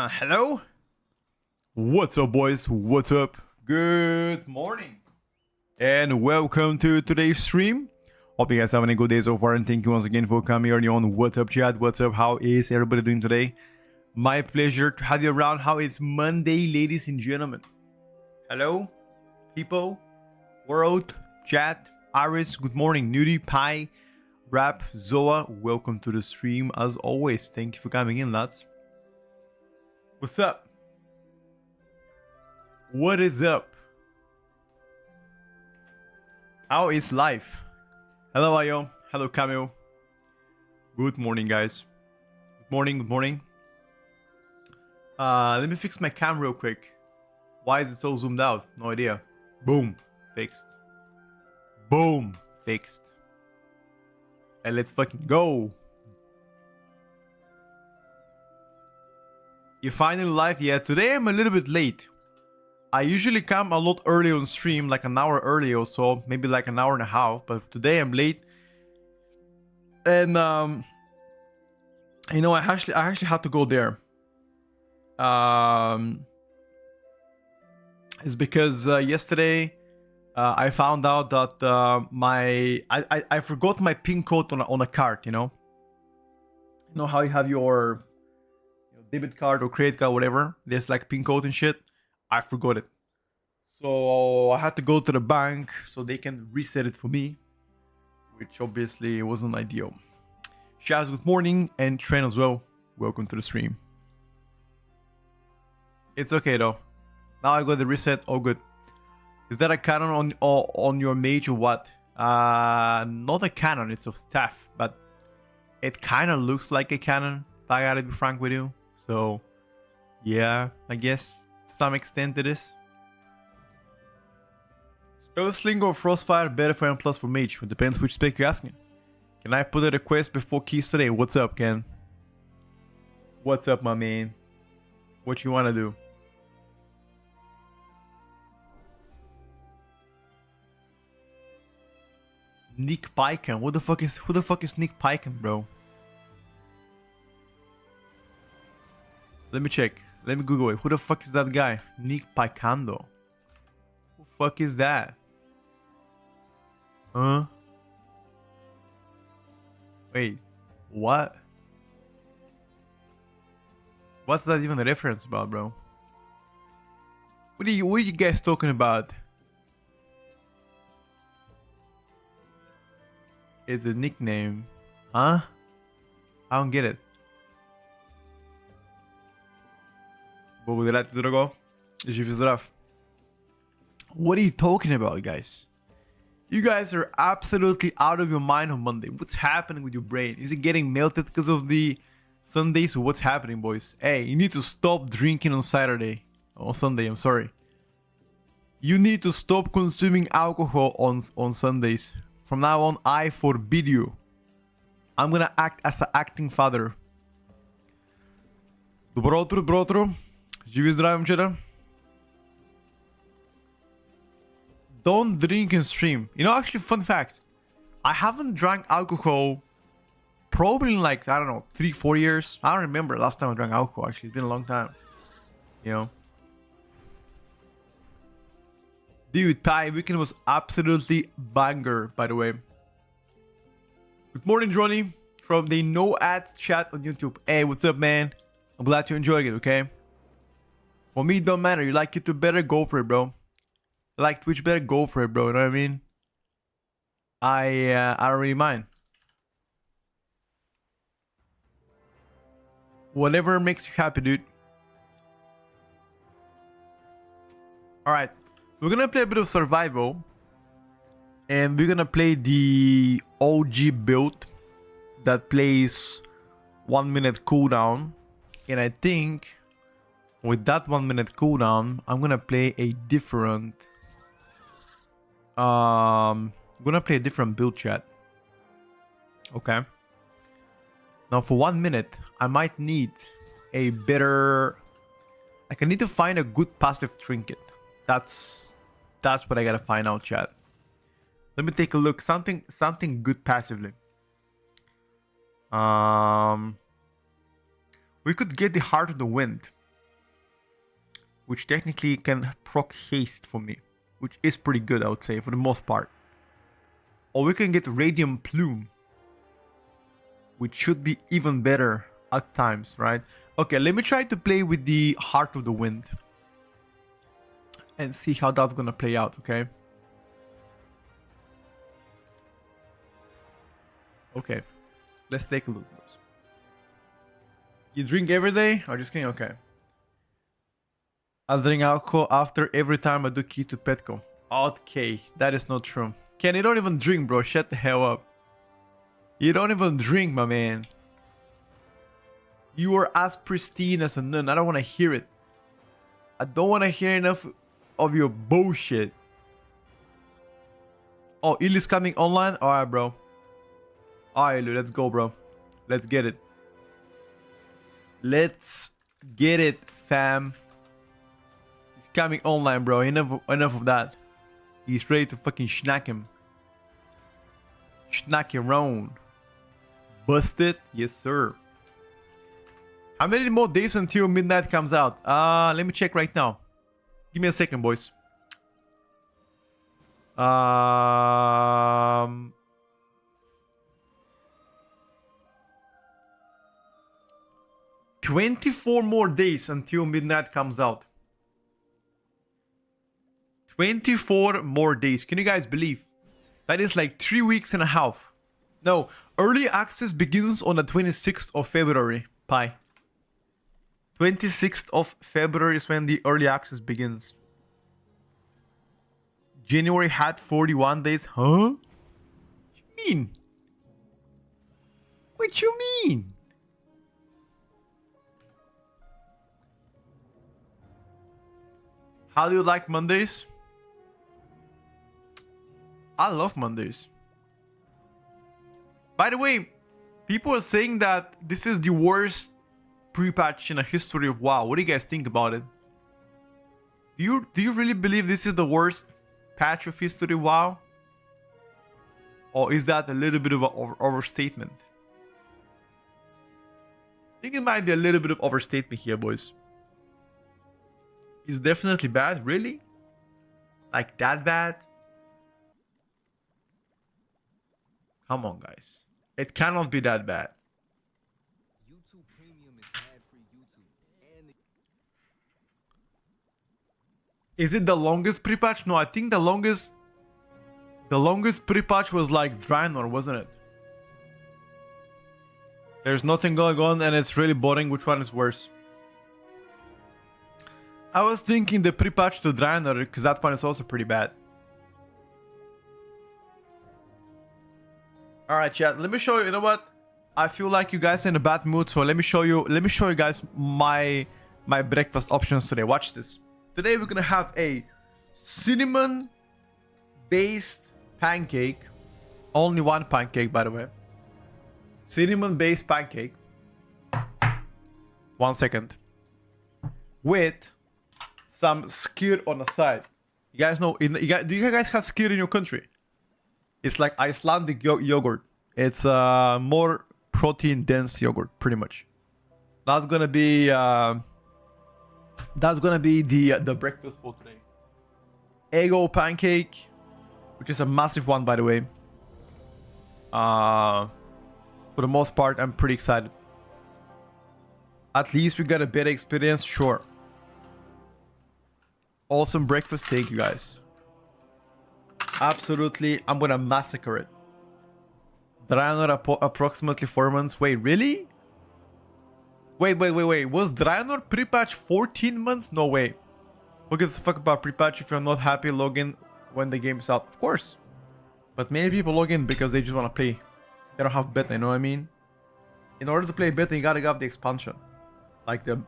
Hello? What's up, boys? What's up? Good morning. And welcome to today's stream. Hope you guys having a good day so far, and thank you once again for coming here on What's Up, chat? What's up? How is everybody doing today? My pleasure to have you around. How is Monday, ladies and gentlemen? Hello, people, world, chat, Iris, good morning, Nudie, Pi, Rap, Zoa, welcome to the stream as always. Thank you for coming in, lads. What's up? What is up? How is life? Hello, Ayo. Hello, Camille. Good morning, guys. Good morning, good morning. Let me fix my cam real quick. Why is it so zoomed out? No idea. Boom. Fixed. Boom. Fixed. And let's fucking go. You finally live? Yeah, today I'm a little bit late. I usually come a lot early on stream, like an hour early or so, maybe like an hour and a half, but today I'm late. And you know, I actually had to go there. It's because yesterday I found out that I forgot my PIN code on a card, you know? You know how you have your debit card or credit card, whatever, there's like PIN code and shit. I forgot it, so I had to go to the bank so they can reset it for me, which obviously wasn't ideal. Shaz, good morning, and Trent as well, welcome to the stream. It's okay though, now I got the reset, all good. Is that a cannon on your mage or what? Not a cannon, it's of staff, but it kind of looks like a cannon, if I gotta be frank with you. So, yeah, I guess to some extent it is. Spell Sling or Frostfire better for M+ for Mage? It depends which spec you're asking. Can I put a request before keys today? What's up, Ken? What's up, my man? What you wanna do? Nick Piken? Who the fuck is Nick Piken, bro? Let me check. Let me Google it. Who the fuck is that guy? Nick Picando. Who the fuck is that? Huh? Wait. What? What's that even a reference about, bro? What are you guys talking about? It's a nickname. Huh? I don't get it. Благодаря ти, драго. Жив и здрав. What are you talking about, guys? You guys are absolutely out of your mind on Monday. What's happening with your brain? Is it getting melted because of the Sundays? What's happening, boys? Hey, you need to stop drinking on Saturday. On Sunday, I'm sorry. You need to stop consuming alcohol on Sundays. From now on, I forbid you. I'm gonna act as an acting father. Добро утро. Живи здраве, момчета. Don't drink and stream. You know, actually, fun fact. I haven't drank alcohol probably in like, I don't know, 3-4 years. I don't remember last time I drank alcohol, actually. It's been a long time. You know? Dude, Thai weekend was absolutely banger, by the way. Good morning, Johnny, from the No Ads chat on YouTube. Hey, what's up, man? I'm glad you're enjoying it, okay? For me, it don't matter. You like YouTube better, go for it, bro. You like Twitch better, go for it, bro. You know what I mean? I don't really mind. Whatever makes you happy, dude. Alright. We're gonna play a bit of survival. And we're gonna play the OG build that plays 1 minute cooldown. And I think with that 1 minute cooldown, I'm gonna play a different build, chat. Okay. Now for 1 minute, I might need a better, like I need to find a good passive trinket. That's what I gotta find out, chat. Let me take a look. Something good passively. We could get the Heart of the Wind. which technically can proc haste for me, which is pretty good, I would say, for the most part. Or we can get Radiant Plume, which should be even better at times, right? Okay, let me try to play with the Heart of the Wind and see how that's gonna play out, okay? Okay, let's take a look. You drink every day? I'm just kidding, okay. I drink alcohol after every time I do key to Petco. Okay, that is not true. Ken, you don't even drink, bro. Shut the hell up. You don't even drink, my man. You are as pristine as a nun. I don't want to hear it. I don't want to hear enough of your bullshit. Oh, Illy's coming online? Alright, bro. Alright, Illy, let's go, bro. Let's get it. Let's get it, fam. He's coming online, bro. Enough of that. He's ready to fucking schnack him. Schnack him round. Bust it? Yes, sir. How many more days until midnight comes out? Let me check right now. Give me a second, boys. 24 more days until midnight comes out. 24 more days. Can you guys believe? That is like 3 weeks and a half. No, early access begins on the 26th of February. Pi. 26th of February is when the early access begins. January had 41 days. Huh? What you mean? What you mean? How do you like Mondays? I love Mondays. By the way, people are saying that this is the worst pre-patch in the history of WoW. What do you guys think about it? Do you really believe this is the worst patch of history of WoW? Or is that a little bit of an overstatement? I think it might be a little bit of overstatement here, boys. It's definitely bad, really? Like that bad? Come on, guys. It cannot be that bad. YouTube Premium is ad-free YouTube. And is it the longest pre-patch? No, I think the longest pre-patch was like Draenor, wasn't it? There's nothing going on and it's really boring. Which one is worse? I was thinking the pre-patch to Draenor because that one is also pretty bad. Alright, chat, let me show you. You know what? I feel like you guys are in a bad mood, so let me show you guys my breakfast options today. Watch this. Today we're gonna have a cinnamon based pancake. Only one pancake, by the way. Cinnamon based pancake. 1 second. With some skyr on the side. You guys know, do you guys have skyr in your country? It's like Icelandic yogurt. It's more protein dense yogurt, pretty much. That's gonna be the breakfast for today. Eggo pancake, which is a massive one, by the way. For the most part, I'm pretty excited. At least we got a better experience, sure. Awesome breakfast, thank you guys. Absolutely, I'm gonna massacre it. Draenor approximately 4 months. Wait, really? Wait. Was Draenor pre-patch 14 months? No way. Who gives a fuck about pre-patch if you're not happy? Log in when the game is out. Of course. But many people log in because they just want to play. They don't have beta, you know what I mean? In order to play beta, you gotta have the expansion. Like you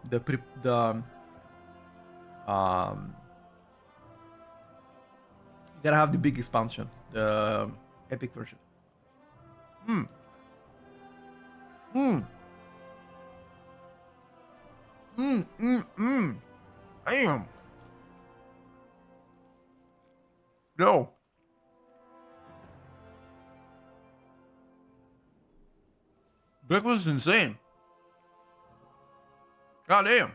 gotta have the big expansion, the epic version. Damn. No. Breakfast is insane. God damn.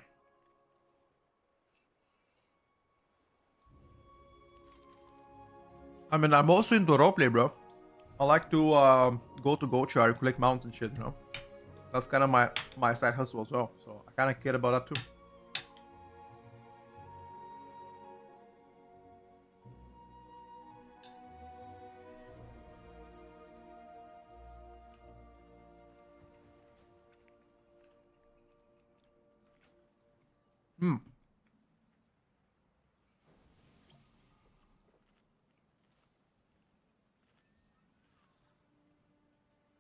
I mean, I'm also into roleplay, bro. I like to go to Gocha and collect mounts and shit, you know. That's kind of my side hustle as well. So I kind of care about that too. Hmm.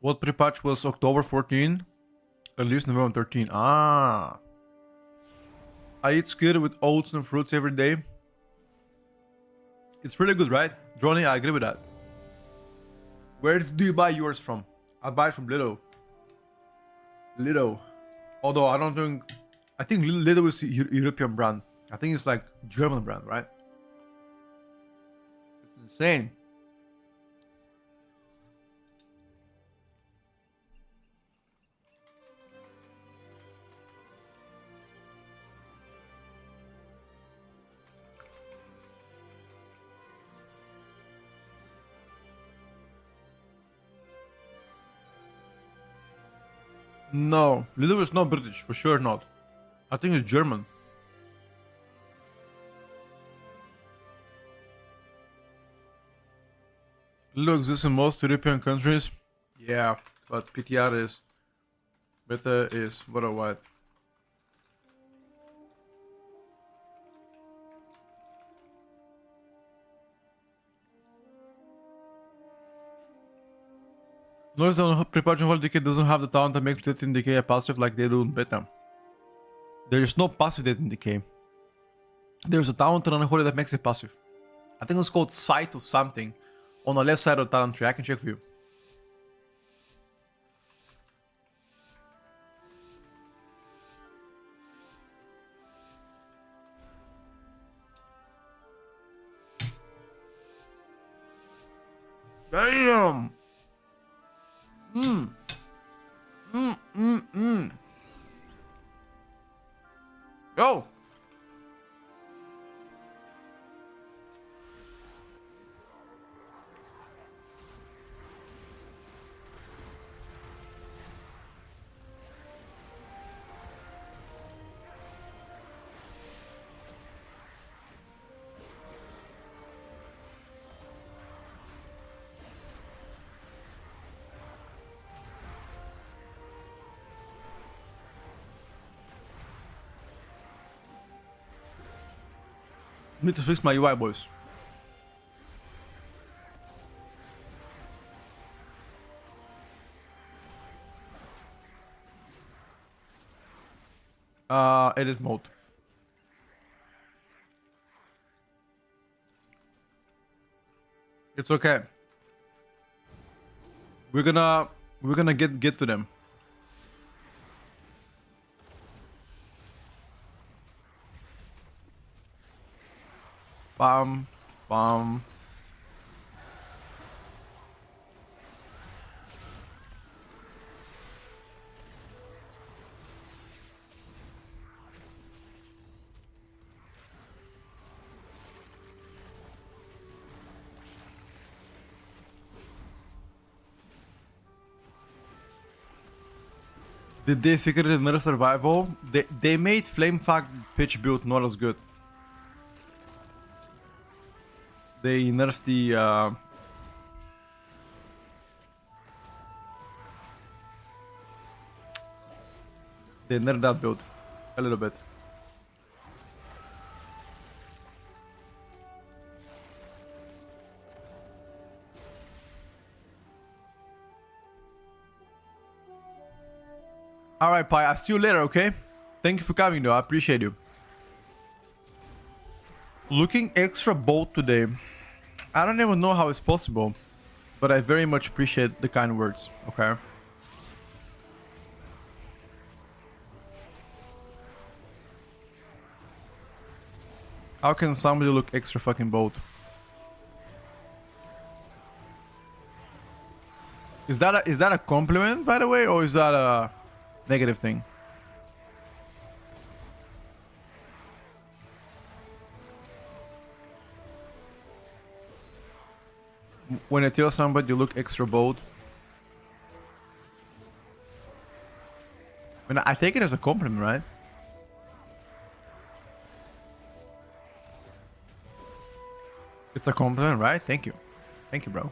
What pre-patch was October 14? At least November 13. Ah. I eat skyr with oats and fruits every day. It's really good, right? Johnny, I agree with that. Where do you buy yours from? I buy it from Lidl. Lidl. Although I don't think... I think Lidl is a European brand. I think it's like German brand, right? It's insane. No, Lidl is not British, for sure not. I think it's German. Lidl exists in most European countries. Yeah, but PTR is better is worldwide. Notice that Preparation Hall Decay doesn't have the talent that makes Death in Decay a passive like they do in beta. There is no passive Death in Decay. There's a talent on Unholy that makes it passive. I think it's called Sight of something on the left side of the talent tree. I can check for you. Damn! Yo! Need to fix my UI, boys. Edit mode. It's okay. We're gonna get to them. Bam, bam. Did they secretly nerf survival? They made Flamefuck pitch build not as good. They nerfed the they nerfed that build a little bit. Alright, Pi, I'll see you later, okay? Thank you for coming though, I appreciate you. Looking extra bold today. I don't even know how it's possible, but I very much appreciate the kind words, okay? How can somebody look extra fucking bold? Is that a compliment, by the way, or is that a negative thing? When I tell somebody you look extra bold. I mean, I take it as a compliment, right? It's a compliment, right? Thank you. Thank you, bro.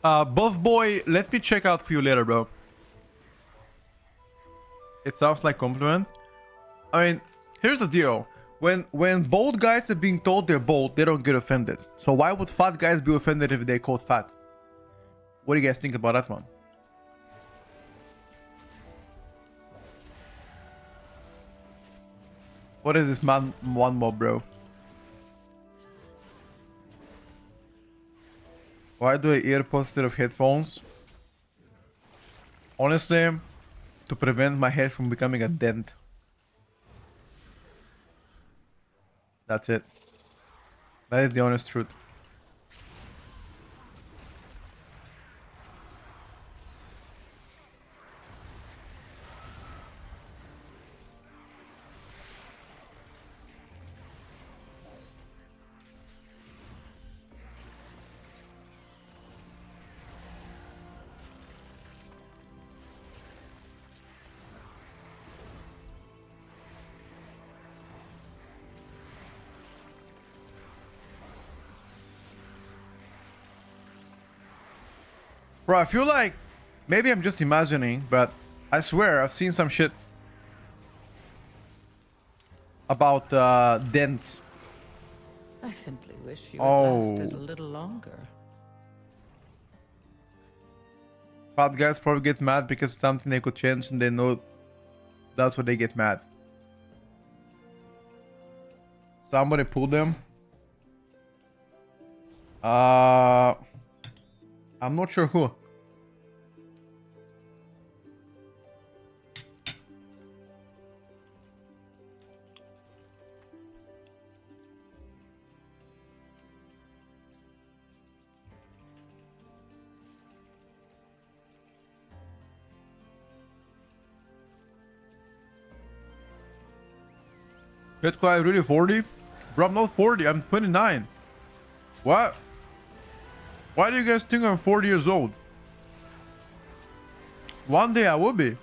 Buff boy, let me check out for you later, bro. It sounds like compliment. I mean, here's the deal. When bold guys are being told they're bold, they don't get offended. So why would fat guys be offended if they called fat? What do you guys think about that one? What is this man one mob, bro? Why do I earpods instead of headphones? Honestly, to prevent my head from becoming a dent. That's it. That is the honest truth. Bro, I feel like maybe I'm just imagining, but I swear I've seen some shit about dents. I simply wish you had lasted a little longer. Fat guys probably get mad because it's something they could change and they know that's what they get mad. Somebody pull them. I'm not sure who. Bitcoin really 40? Bro, I'm not 40, I'm 29. What? Why do you guys think I'm 40 years old? One day I will be.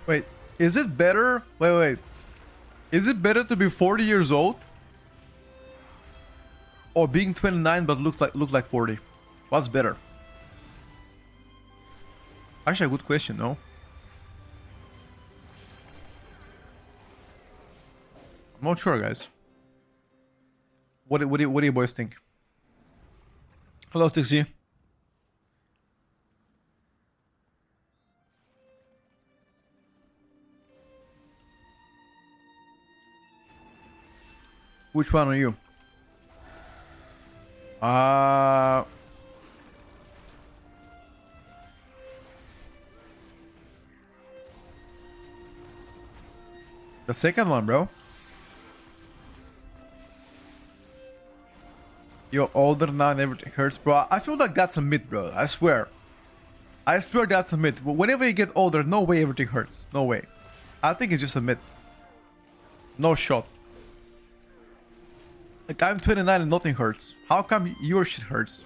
Wait, is it better? Wait. Is it better to be 40 years old? Or being 29 but looks like 40? What's better? Actually, a good question, no? I'm not sure, guys. What do you boys think? Hello, Stixie. Which one are you? The second one, bro. You're older now and everything hurts, bro. I feel like that's a myth, bro. I swear. I swear that's a myth. Whenever you get older, no way everything hurts. No way. I think it's just a myth. No shot. Like, I'm 29 and nothing hurts. How come your shit hurts?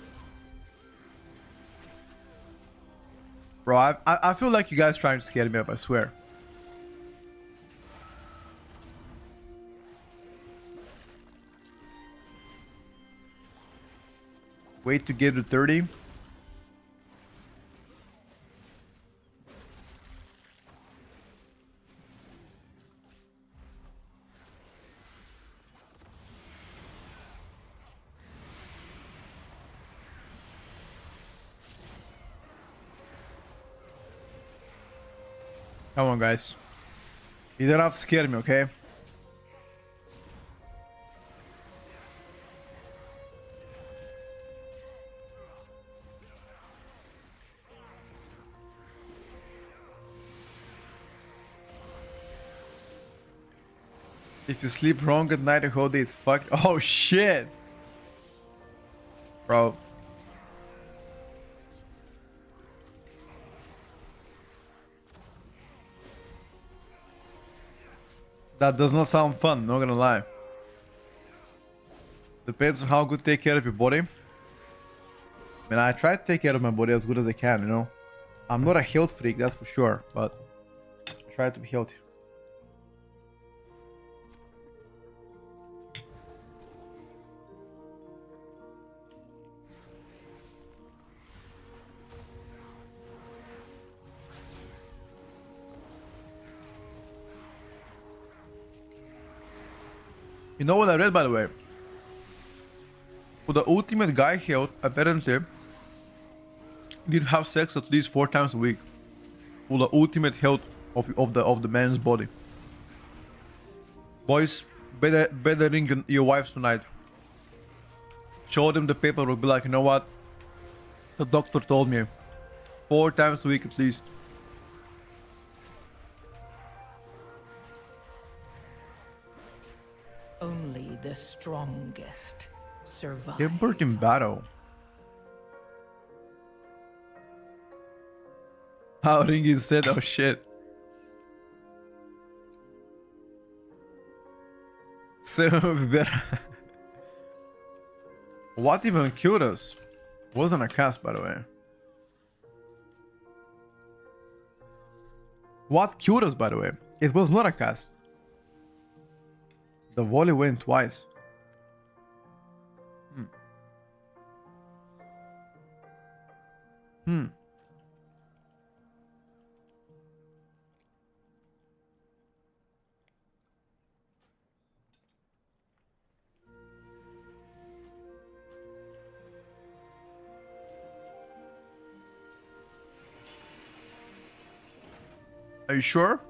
Bro, I feel like you guys trying to scare me up, I swear. Wait to get to 30. Come on, guys. You don't have to scare me, okay? If you sleep wrong at night, the whole day is fucked. Oh shit, bro. That does not sound fun, not gonna lie. Depends on how good take care of your body. I mean, I try to take care of my body as good as I can, you know. I'm not a health freak, that's for sure, but I try to be healthy. You know what I read, by the way? For the ultimate guy health, apparently, you need to have sex at least 4 times a week. For the ultimate health of the man's body. Boys, better ring your wives tonight. Show them the paperwork. Be like, you know what? The doctor told me 4 times a week at least. Only the strongest survive. Get birth in battle. How ring instead? Oh shit. So better. What even killed us? Wasn't a cast, by the way. What killed us, by the way? It was not a cast. The volley went twice. Are you sure?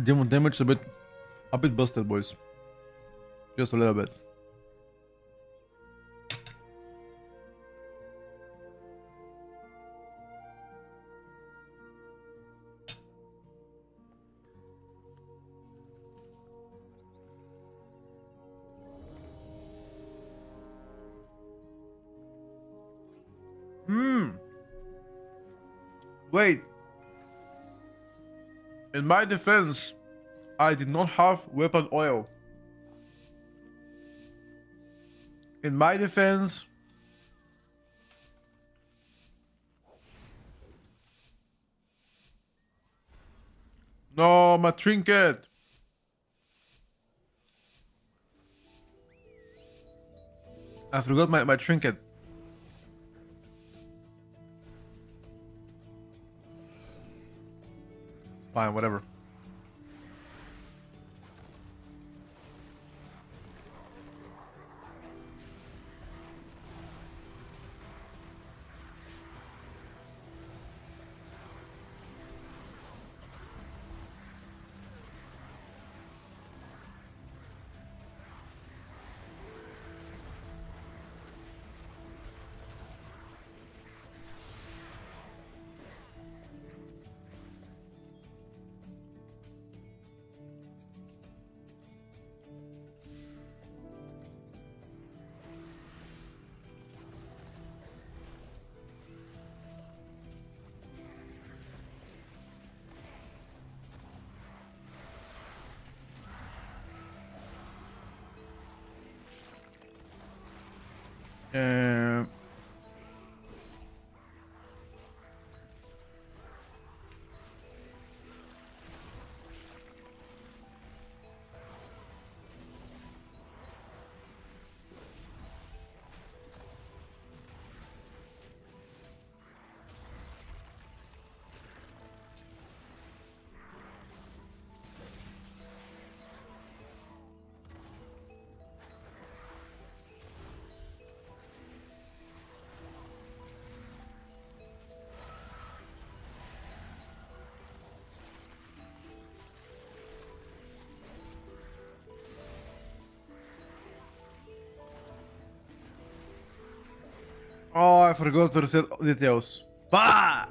Demon damage a bit busted, boys. Just a little bit. Wait. In my defense, I did not have weapon oil. In my defense, no, my trinket. I forgot my trinket. It's fine, whatever. Uh, Oh, I forgot to reset details. Fuck!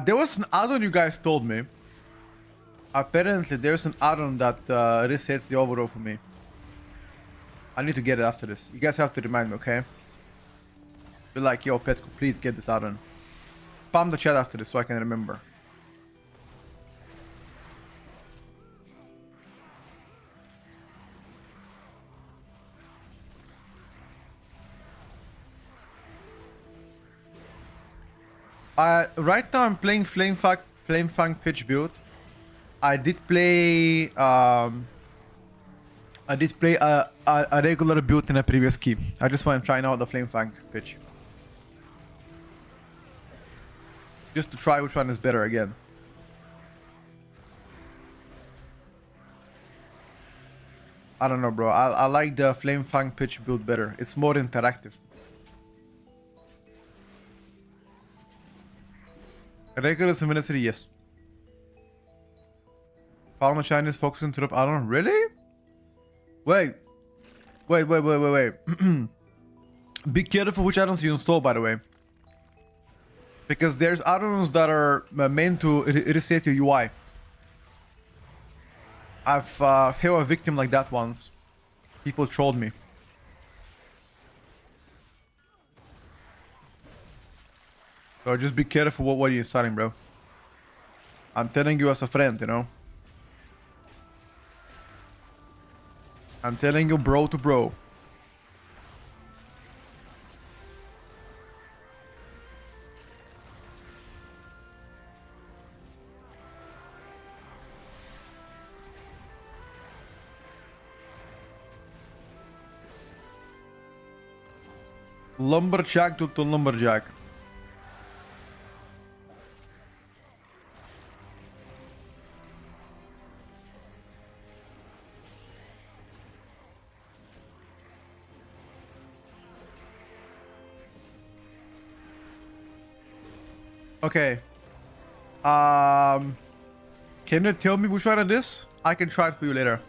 There was an add-on you guys told me. Apparently, there's an add-on that resets the overall for me. I need to get it after this. You guys have to remind me, okay? Be like, yo, Petko, please get this add-on. Spam the chat after this so I can remember. Right now I'm playing Flamefang pitch build. I did play a regular build in a previous key. I just want to try out the Flamefang pitch. Just to try which one is better again. I don't know, bro. I like the Flamefang pitch build better. It's more interactive. Regular Seminary, yes. Found a Chinese focus on Trip add-on. Really? Wait. Be careful which add-ons you install, by the way. Because there's add-ons that are meant to reset your UI. I've fell a victim like that once. People trolled me. So just be careful what you're installing, bro. I'm telling you as a friend, you know. I'm telling you bro to bro. Lumberjack to lumberjack. Okay. Can you tell me which one it is? I can try it for you later.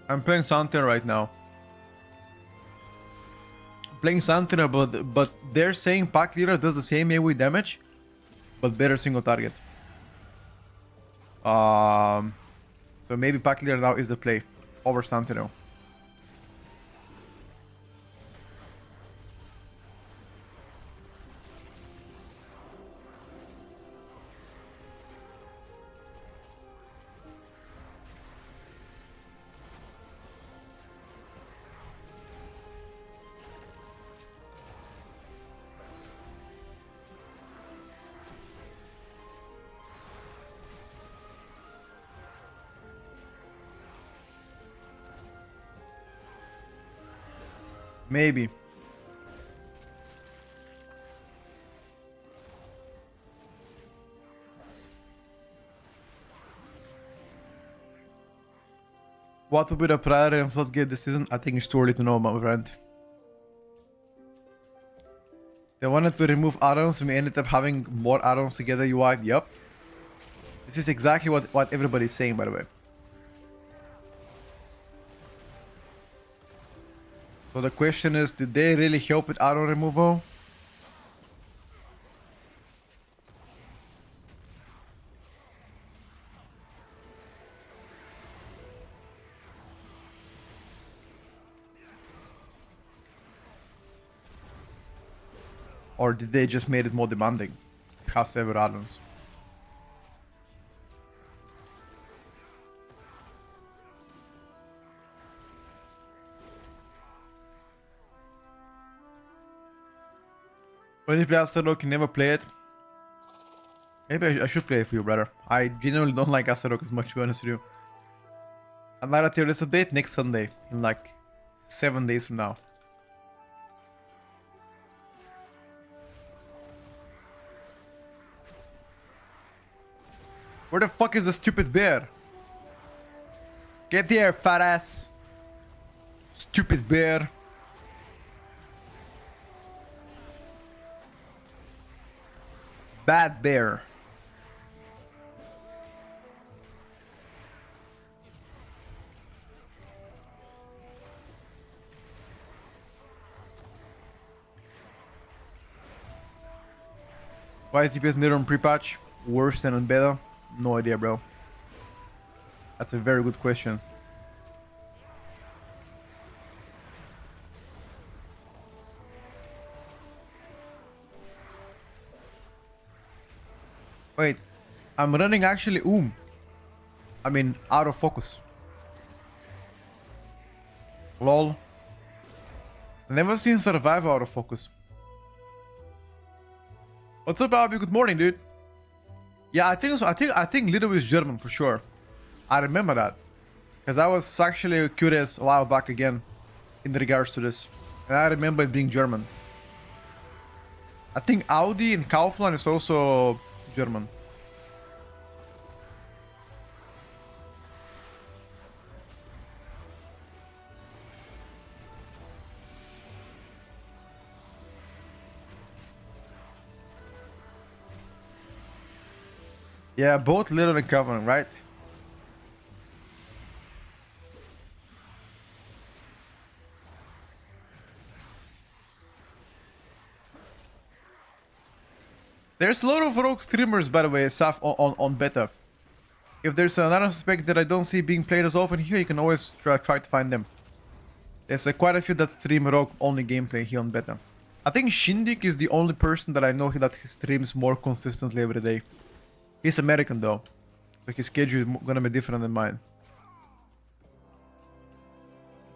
I'm playing Sentinel right now. Playing Sentinel, but they're saying Pack Leader does the same AoE damage, but better single target. So maybe Pack Leader now is the play over Sentinel. Maybe. What would be the priority and slot get this season? I think it's too early to know, my friend. They wanted to remove add-ons and we ended up having more add-ons together UI. Yup. This is exactly what everybody's saying, by the way. So the question is, did they really help with add-on removal? Or did they just made it more demanding? Have several add-ons. When you play Astaroth, you never play it. Maybe I should play it for you, brother. I genuinely don't like Astaroth as much, to be honest with you. Another Tierlist update next Sunday, in like 7 days from now. Where the fuck is the stupid bear? Get here, fat ass. Stupid bear. Bad bear. Why is DPS near on pre-patch worse than on beta? No idea, bro. That's a very good question. Wait, I'm running actually I mean, out of focus. Lol. Never seen survive out of focus. What's up, Abby? Good morning, dude. Yeah, I think so. I think Lido is German for sure. I remember that. Because I was actually curious a while back again in regards to this. And I remember it being German. I think Audi in Kaufland is also German. Yeah, both Little and Covenant, right? There's a lot of rogue streamers, by the way, Saf, on beta. If there's another aspect that I don't see being played as often here, you can always try to find them. There's quite a few that stream rogue only gameplay here on beta. I think Shindik is the only person that I know that he streams more consistently every day. He's American though, so his schedule is gonna be different than mine.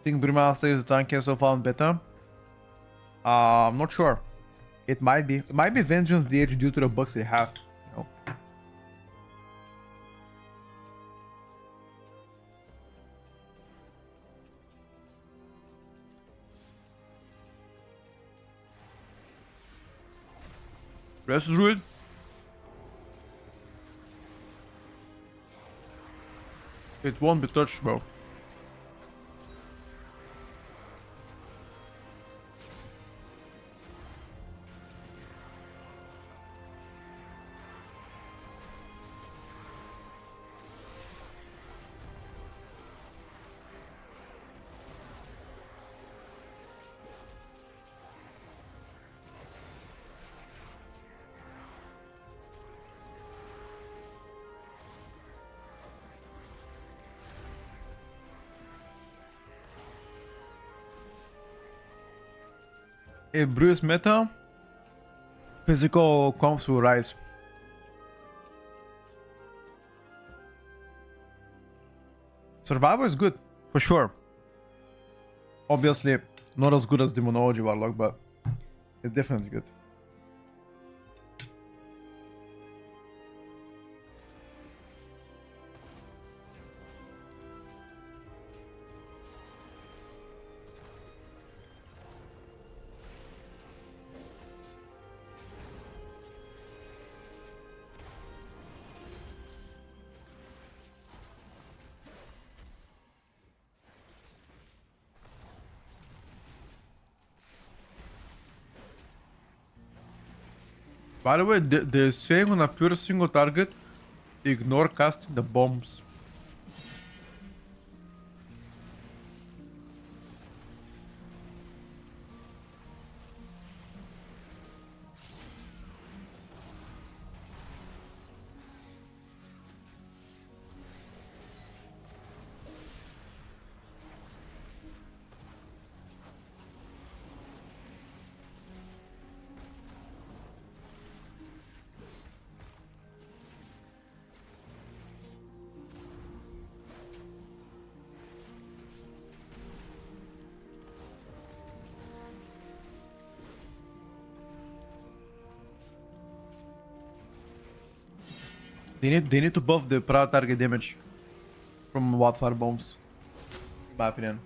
I think Brewmaster is the tank so far on beta. I'm not sure. It might be. It might be Vengeance DH due to the bugs they have. You know. Rest is rude. It won't be touched, bro. If Bruce meta, physical comps will rise. Survivor is good, for sure. Obviously, not as good as Demonology Warlock, but it's definitely good. By the way, the saying on a pure single target, ignore casting the bombs. They need to buff the prior target damage from wildfire bombs, in my opinion.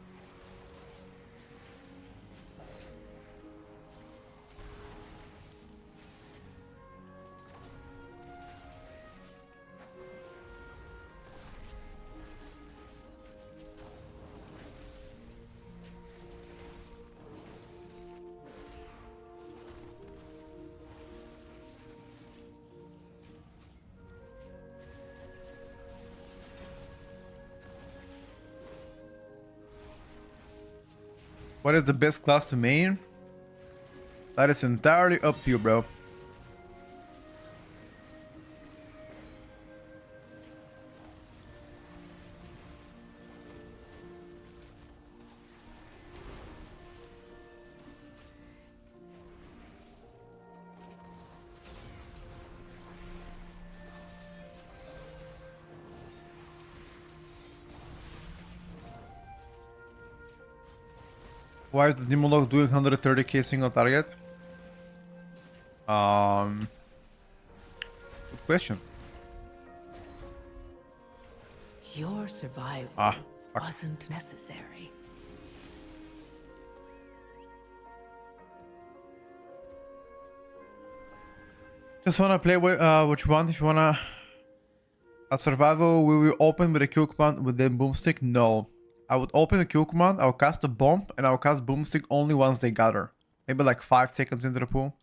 What is the best class to main? That is entirely up to you, bro. Why is the Demon Log doing 130k single target? Good question. Your survival Fuck. wasn't necessary. Just wanna play which one if you wanna. A survival, we will open with a Q command with the boomstick? No. I would open a Q command, I'll cast a bomb, and I'll cast boomstick only once they gather. Maybe like 5 seconds into the pool.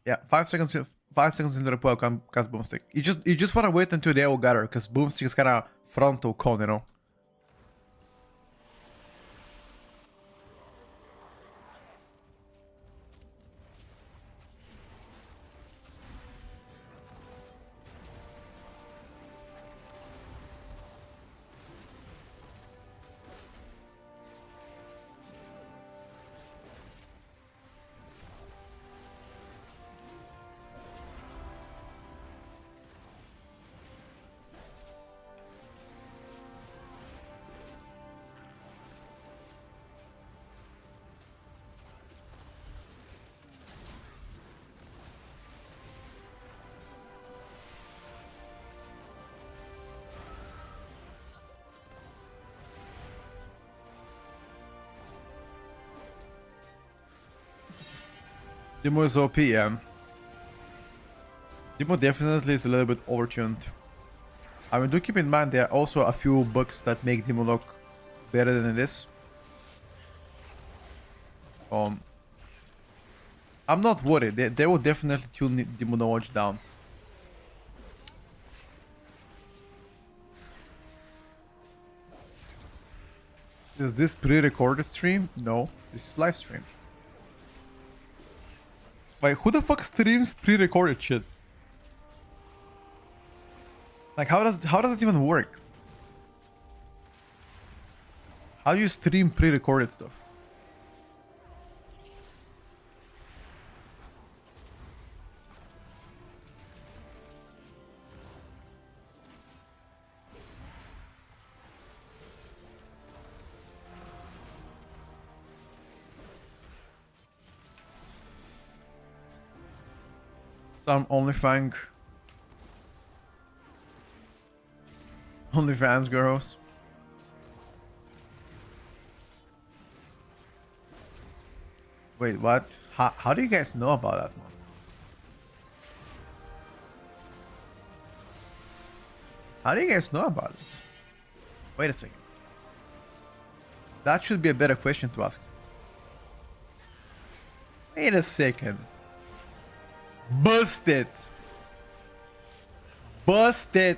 Yeah, 5 seconds into the pool, I can cast boomstick. You just wanna wait until they all gather, because boomstick is kinda frontal cone, you know? Demo is OP, yeah. Demo definitely is a little bit overtuned. I mean, do keep in mind there are also a few bugs that make Demo look better than it is. I'm not worried. They will definitely tune Demo knowledge down. Is this pre-recorded stream? No, this is live stream. Wait, who the fuck streams pre-recorded shit? Like, how does it even work? How do you stream pre-recorded stuff? Some OnlyFans girls. Wait, what? How do you guys know about that one? How do you guys know about it? Wait a second. That should be a better question to ask. Wait a second. Busted. Busted.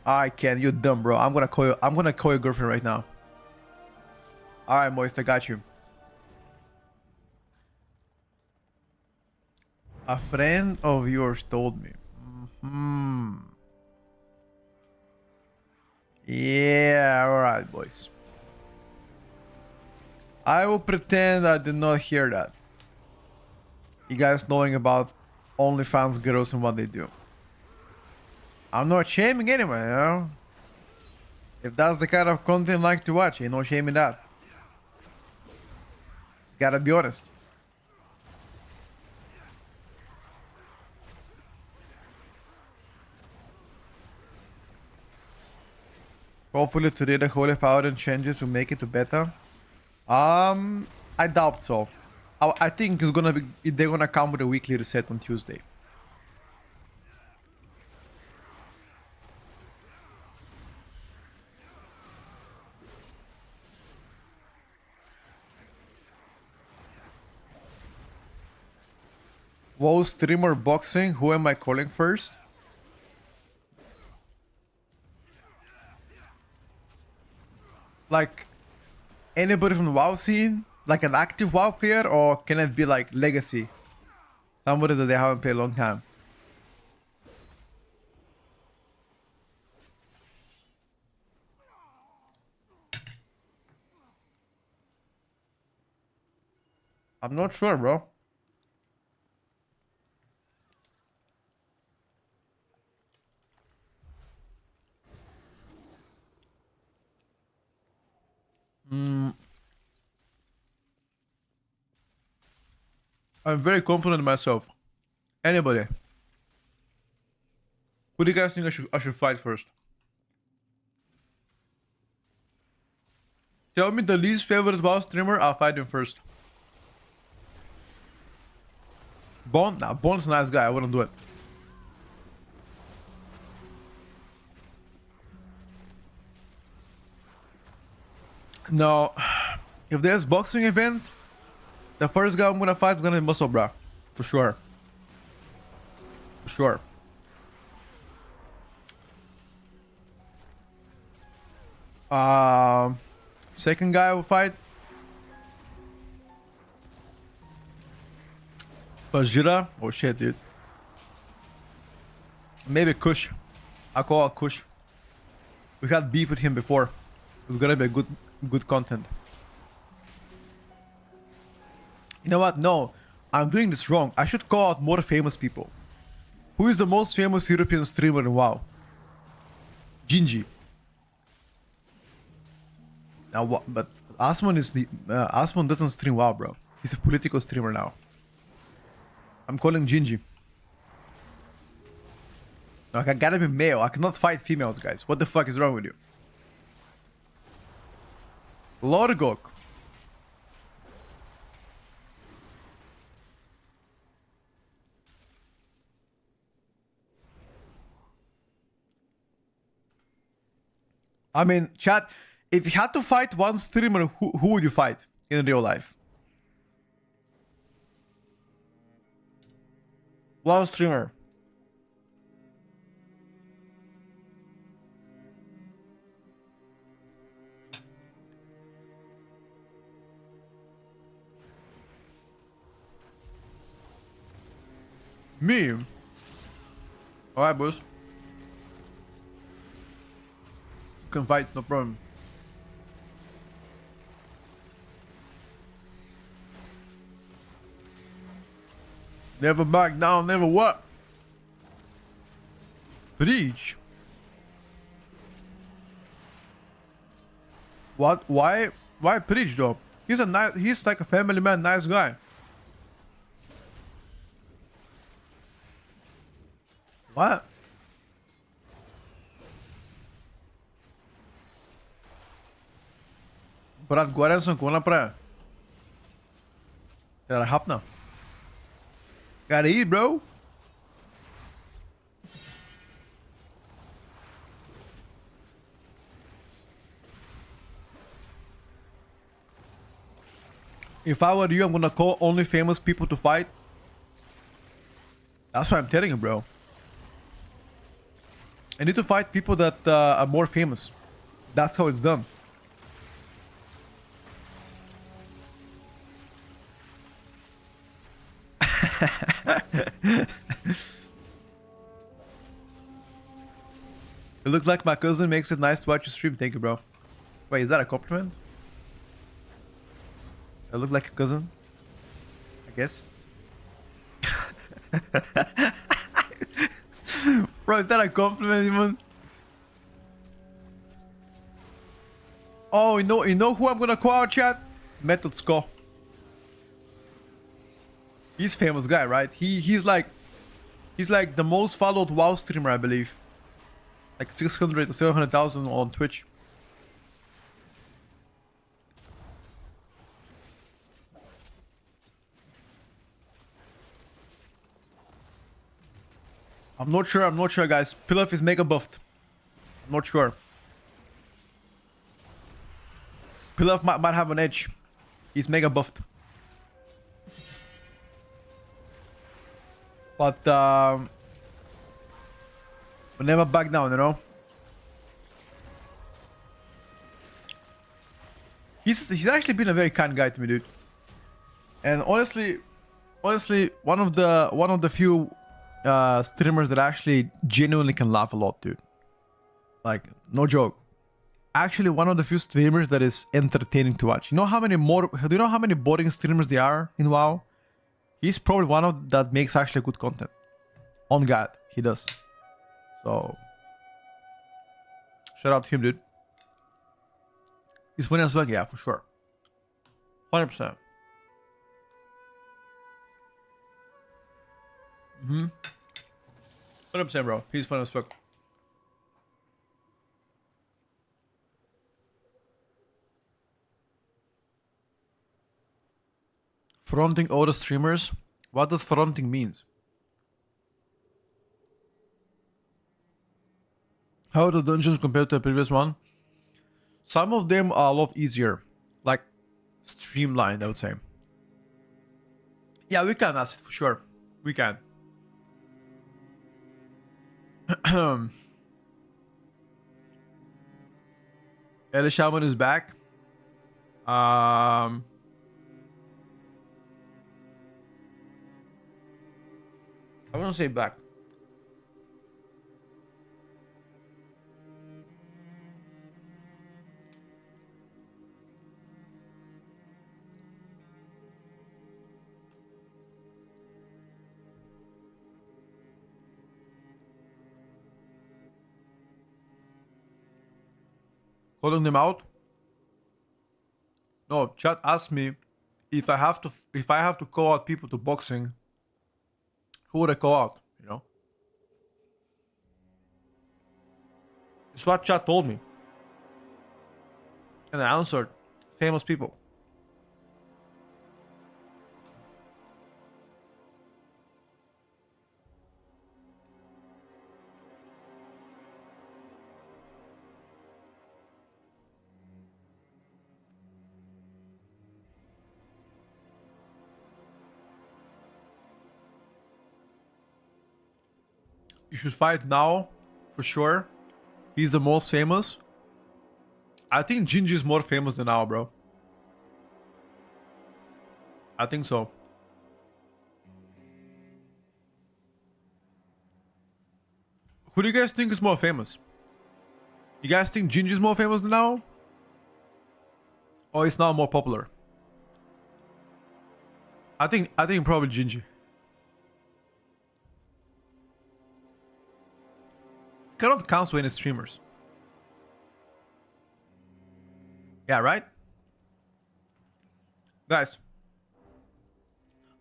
Alright, Ken, you dumb, bro. I'm gonna call your girlfriend right now. Alright, Moist, I got you. A friend of yours told me. Yeah, alright, boys. I will pretend I did not hear that. You guys knowing about OnlyFans girls and what they do. I'm not shaming anyone, you know? If that's the kind of content I like to watch, ain't no shame in that. Gotta be honest. Hopefully today the holy power and changes will make it to beta. I doubt so. I think it's gonna be, they're gonna come with a weekly reset on Tuesday. Whoa, streamer boxing, who am I calling first? Like, anybody from the WoW scene? Like an active WoW player? Or can it be like legacy? Somebody that they haven't played a long time. I'm not sure, bro. I'm very confident in myself. Anybody? Who do you guys think I should fight first? Tell me the least favorite WoW streamer, I'll fight him first. Bond? Nah, Bond's a nice guy, I wouldn't do it. No, if there's boxing event, the first guy I'm gonna fight is gonna be Muscle Bra. For sure. For sure. Second guy I will fight. Bajira. Oh shit, dude. Maybe Kush. I call out Kush. We had beef with him before. It's gonna be a good content. You know what? No, I'm doing this wrong. I should call out more famous people. Who is the most famous European streamer in WoW? Gingy. Now what? But Asmon is the Asmon doesn't stream WoW, bro. He's a political streamer now. I'm calling Gingy. Like, I gotta be male. I cannot fight females, guys. What the fuck is wrong with you? Lorgok. I mean, chat, if you had to fight one streamer, who would you fight in real life? One streamer. Me? Alright, boys. You can fight, no problem. Never back down, never what? Preach. What? Why Preach though? He's like a family man, nice guy. What? Brad Guarenson, kom na praia. Era rápido não. Gotta eat, bro. If I were you, I'm gonna call only famous people to fight. That's what I'm telling you, bro. I need to fight people that are more famous. That's how it's done. It looks like my cousin makes it nice to watch you stream. Thank you, bro. Wait, is that a compliment? I look like a cousin, I guess. Bro, is that a compliment, even? Oh, you know who I'm gonna call out, chat? Method Skull. He's a famous guy, right? He's like the most followed WoW streamer, I believe. Like 600 to 700,000 on Twitch. I'm not sure, guys. Pilaf is mega buffed. I'm not sure. Pilaf might have an edge. He's mega buffed. But we'll never back down, you know. He's actually been a very kind guy to me, dude. And honestly, one of the few streamers that actually genuinely can laugh a lot, dude. Like, no joke. Actually, one of the few streamers that is entertaining to watch. Do you know how many boring streamers there are in WoW? He's probably one of that makes actually good content. On God, he does. So, shout out to him, dude. He's funny as well, yeah, for sure. 100%. 100%, bro. He's fun as fuck. Fronting other streamers? What does fronting means? How are the dungeons compared to the previous one? Some of them are a lot easier. Like, streamlined, I would say. Yeah, we can ask it for sure. We can. Ellie Shaman is back. I want to say back. Calling them out? No, chat asked me if I have to call out people to boxing, who would I call out? You know? It's what chat told me. And I answered, famous people. You should fight now, for sure. He's the most famous. I think Gingy is more famous than now, bro. I think so. Who do you guys think is more famous? You guys think Gingy is more famous than now? Or is now more popular? I think probably Gingy. Cannot cancel any streamers. Yeah, right? Guys,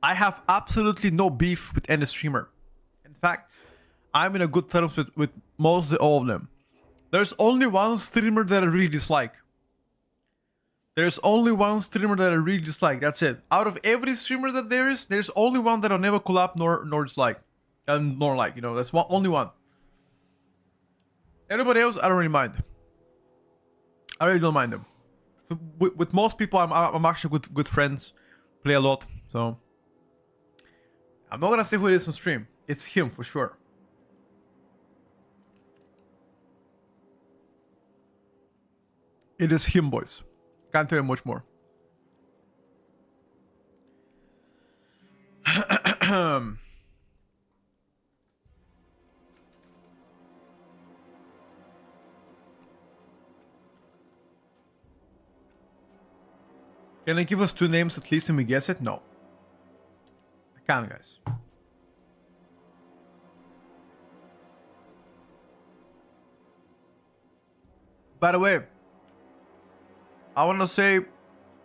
I have absolutely no beef with any streamer. In fact, I'm in a good terms with mostly all of them. There's only one streamer that I really dislike. There's only one streamer that I really dislike. That's it. Out of every streamer that there's only one that I'll never collab nor dislike. And nor like, you know, that's only one. Everybody else, I don't really mind. I really don't mind them. With most people, I'm actually good friends. Play a lot, so I'm not gonna say who it is on stream. It's him for sure. It is him, boys. Can't tell you much more. Can they give us two names at least and we guess it? No. I can't, guys. By the way, I want to say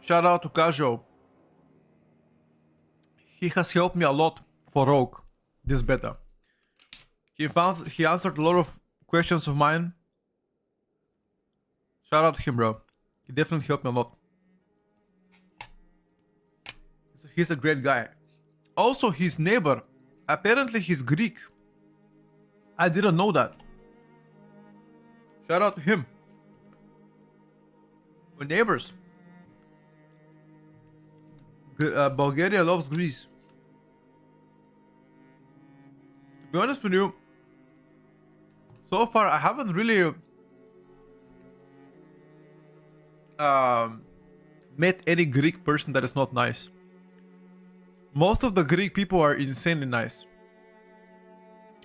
shout out to Kajo. He has helped me a lot for Rogue, this beta. He answered a lot of questions of mine. Shout out to him, bro. He definitely helped me a lot. He's a great guy. Also, his neighbor, apparently he's Greek. I didn't know that. Shout out to him. We're neighbors. Bulgaria loves Greece. To be honest with you, so far I haven't really met any Greek person that is not nice. Most of the Greek people are insanely nice.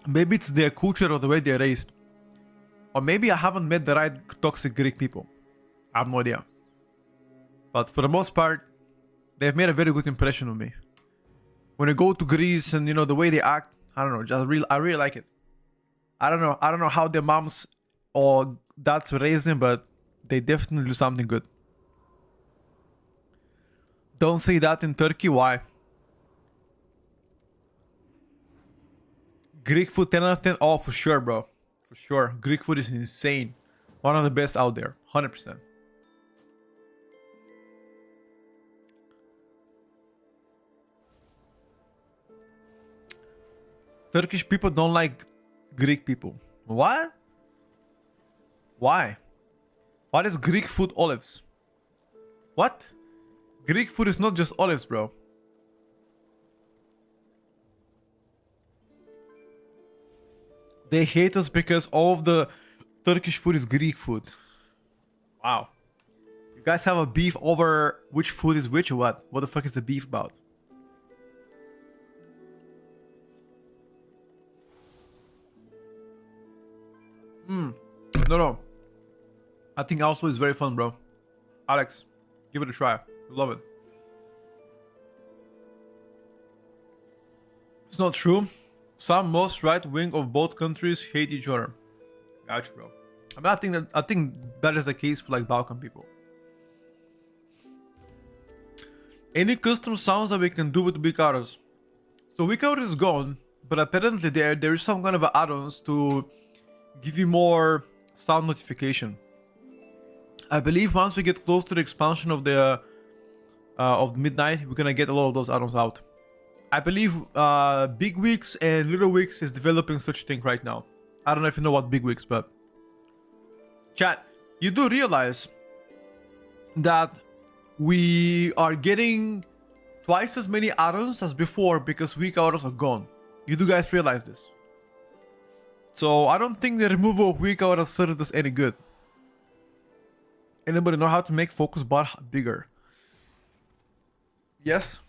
Maybe it's their culture or the way they're raised. Or maybe I haven't met the right toxic Greek people. I have no idea. But for the most part, they've made a very good impression on me. When I go to Greece and you know the way they act, I don't know, I really like it. I don't know how their moms or dads raised them, but they definitely do something good. Don't say that in Turkey, why? Greek food 10 out of 10. Oh, for sure, bro. For sure. Greek food is insane. One of the best out there. 100%. Turkish people don't like Greek people. What? Why? What is Greek food olives? What? Greek food is not just olives, bro. They hate us because all of the Turkish food is Greek food. Wow. You guys have a beef over which food is which or what? What the fuck is the beef about? No. I think also is very fun, bro. Alex, give it a try. You love it. It's not true. Some most right wing of both countries hate each other. Gotcha, bro. I think that is the case for like Balkan people. Any custom sounds that we can do with weak arrows? So weak arrows is gone, but apparently there is some kind of add-ons to give you more sound notification. I believe once we get close to the expansion of the midnight, we're gonna get a lot of those add-ons out. I believe Big Weeks and Little Weeks is developing such a thing right now. I don't know if you know what Big Weeks, but chat, you do realize that we are getting twice as many add-ons as before because weak add-ons are gone. You do guys realize this? So I don't think the removal of weak add-ons served us any good. Anybody know how to make focus bar bigger? Yes.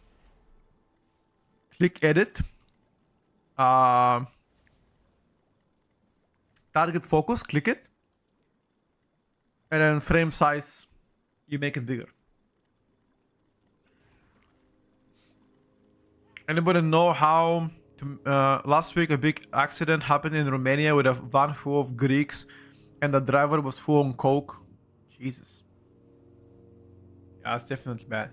Click edit. Target focus, click it. And then frame size, you make it bigger. Anybody know how to, last week a big accident happened in Romania with a van full of Greeks and the driver was full on coke? Jesus. Yeah, that's definitely bad.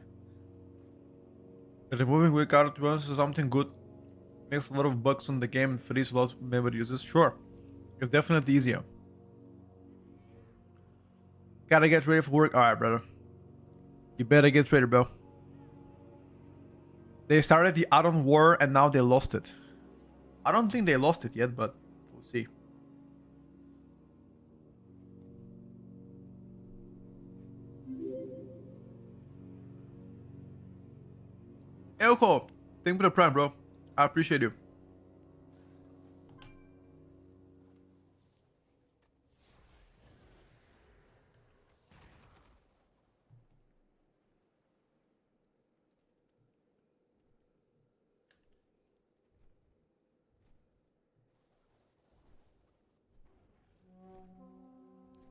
Removing weak art once is something good. Makes a lot of bugs on the game and frees a lot of memory users. Sure. It's definitely easier. Gotta get ready for work. Alright, brother. You better get ready, bro. They started the add-on war and now they lost it. I don't think they lost it yet, but we'll see. Elko, thank you for the prime, bro. I appreciate you.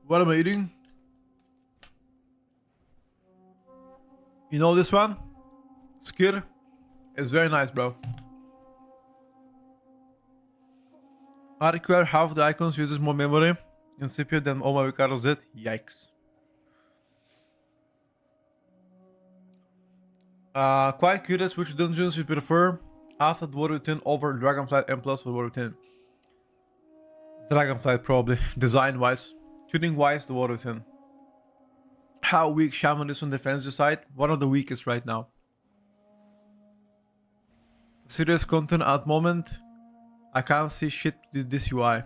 What am I eating? You know this one? Skir. It's very nice, bro. I require half the icons uses more memory in CPU than all my Ricardo's did. Yikes. Quite curious which dungeons you prefer after Dwarf 10 over Dragonflight M plus or Dwarf 10. Dragonflight probably, design wise. Tuning wise, the Dwarf 10. How weak Shaman is on the defensive side? One of the weakest right now. Serious content at moment. I can't see shit with this UI.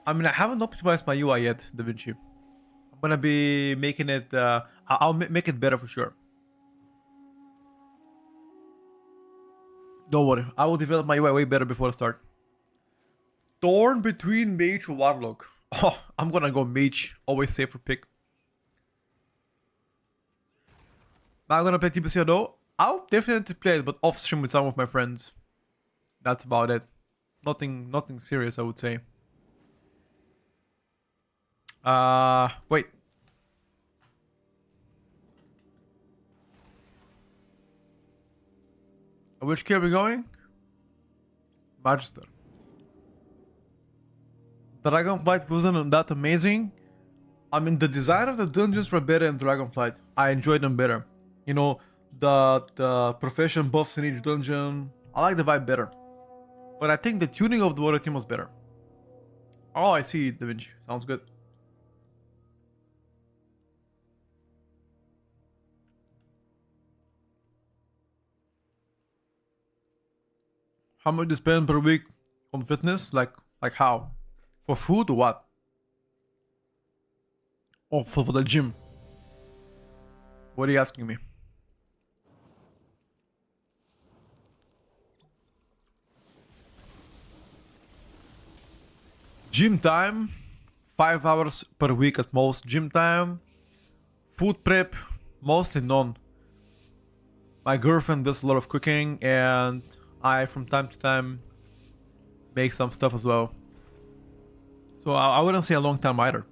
I mean, I haven't optimized my UI yet, DaVinci. I'm gonna be making it, I'll make it better for sure. Don't worry, I will develop my UI way better before I start. Torn between Mage or Warlock. Oh, I'm gonna go Mage, always safer pick. Now I'm gonna play TPC though. I'll definitely play it, but off stream with some of my friends. That's about it. Nothing serious, I would say. Wait. Which key are we going? Magister. Dragonflight wasn't that amazing. I mean, the design of the dungeons were better in Dragonflight. I enjoyed them better. You know, the profession buffs in each dungeon. I like the vibe better. But I think the tuning of the water team was better. Oh, I see, Da Vinci. Sounds good. How much do you spend per week on fitness? Like how? For food or what? Or for the gym? What are you asking me? Gym time, 5 hours per week at most. Gym time, food prep, mostly none. My girlfriend does a lot of cooking, and I, from time to time, make some stuff as well. So I wouldn't say a long time either.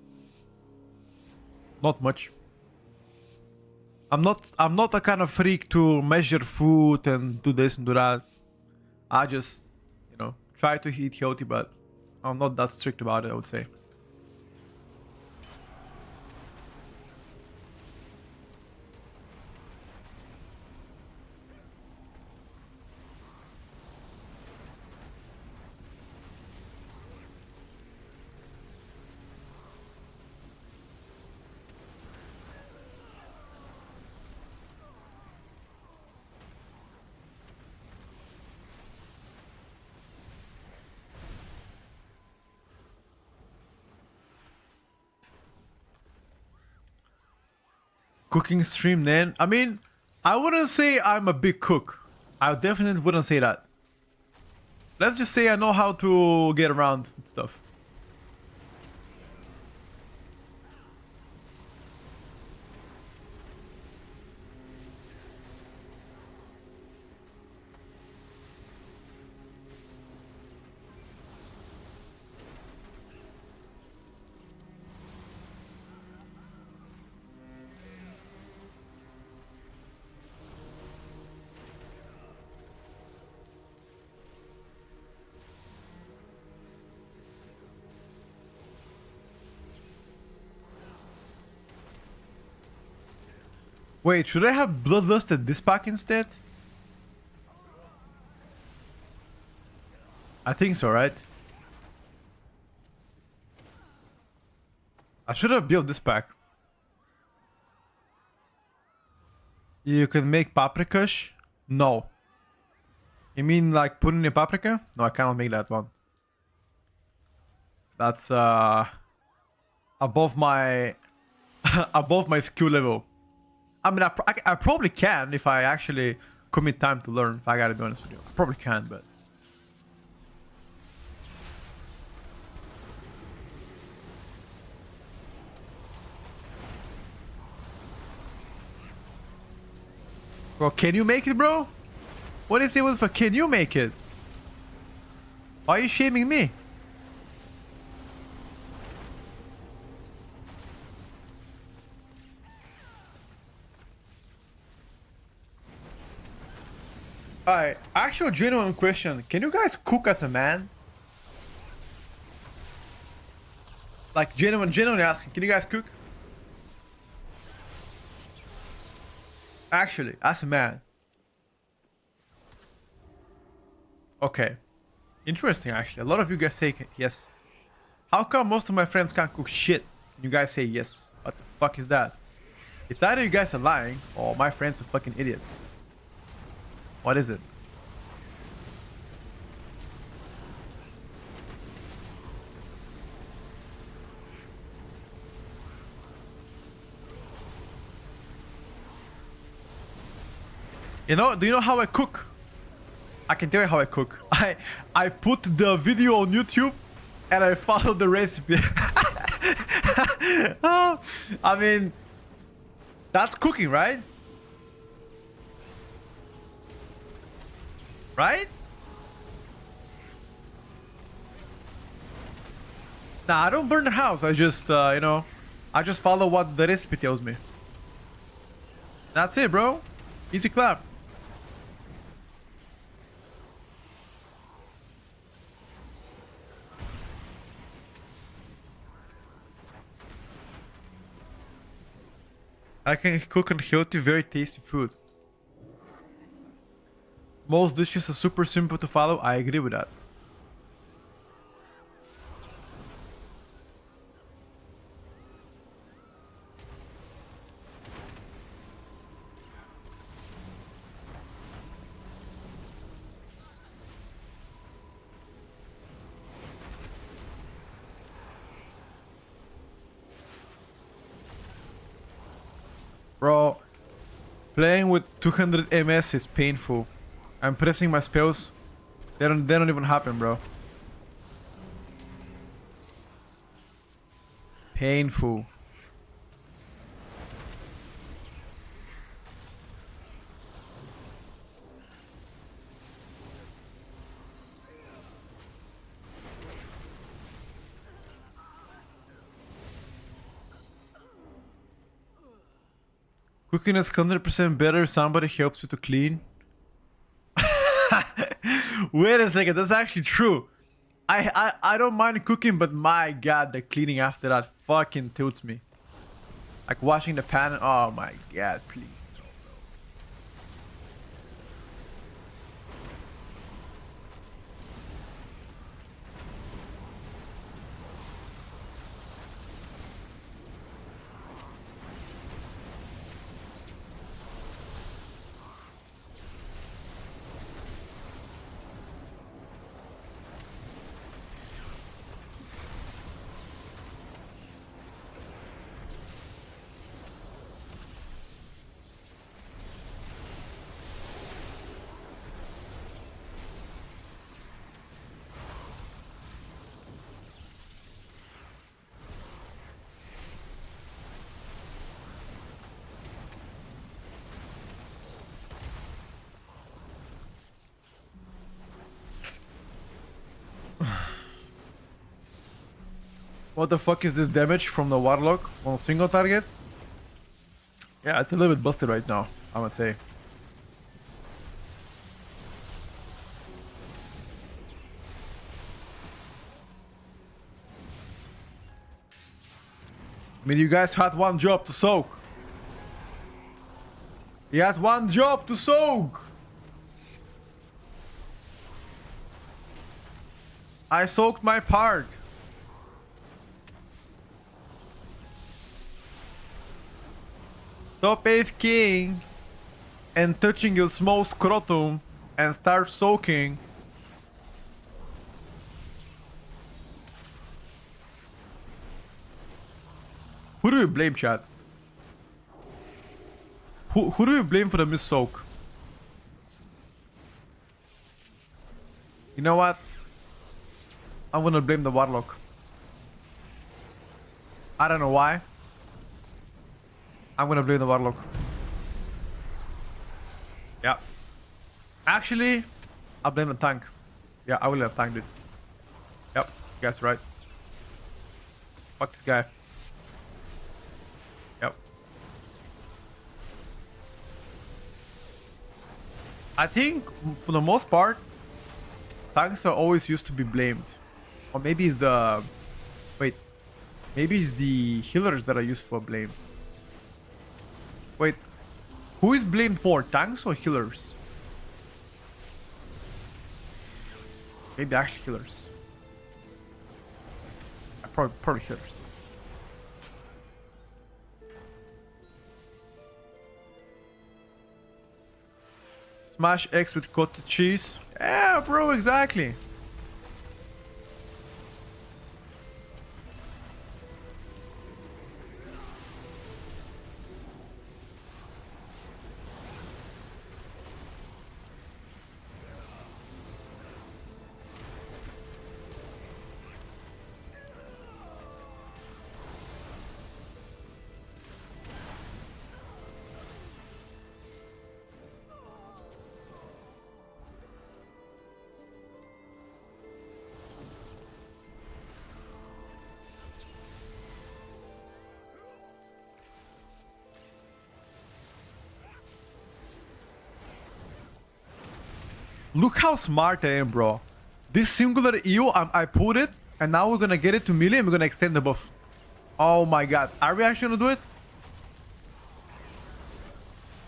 Not much. I'm not the kind of freak to measure food and do this and do that. I just, try to eat healthy, but I'm not that strict about it, I would say. Cooking stream, then? I mean, I wouldn't say I'm a big cook. I definitely wouldn't say that. Let's just say I know how to get around and stuff. Wait, should I have Bloodlust at this pack instead? I think so, right? I should have built this pack. You can make paprikas? No. You mean like put in a paprika? No, I cannot make that one. That's above my above my skill level. I mean, I probably can if I actually commit time to learn, if I gotta be honest with you. I probably can, but... Bro, can you make it, bro? What is it with for can you make it? Why are you shaming me? Alright, actual genuine question. Can you guys cook as a man? Like genuinely asking, can you guys cook? Actually, as a man. Okay. Interesting, actually. A lot of you guys say yes. How come most of my friends can't cook shit? You guys say yes. What the fuck is that? It's either you guys are lying or my friends are fucking idiots. What is it? You know, do you know how I cook? I can tell you how I cook. I put the video on YouTube and I follow the recipe. Oh, I mean, that's cooking, right? Right? Nah, I don't burn the house. I just, I just follow what the recipe tells me. That's it, bro. Easy clap. I can cook and healthy, very tasty food. Most dishes are super simple to follow. I agree with that. Bro, playing with 200 MS is painful. I'm pressing my spells. They don't even happen, bro. Painful. Cooking is 100% better if somebody helps you to clean. Wait a second, that's actually true. I don't mind cooking, but my god, the cleaning after that fucking tilts me. Like washing the pan. Oh my god, please. What the fuck is this damage from the Warlock on a single target? Yeah, it's a little bit busted right now, I must say. I mean, you guys had one job to soak. You had one job to soak. I soaked my part. Stop AFKing and touching your small scrotum and start soaking. Who do you blame, chat? Who do you blame for the miss soak? You know what? I'm gonna blame the Warlock. I don't know why. I'm gonna blame the Warlock. Yeah. Actually, I'll blame the tank. Yeah, I will have tanked it. Yep, you guys right. Fuck this guy. Yep. I think, for the most part, tanks are always used to be blamed. Or maybe it's the... Wait. Maybe it's the healers that are used for blame. Wait, who is blamed more, tanks or healers? Maybe actually healers. Probably healers. Smash X with cottage cheese. Yeah, bro, exactly. Look how smart I am, bro. This singular EO, I put it, and now we're gonna get it to melee and we're gonna extend the buff. Oh my god. Are we actually gonna do it?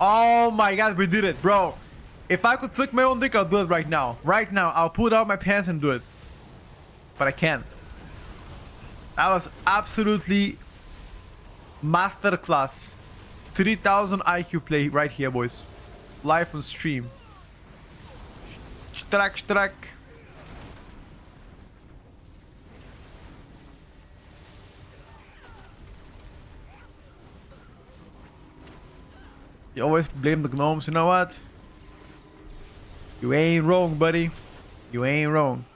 Oh my god, we did it, bro. If I could suck my own dick, I'll do it right now. Right now, I'll put out my pants and do it. But I can't. That was absolutely masterclass. 3000 IQ play right here, boys. Live on stream. Strak. You always blame the gnomes. You know what? You ain't wrong, buddy. You ain't wrong.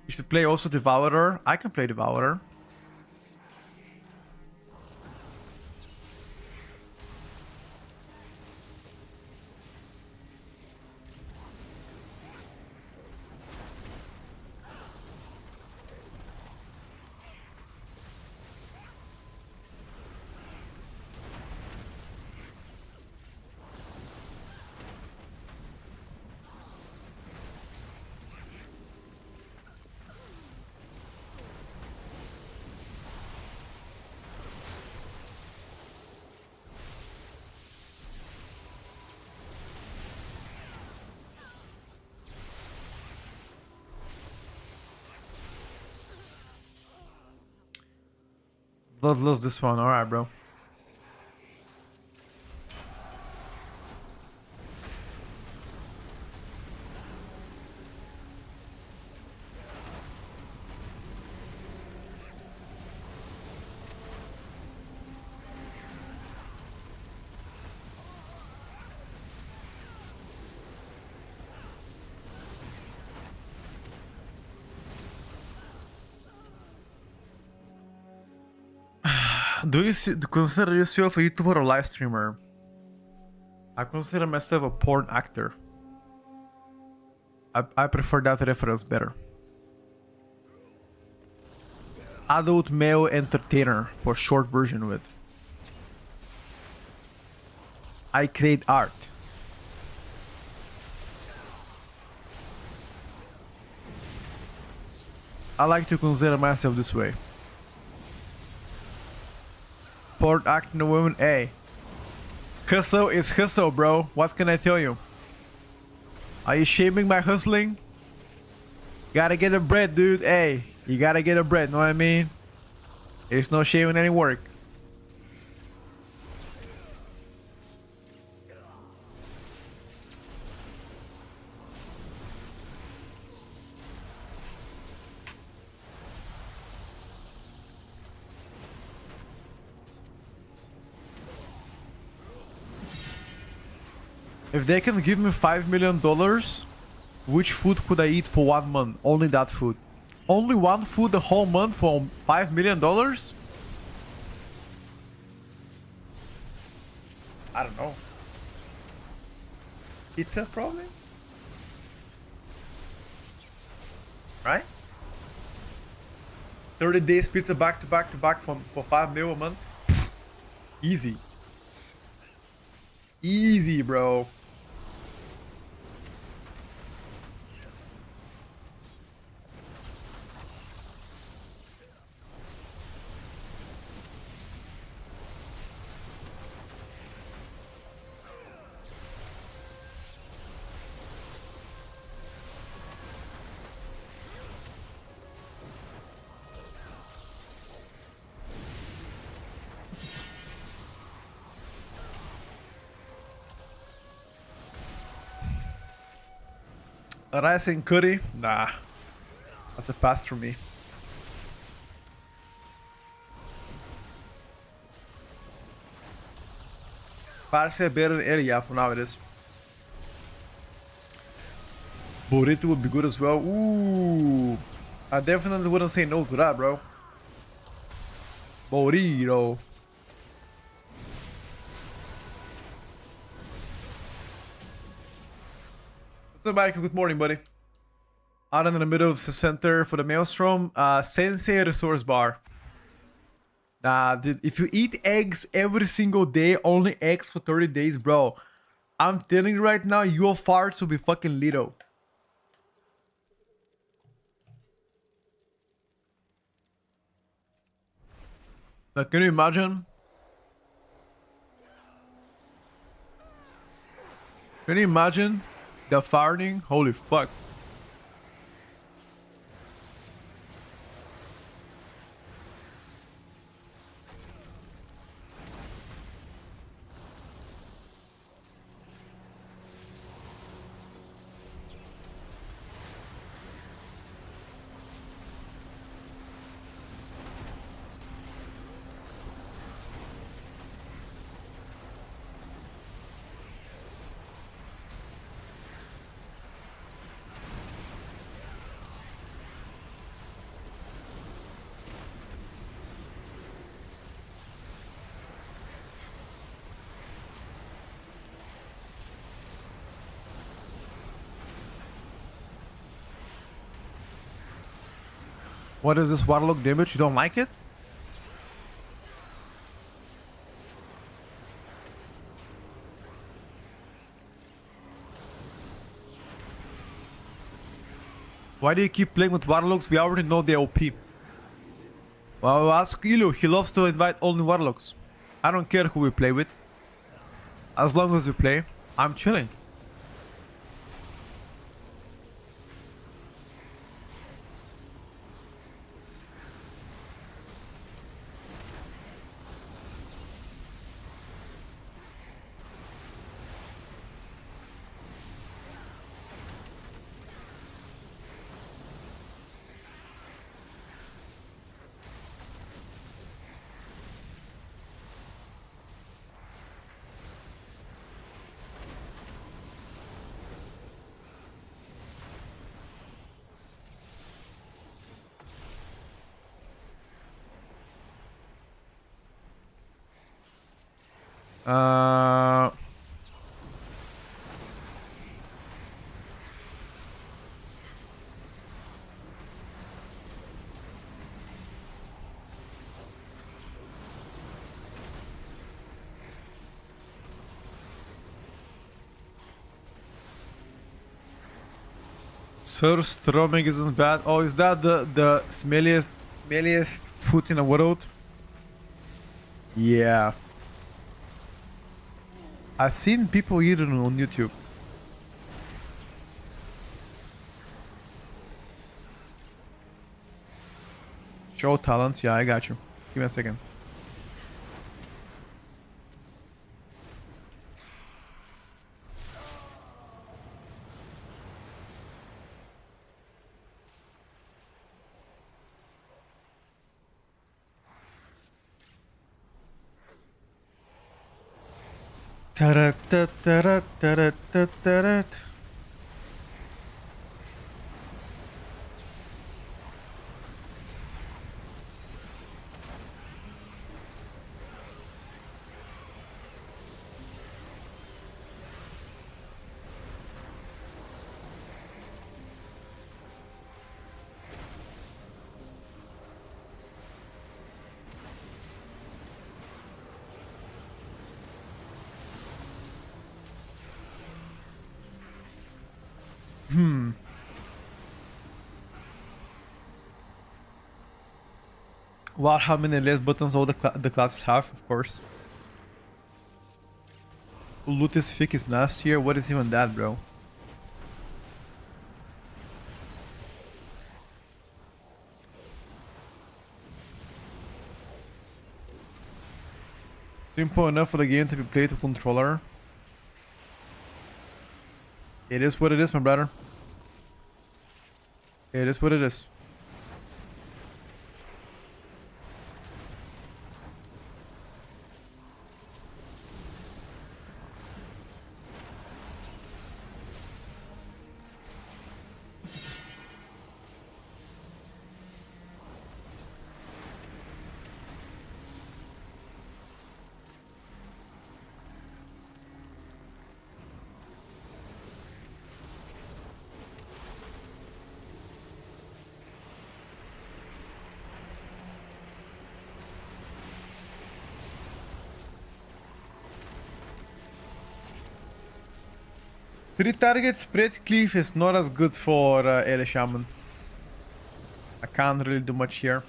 You should play also Devourer. I can play Devourer. Let's lose this one. Alright, bro. Do you consider yourself a YouTuber or live streamer? I consider myself a porn actor. I prefer that reference better. Adult male entertainer for short version with. I create art. I like to consider myself this way. Porn acting women, hey. Hustle is hustle, bro. What can I tell you? Are you shaming my hustling? Gotta get a bread, dude. Hey, you gotta get a bread, know what I mean? There's no shame in any work. If they can give me $5 million, which food could I eat for 1 month? Only that food. Only one food the whole month for $5 million? I don't know. Pizza, probably? Right? 30 days pizza back to back to back for $5 million a month? Easy. Easy, bro. Rice and curry? Nah. That's a pass for me. Parse better than Ellie, yeah, for now it is. Burrito would be good as well. Ooh. I definitely wouldn't say no to that, bro. Burrito. What's up, Michael? Good morning, buddy. Out in the middle of the center for the Maelstrom. Sensei Resource Bar. Nah, dude, if you eat eggs every single day, only eggs for 30 days, bro. I'm telling you right now, your farts will be fucking little. Like, can you imagine? Can you imagine the farting? Holy fuck. What is this Warlock damage? You don't like it? Why do you keep playing with Warlocks? We already know they're OP. Well, ask Ilu. He loves to invite only Warlocks. I don't care who we play with. As long as we play, I'm chilling. Uh, Sir Stroming isn't bad. Oh, is that the smelliest food in the world? Yeah. I've seen people eat it on YouTube. Show talents. Yeah, I got you. Give me a second. Ta-da-ta-ta-ta-ta-ta-ta. Wow, how many less buttons all the classes have, of course. Loot is thick is nastier. What is even that, bro? Simple enough for the game to be played with controller. It is what it is, my brother. It is what it is. Three target spread cleave is not as good for Ele Shaman. I can't really do much here.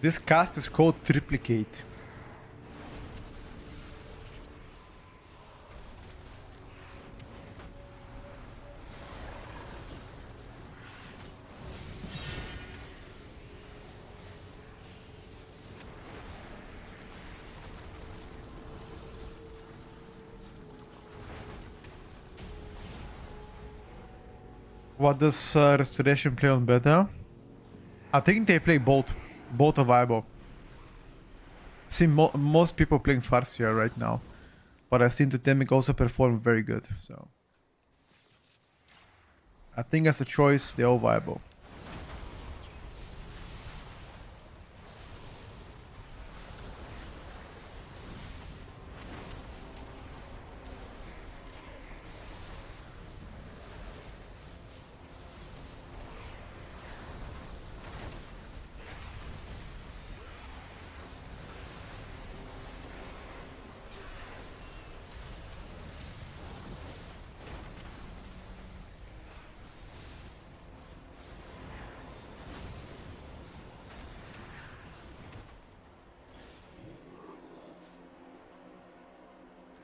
This cast is called Triplicate. What does Restoration play on beta? I think they play both. Both are viable. I see most people playing Farsia right now. But I seen Totemic also perform very good. So I think as a choice, they're all viable.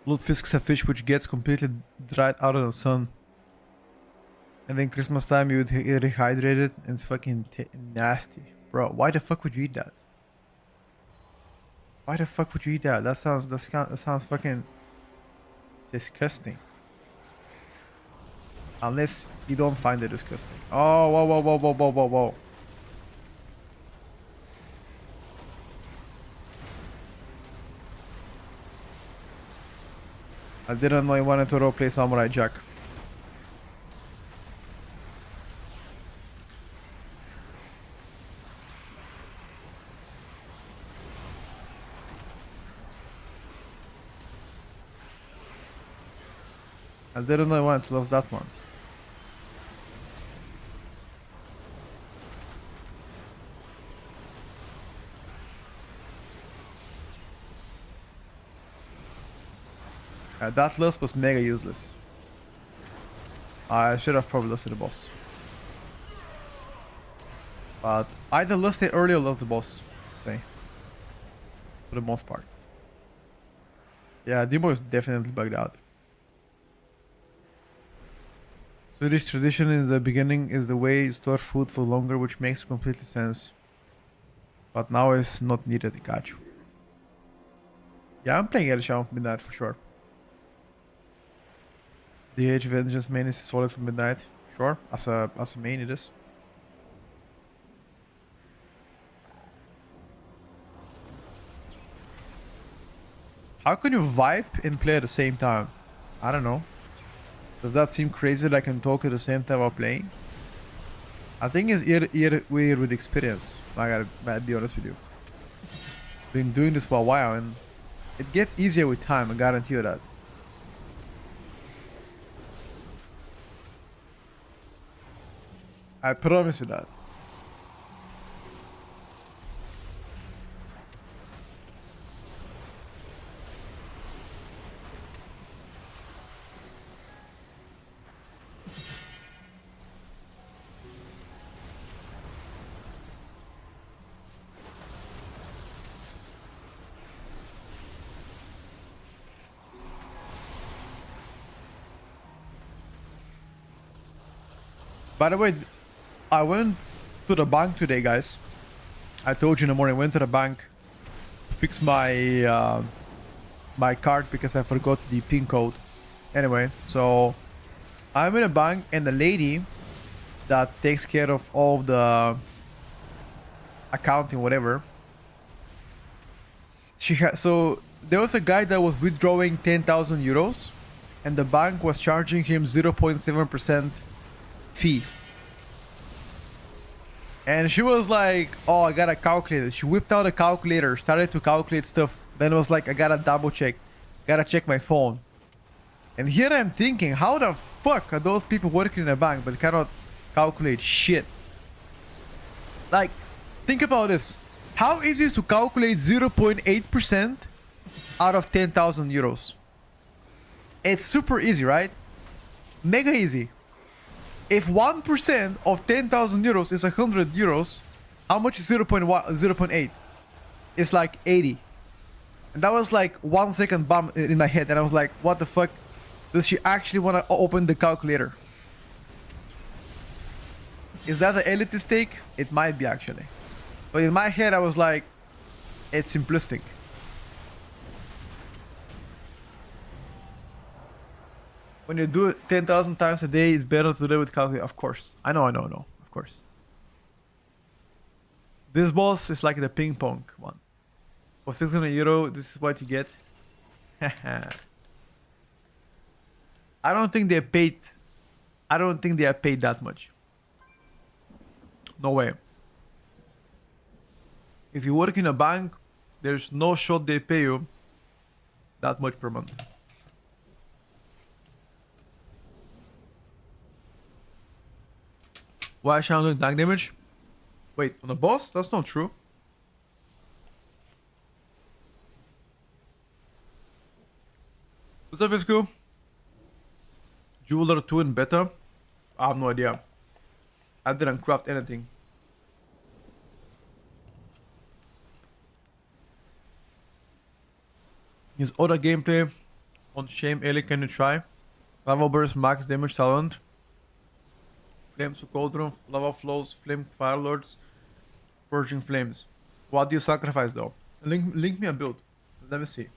Lutefisk's a fish which gets completely dried out of the sun. And then Christmas time you would rehydrate it and it's fucking nasty. Bro, why the fuck would you eat that? Why the fuck would you eat that? That sounds fucking disgusting. Unless you don't find it disgusting. Oh, whoa, whoa, whoa, whoa, whoa, whoa, whoa. I didn't know I wanted to roleplay Samurai Jack. I didn't know I wanted to lose that one. That list was mega useless. I should have probably listed the boss. But either list it early or list the boss. Say. For the most part. Yeah, Demo is definitely bugged out. Swedish tradition in the beginning is the way you store food for longer, which makes completely sense. But now it's not needed, got you. Yeah, I'm playing Erisha Midnight for sure. The Age of Vengeance main is solid for Midnight. Sure, as a main it is. How can you vibe and play at the same time? I don't know. Does that seem crazy that I can talk at the same time while playing? I think it's weird with experience. I gotta be honest with you. Been doing this for a while and it gets easier with time, I guarantee you that. I promise you that. By the way, I went to the bank today, guys. I told you in the morning, I went to the bank to fix my my card because I forgot the PIN code. Anyway, so I'm in a bank and the lady that takes care of all of the accounting, whatever. So there was a guy that was withdrawing 10,000 euros and the bank was charging him 0.7% fee. And she was like, oh, I got a calculator. She whipped out a calculator, started to calculate stuff. Then was like, I gotta double check. Gotta check my phone. And here I'm thinking, how the fuck are those people working in a bank but cannot calculate shit? Like, think about this. How easy is to calculate 0.8% out of 10,000 euros? It's super easy, right? Mega easy. If 1% of 10,000 euros is 100 euros, how much is 0.8? It's like 80. And that was like 1 second bump in my head. And I was like, what the fuck? Does she actually want to open the calculator? Is that an elitist take? It might be actually. But in my head, I was like, it's simplistic. When you do it 10,000 times a day, it's better to do it with calculator. Of course. I know. Of course. This boss is like the ping pong one. For 600 euro, this is what you get. I don't think they paid. I don't think they are paid that much. No way. If you work in a bank, there's no shot they pay you that much per month. Why is Shadow doing tank damage? Wait, on the boss? That's not true. What's up, Visco? Jeweler 2 in beta? I have no idea. I didn't craft anything. His other gameplay on Shame Ellie, can you try? Lava Burst Max Damage Talent. Flames to Cauldron, Lava Flows, Flame Firelords, Purging Flames. What do you sacrifice though? Link me a build. Let me see.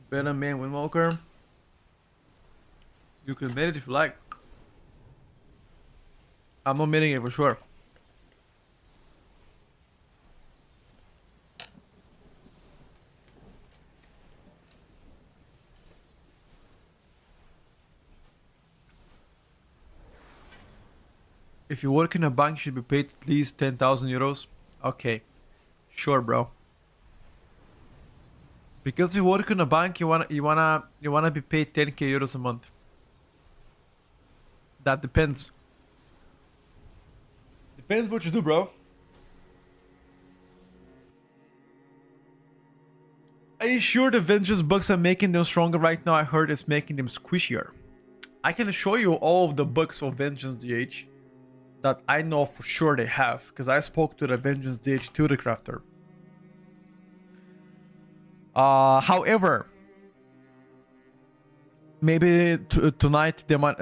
Better main Windwalker. You can make it if you like. I'm not making it for sure. If you work in a bank, you should be paid at least 10,000 euros. Okay, sure, bro. Because if you work in a bank, you wanna be paid 10k euros a month. That depends. Depends what you do, bro. Are you sure the vengeance bugs are making them stronger right now? I heard it's making them squishier. I can show you all of the bugs of Vengeance DH that I know for sure they have, because I spoke to the Vengeance DH Tutor Crafter. However, maybe tonight they might,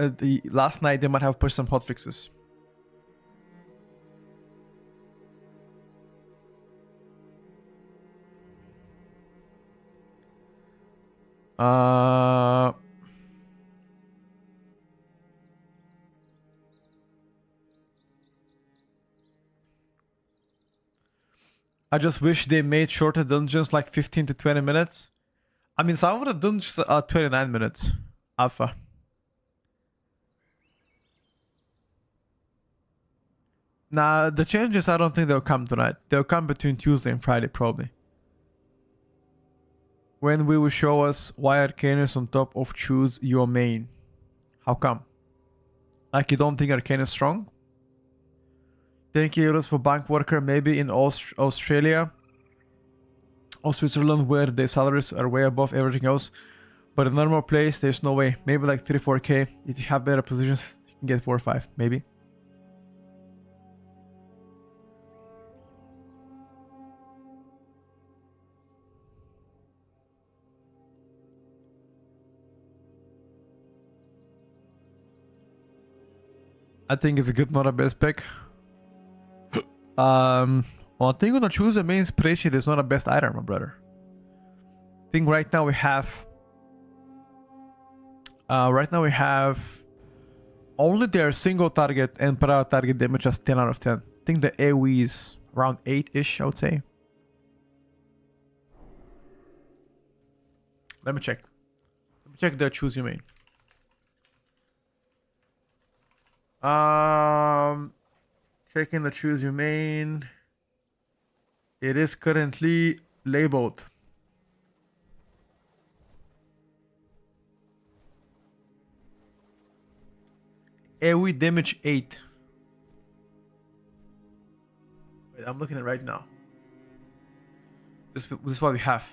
last night they might have pushed some hotfixes. I just wish they made shorter dungeons, like 15 to 20 minutes. I mean, some of the dungeons are 29 minutes. Alpha. Nah, the changes, I don't think they'll come tonight. They'll come between Tuesday and Friday, probably. When we will show us why Arcane is on top of choose your main. How come? Like you don't think Arcane is strong? 10k euros for bank worker, maybe in Australia or Switzerland, where the salaries are way above everything else. But in a normal place, there's no way. Maybe like 3-4k. If you have better positions, you can get 4 or 5, maybe. I think it's a good, not a best pick. Well, I think I'm gonna choose a main inspiration. It's not a best item, my brother. I think right now we have only their single target and per target damage as 10 out of 10. I think the AoE is around 8-ish, I would say. Let me check. Let me check the choose your main. Checking the choose your main. It is currently labeled. AoE damage 8. Wait, I'm looking at it right now. This is what we have.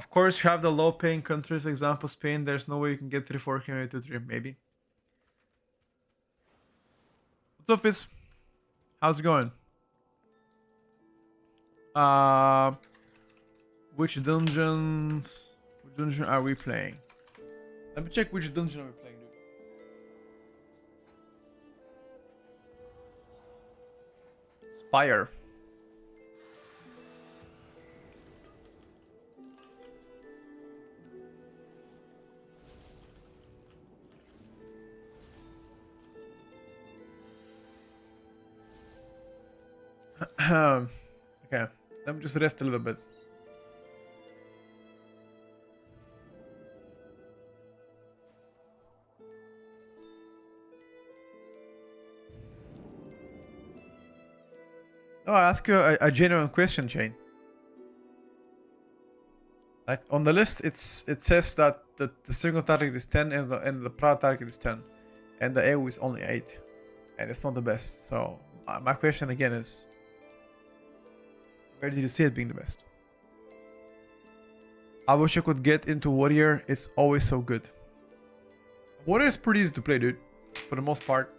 Of course, you have the low-paying countries. Example, Spain. There's no way you can get 3-4 King 2-3. Maybe. What's up, Fizz? How's it going? Which dungeons? Which dungeon are we playing? Let me check which dungeon are we playing, dude. Spire. Okay, let me just rest a little bit. Oh, I ask you a genuine question, Jane. Like on the list, it says that the single target is 10 and the proud target is 10, and the AoE is only 8, and it's not the best. So my question again is, where did you see it being the best? I wish I could get into Warrior. It's always so good. Warrior is pretty easy to play, dude, for the most part.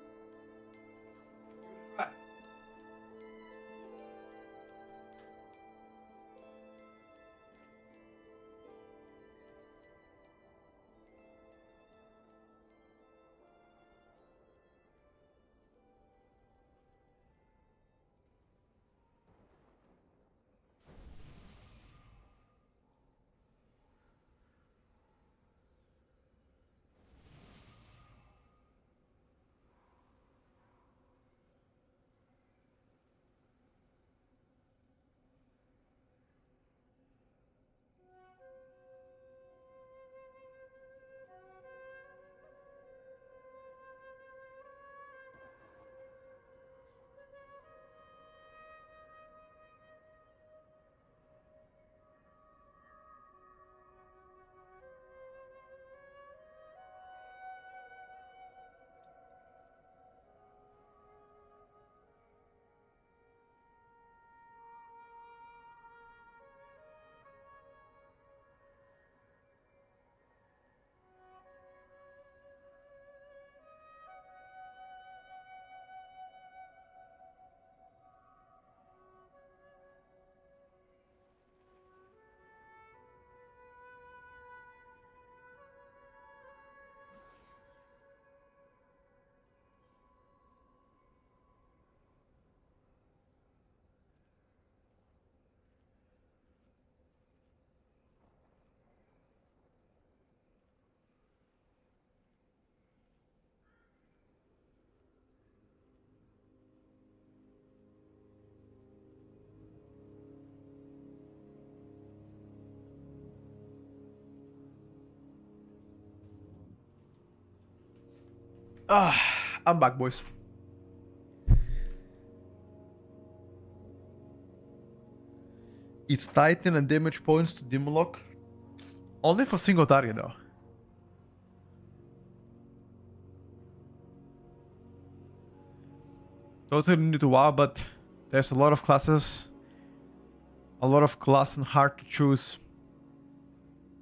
I'm back, boys. It's Titan and damage points to Demolock. Only for single target though. Totally new to WoW, but there's a lot of classes. A lot of class and hard to choose.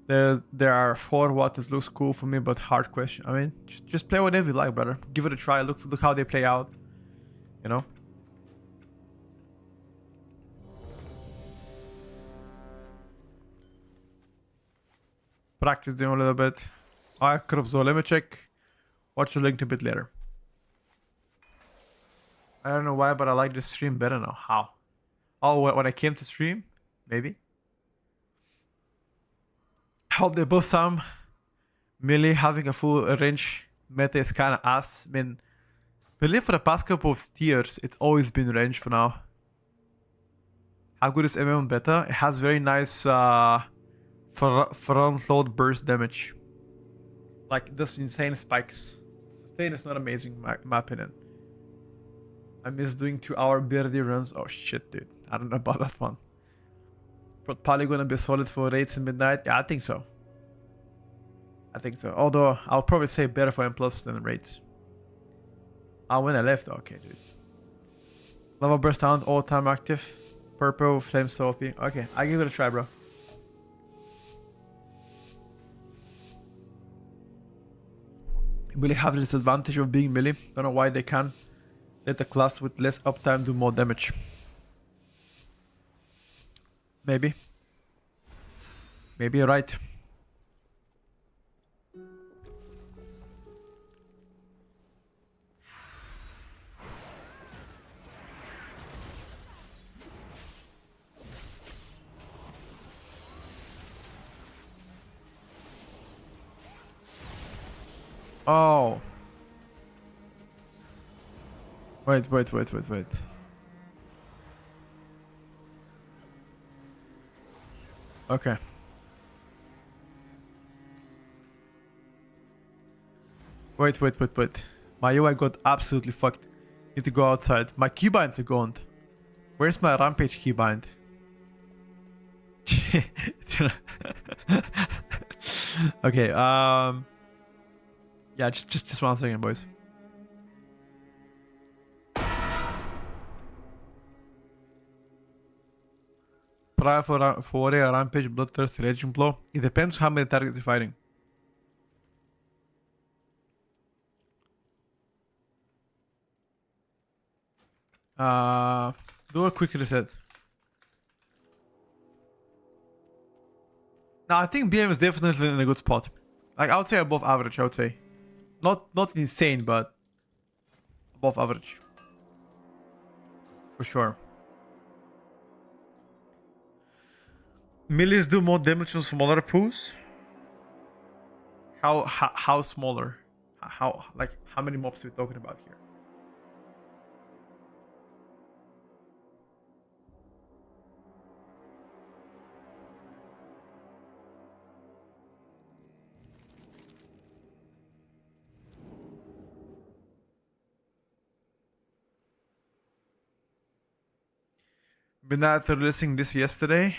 There are 4 what it looks cool for me, but hard question. I mean, just play whatever you like, brother. Give it a try. Look how they play out. You know. Practice them a little bit. I could have so let me check. Watch the link a bit later. I don't know why, but I like the stream better now. How? Oh, when I came to stream, maybe. Hope they both sound melee. Having a full range meta is kind of ass. I mean, believe for the past couple of tiers, it's always been range for now. How good is MM beta? It has very nice front load burst damage. Like, this insane spikes. Sustain is not amazing, in my opinion. I miss doing 2-hour birdie runs. Oh shit, dude. I don't know about that one. But probably gonna be solid for raids in midnight. Yeah, I think so. I think so. Although, I'll probably say better for M plus than raids. When I left, okay, dude. Lava burst down, all time active. Purple, flame so OP. Okay, I'll give it a try, bro. Melee have the disadvantage of being melee. Don't know why they can let a class with less uptime do more damage. Maybe. Maybe you're right. Oh. Wait. Okay. Wait. My UI got absolutely fucked. Need to go outside. My keybinds are gone. Where's my rampage keybind? Okay, yeah, just 1 second, boys. Try for a rampage, bloodthirst, raging blow. It depends how many targets you're fighting. Do a quick reset. Now I think BM is definitely in a good spot. Like I would say above average. I would say, not insane, but above average for sure. Melees do more damage on smaller pools. How smaller? How many mobs are we talking about here? Midnight releasing this yesterday.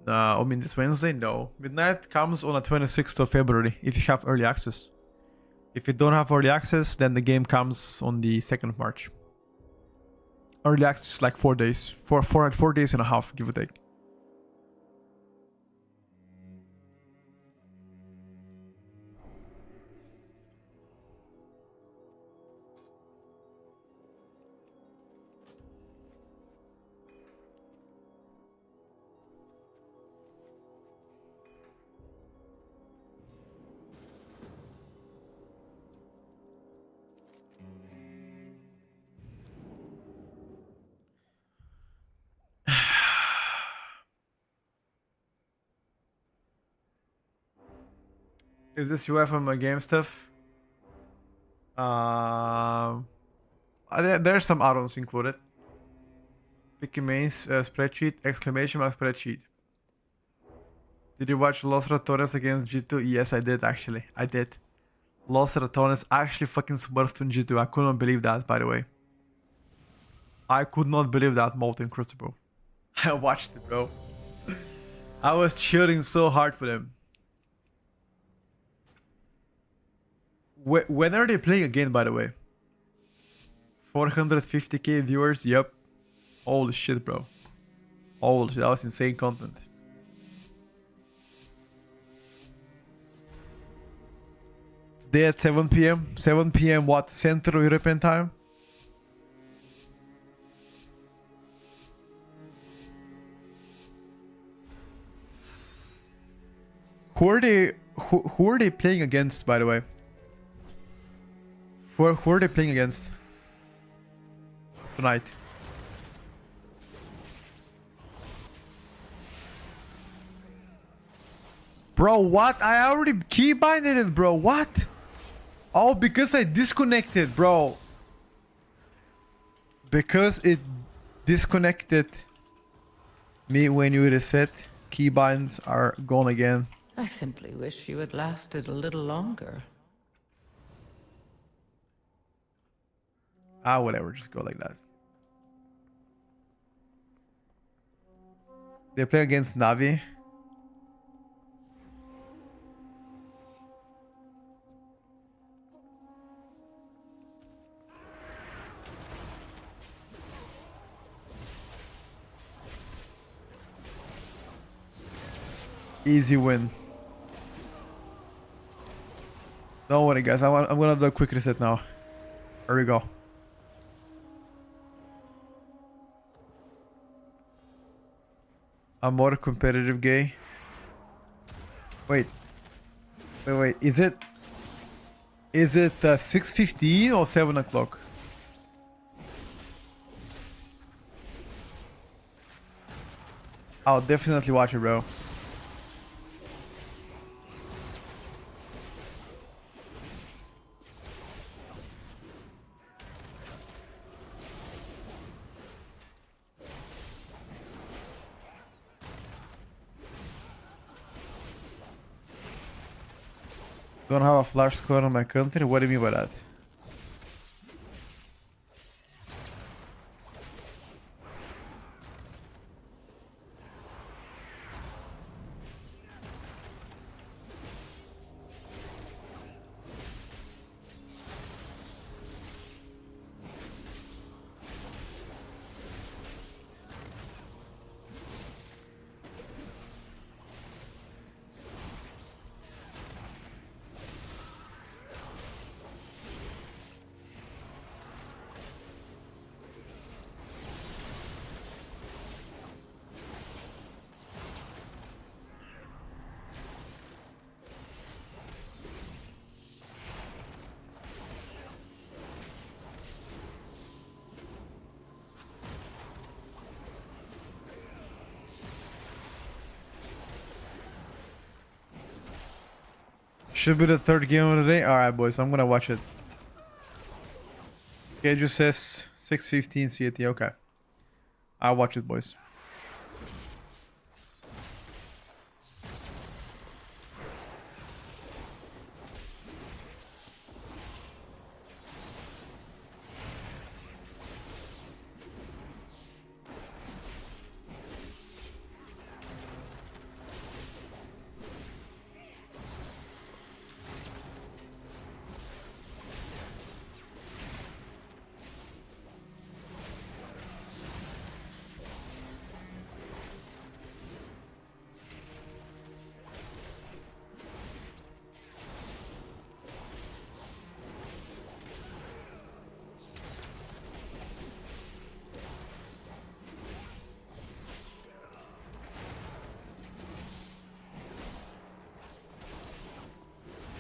I mean this Wednesday? No. Midnight comes on the 26th of February if you have early access. If you don't have early access, then the game comes on the 2nd of March. Early access is like 4 days. 4 days and a half, give or take. Is this UI from my game stuff? There's some add-ons included. Picky mains spreadsheet, exclamation mark spreadsheet. Did you watch Los Ratones against G2? Yes, I did actually. I did. Los Ratones actually fucking smurfed on G2. I couldn't believe that, by the way. I could not believe that, Molten Crucible. I watched it, bro. I was cheering so hard for them. When are they playing again, by the way? 450k viewers? Yep. Holy shit, bro. Holy shit, that was insane content. Today at 7 p.m. 7 p.m. what? Central European time? Who are they playing against, by the way? Who are they playing against tonight? Bro, what? I already keybinded it, bro. What? Oh, because I disconnected, bro. Because it disconnected me when you reset. Keybinds are gone again. I simply wish you had lasted a little longer. Ah, whatever. Just go like that. They play against Navi. Easy win. Don't worry, guys. I'm gonna do a quick reset now. Here we go. A more competitive gay. Wait. Wait. Is it 6:15 or 7 o'clock? I'll definitely watch it, bro. Don't have a flash score on my country? What do you mean by that? Should be the third game of the day. Alright, boys, I'm gonna watch it. Schedule says 6:15 CT. Okay. I'll watch it, boys.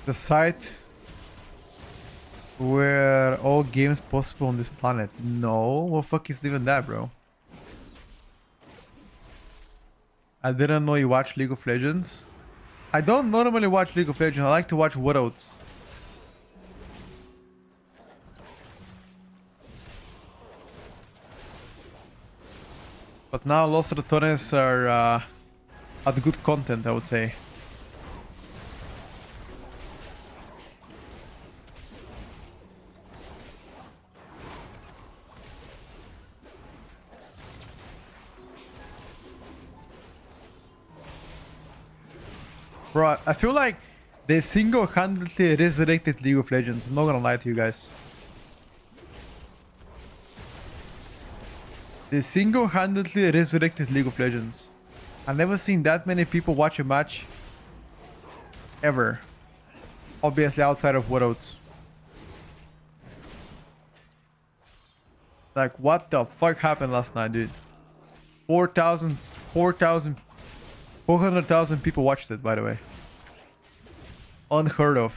The site where all games possible on this planet. No, what the fuck is even that, bro? I didn't know you watch League of Legends. I don't normally watch League of Legends. I like to watch Worlds. But now Los Ratones are at good content, I would say. Bro, I feel like they single-handedly resurrected League of Legends. I'm not gonna lie to you guys. They single-handedly resurrected League of Legends. I've never seen that many people watch a match ever. Obviously outside of Worlds. Like, what the fuck happened last night, dude? 400,000 people watched it, by the way. Unheard of.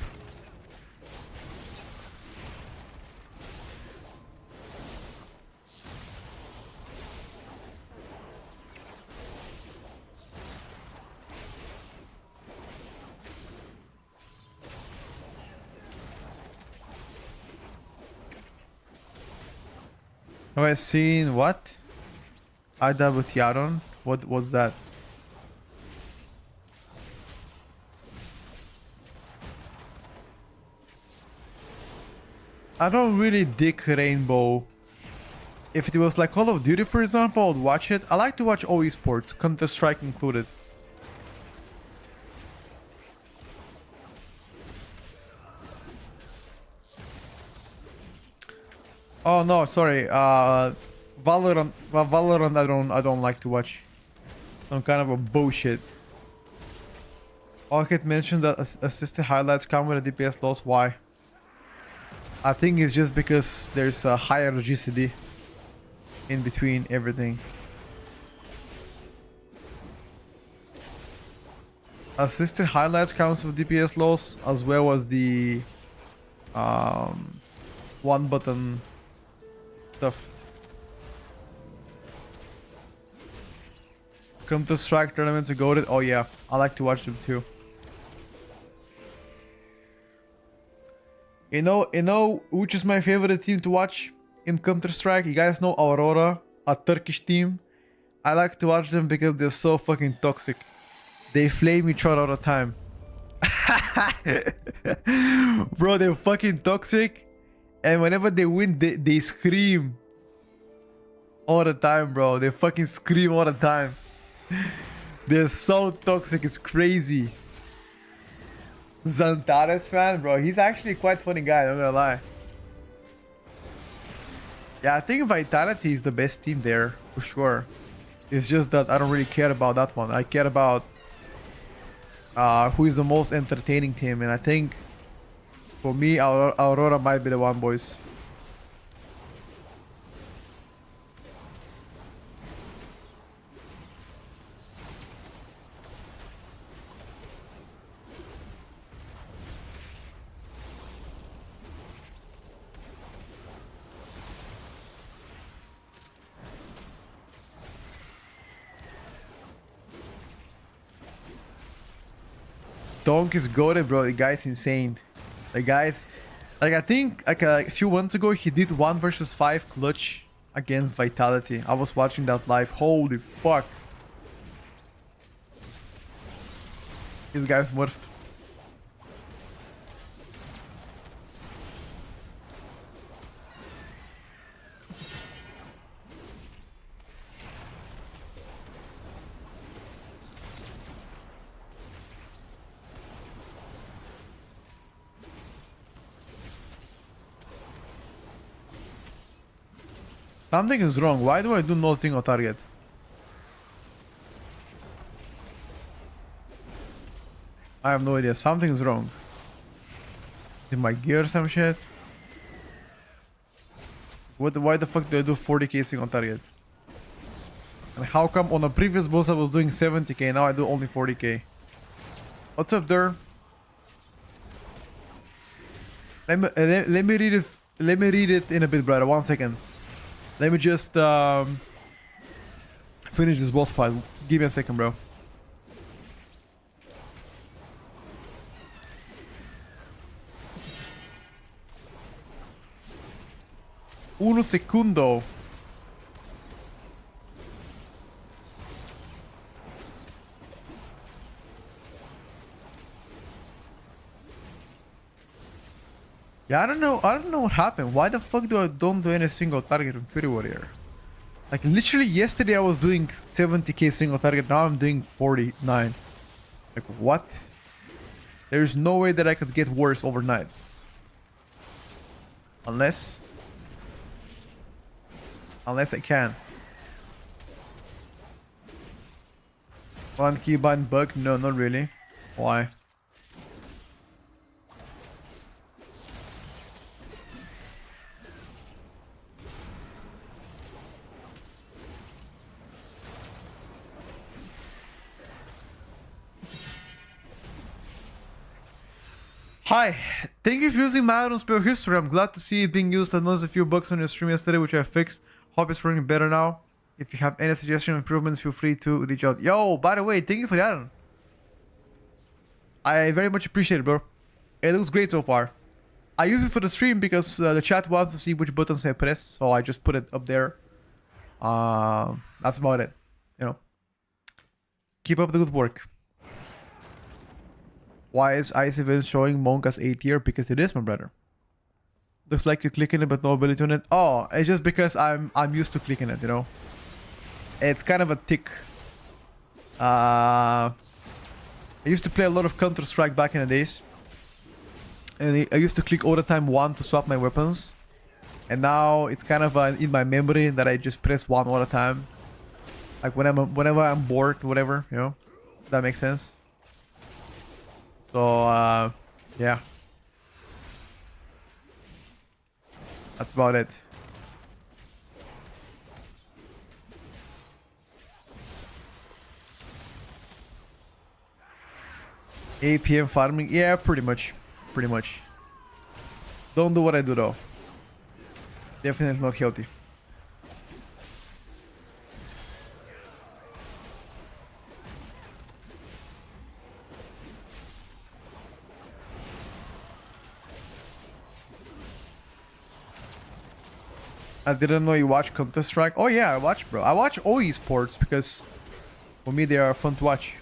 Have I seen what? IWT Aron? What's that? I don't really dig Rainbow. If it was like Call of Duty, for example, I would watch it. I like to watch all esports, Counter-Strike included. Oh no, sorry. Valorant. Well, Valorant, I don't like to watch. Some kind of a bullshit. Rocket mentioned that assisted highlights come with a DPS loss. Why? I think it's just because there's a higher GCD in between everything. Assisted highlights comes with DPS loss as well as the one button stuff. Counter-Strike tournaments are goated. Oh yeah, I like to watch them too. You know which is my favorite team to watch in Counter-Strike? You guys know Aurora, a Turkish team. I like to watch them because they're so fucking toxic. They flame each other all the time. Bro, they're fucking toxic. And whenever they win, they scream. All the time, bro. They fucking scream all the time. They're so toxic, it's crazy. Zantares fan, bro. He's actually quite funny guy, I'm not gonna lie. Yeah, I think Vitality is the best team there, for sure. It's just that I don't really care about that one. I care about who is the most entertaining team, and I think for me, Aurora might be the one, boys. Donk is goated, bro. The guy's insane. The guy's like, I think like a few months ago he did 1 versus 5 clutch against Vitality. I was watching that live. Holy fuck. This guy's morphed. Something is wrong. Why do I do nothing on target? I have no idea. Something is wrong. Did my gear some shit? Why the fuck do I do 40k sync on target? And how come on a previous boss I was doing 70k, now I do only 40k? What's up there? Let me read it. Let me read it in a bit, brother. 1 second. Let me just finish this boss fight. Give me a second, bro. Uno segundo. Yeah, I don't know what happened. Why the fuck don't do any single target in Fury Warrior? Like literally yesterday I was doing 70k single target, now I'm doing 49. Like what? There's no way that I could get worse overnight. Unless I can. One keybind bug? No, not really. Why? Hi, thank you for using my item spell history. I'm glad to see it being used. I noticed a few bugs on your stream yesterday, which I fixed. Hope it's running better now. If you have any suggestion or improvements, feel free to reach out. Yo, by the way, thank you for the item. I very much appreciate it, bro. It looks great so far. I use it for the stream because the chat wants to see which buttons I press, so I just put it up there. That's about it. You know. Keep up the good work. Why is Ice Event showing Monk as A tier? Because it is, my brother. Looks like you're clicking it but no ability on it. Oh, it's just because I'm used to clicking it, you know. It's kind of a tick. I used to play a lot of Counter-Strike back in the days. And I used to click all the time 1 to swap my weapons. And now it's kind of in my memory that I just press 1 all the time. Like whenever I'm bored, whatever, you know. That makes sense. So, yeah. That's about it. APM farming? Yeah, pretty much. Pretty much. Don't do what I do though. Definitely not healthy. I didn't know you watch Counter-Strike. Oh yeah, I watch, bro. I watch all esports because for me they are fun to watch.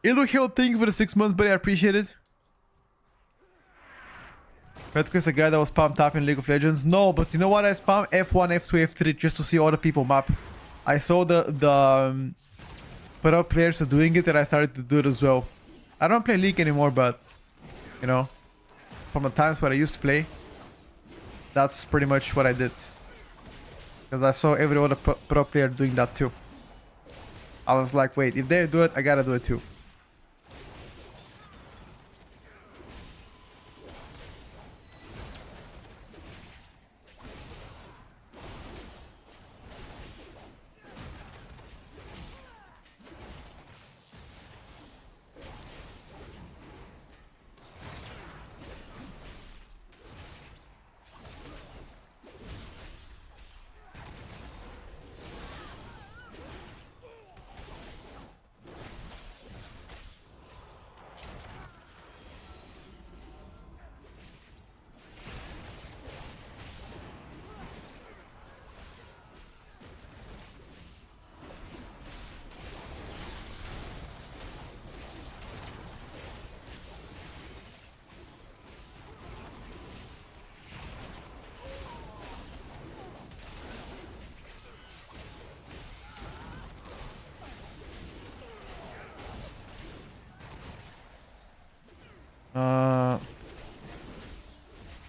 It'll heal thing for the 6 months, but I appreciate it. Petko is a guy that was spam tapping League of Legends. No, but you know what I spam? F1, F2, F3 just to see other people map. I saw the pro players are doing it and I started to do it as well. I don't play League anymore, but you know, from the times where I used to play, that's pretty much what I did. Because I saw every other pro player doing that too. I was like, wait, if they do it, I gotta do it too.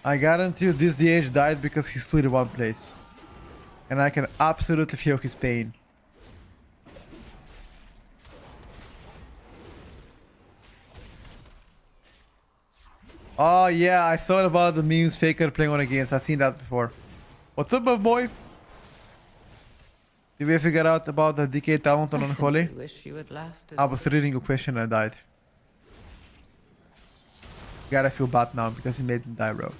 I guarantee you this DH died because he's stood in one place. And I can absolutely feel his pain. Oh yeah, I saw about the memes Faker playing on the games. I've seen that before. What's up, boy? Did we figure out about the DK talent on Unholy? Wish you had lasted. I was reading a question and I died. Gotta feel bad now because he made me die, bro.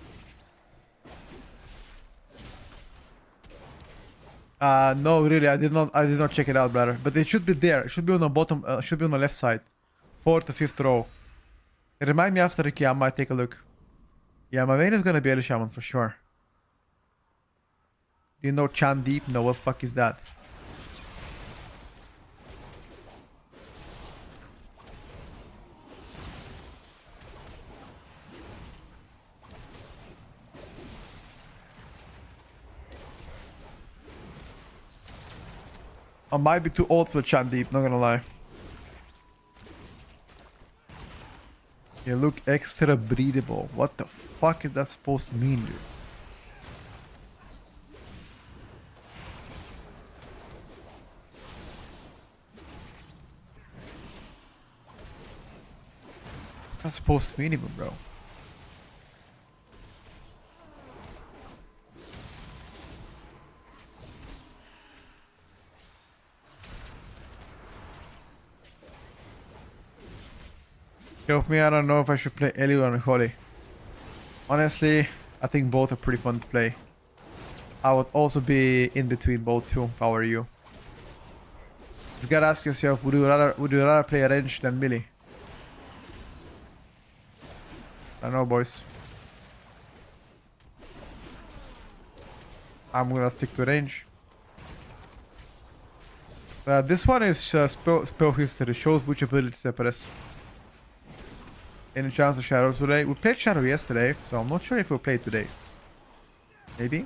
No, really, I did not check it out, brother. But it should be there. It should be on the bottom. Should be on the left side, 4th to 5th row. It reminds me after Ricky. I might take a look. Yeah, my main is gonna be Ellie Shaman for sure. Do you know Chan Deep? No, what the fuck is that? I might be too old for Chan Deep, not gonna lie. You look extra breathable. What the fuck is that supposed to mean, dude? What's that supposed to mean even, bro? Help me, I don't know if I should play Ellie or Holy. Honestly, I think both are pretty fun to play. I would also be in between both too if I were you. You gotta ask yourself, would you rather play range than melee? I don't know, boys. I'm gonna stick to range. This one is spell history, shows which abilities I press. Any chance of Shadow today? We played Shadow yesterday, so I'm not sure if we'll play today. Maybe.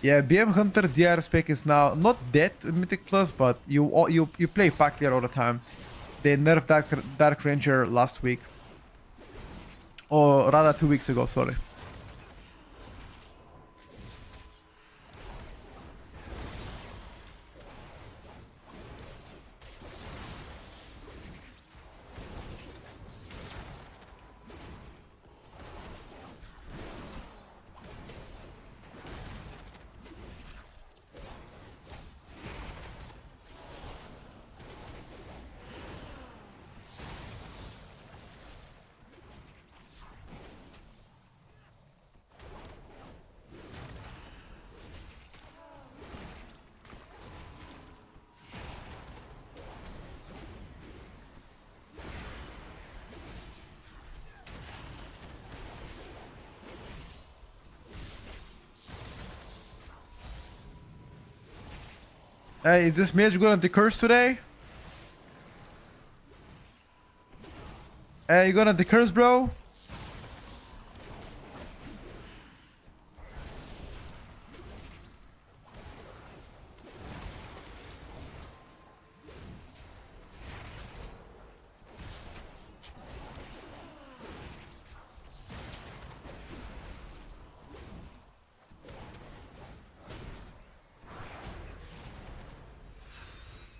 Yeah, BM Hunter DR spec is now not dead in Mythic Plus, but you play pack there all the time. They nerfed Dark Ranger last week. Or rather 2 weeks ago, sorry. Hey, is this mage gonna decurse today? Hey, you gonna decurse, bro?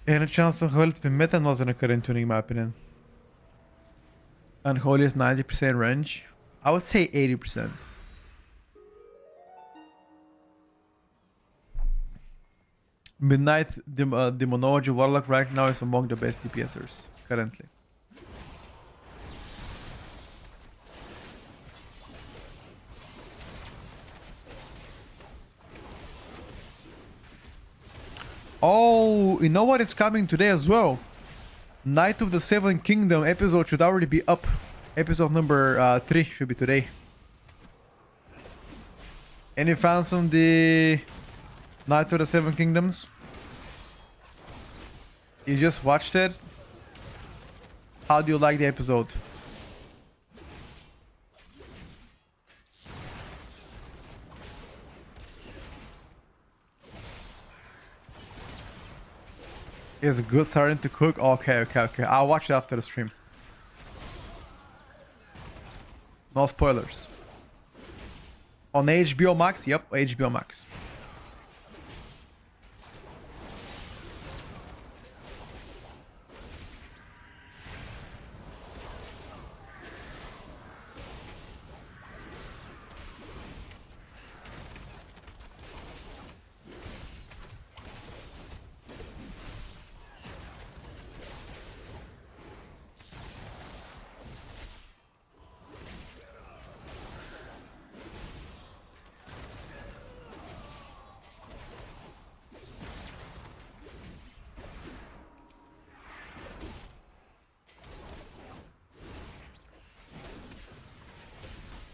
Any chance Unholy to be meta? Not in a current tuning, in my opinion. Unholy is 90% range. I would say 80%. Midnight Demonology Warlock right now is among the best DPSers currently. Oh, you know what is coming today as well? Night of the Seven Kingdom episode should already be up. Episode number 3 should be today. Any fans on the Night of the Seven Kingdoms? You just watched it? How do you like the episode? Is good starting to cook? Okay. I'll watch it after the stream. No spoilers. On HBO Max? Yep, HBO Max.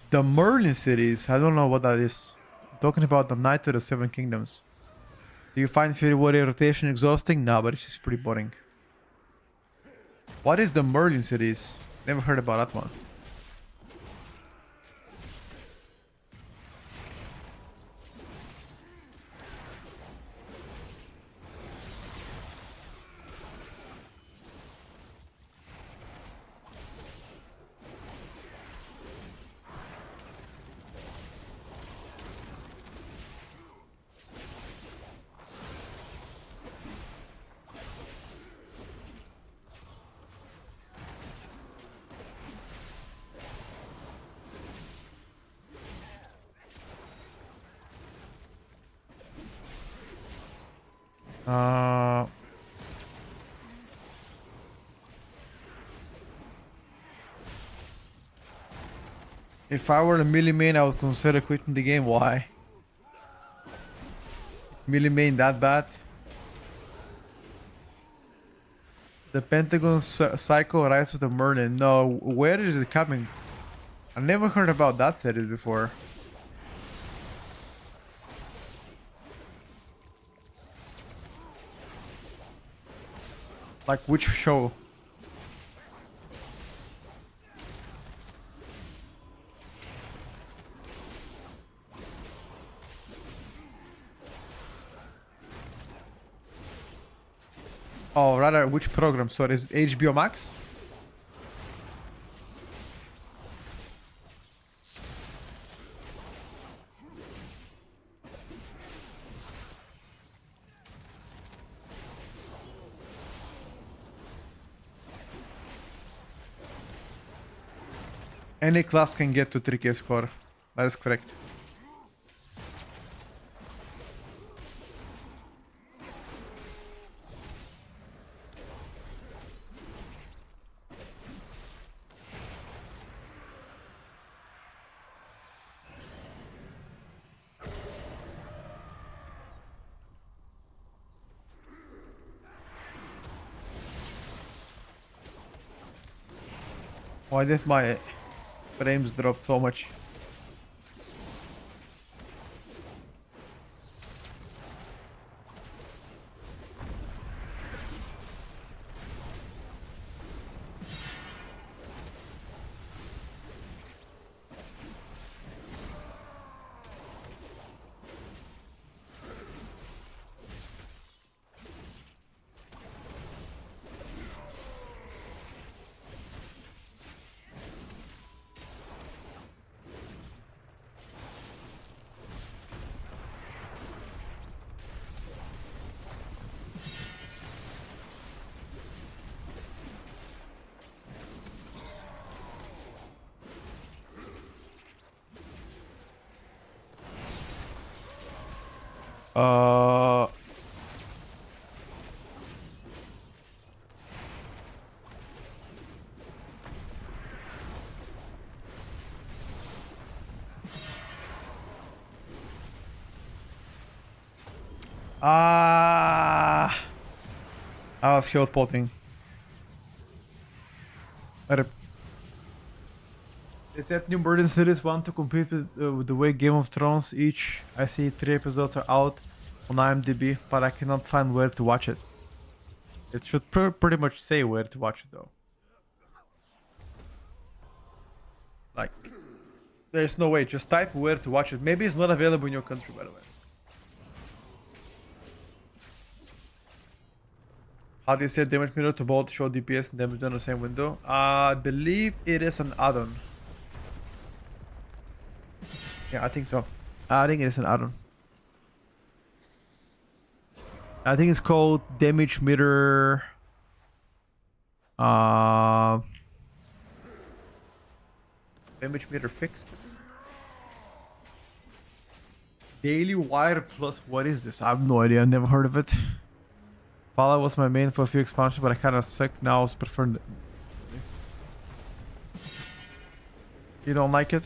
The Merlin cities, I don't know what that is. I'm talking about the Night of the Seven Kingdoms. Do you find Fury Warrior rotation exhausting? No, but it's just pretty boring. What is the Merlin cities? Never heard about that one. If I were a melee main, I would consider quitting the game. Why? Is melee main that bad? The Pentagon Psycho Rise of the Merlin. No, where is it coming? I never heard about that series before. Like which show? Oh, rather, which program? Sorry, is it HBO Max? Any class can get to 3k score. That is correct. Why did my frames drop so much? Uh, I was health potting. Is that New Burden Series want to compete with the way Game of Thrones each? I see 3 episodes are out on IMDb, but I cannot find where to watch it. It should pretty much say where to watch it though. Like, there's no way. Just type where to watch it. Maybe it's not available in your country, by the way. How do you set damage mirror to both show DPS and damage on the same window? I believe it is an add-on. Yeah, I think so. I think it is an add-on. I think it's called damage meter. Damage meter fixed. Daily wire plus what is this? I have no idea. I never heard of it. Pala was my main for a few expansions, but I kind of suck now. So prefer. You don't like it?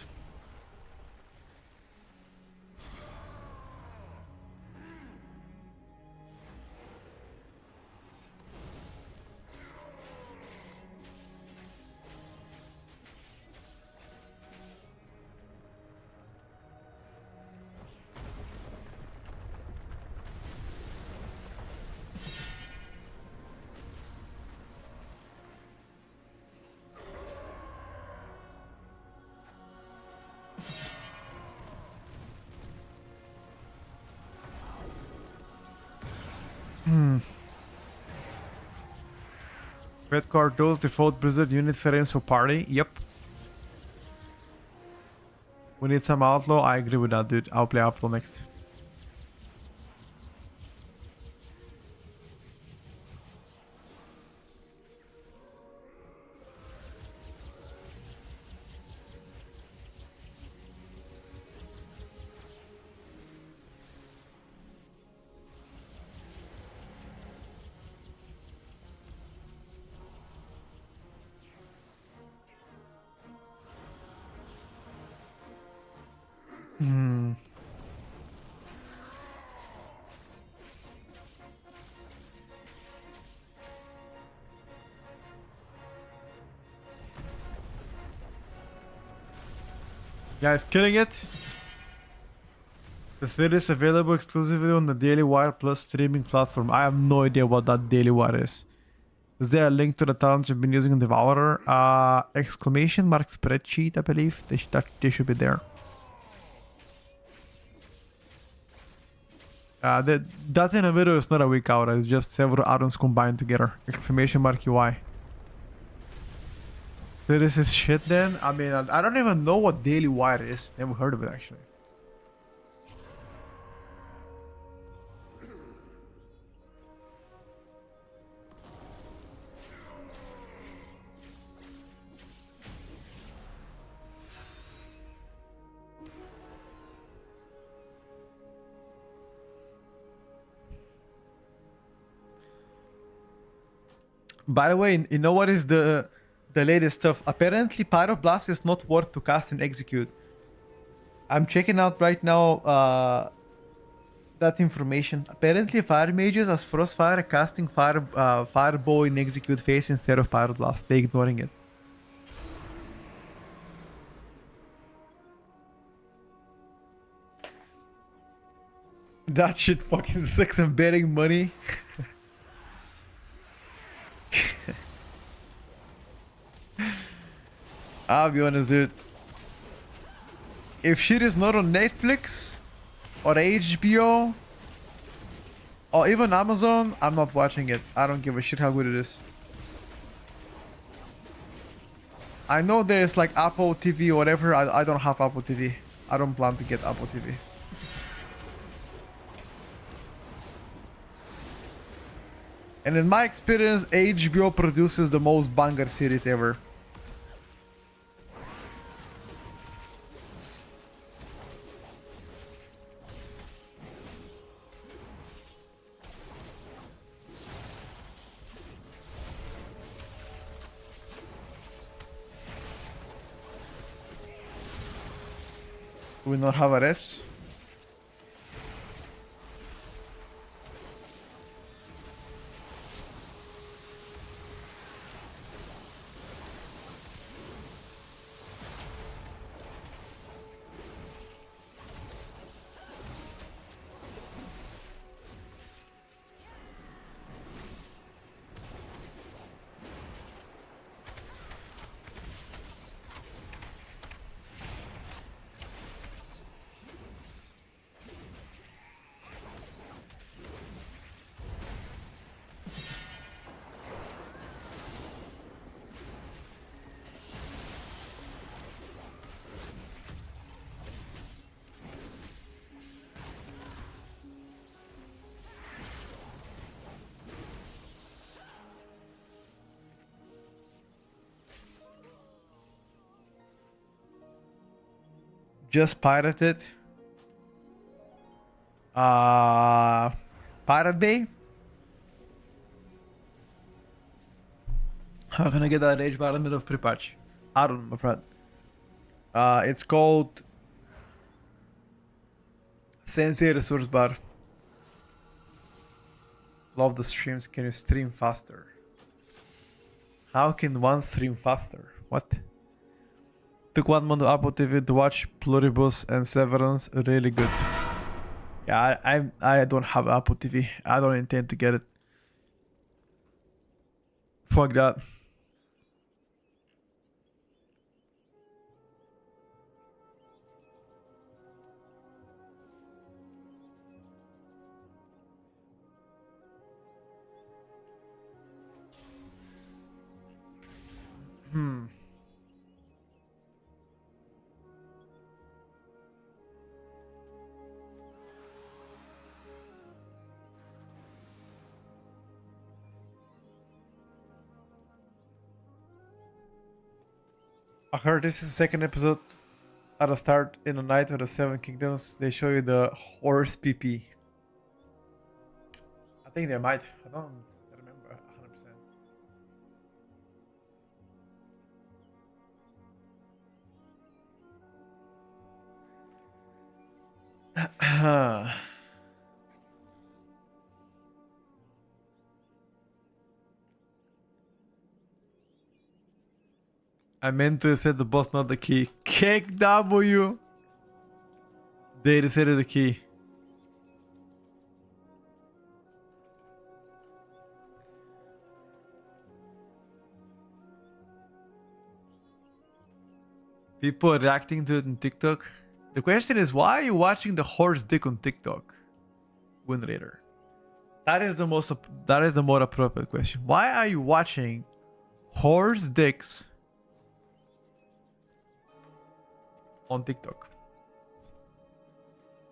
Red card those default Blizzard unit frames for party. Yep. We need some outlaw. I agree with that, dude. I'll play outlaw next. Guys, killing it. The third is available exclusively on the Daily Wire Plus streaming platform. I have no idea what that Daily Wire is. Is there a link to the talents you've been using in Devourer? Exclamation mark spreadsheet, I believe. They should be there. That in the middle is not a weak aura, it's just several items combined together. Exclamation mark UI. So this is shit then? I mean, I don't even know what daily wire is. Never heard of it actually. By the way, you know what is the latest stuff? Apparently, Pyroblast is not worth to cast and execute. I'm checking out right now that information. Apparently, Fire Mages as Frostfire are casting Fireball in execute phase instead of Pyroblast. They're ignoring it. That shit fucking sucks. I'm betting money. I'll be honest, dude. If shit is not on Netflix or HBO or even Amazon, I'm not watching it. I don't give a shit how good it is. I know there's like Apple TV or whatever. I don't have Apple TV. I don't plan to get Apple TV. And in my experience, HBO produces the most banger series ever. Do we not have a rest? Just pirate it. Pirate Bay? How can I get that rage bar in the middle of pre-patch? I don't know, my friend. It's called Sensei Resource Bar. Love the streams. Can you stream faster? How can one stream faster? What? Took 1 month of Apple TV to watch Pluribus and Severance. Really good. Yeah, I don't have Apple TV. I don't intend to get it. Fuck that. I heard this is the second episode at the start in the night of the Seven Kingdoms. They show you the horse PP. I think they might. I don't remember 100%. I meant to say the boss, not the key. Kick W. They resetted the key. People are reacting to it on TikTok. The question is, why are you watching the horse dick on TikTok? win later? That is the more appropriate question. Why are you watching horse dicks on TikTok?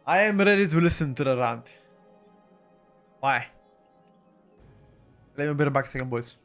I am ready to listen to the rant. Why? Let me be back a second, boys.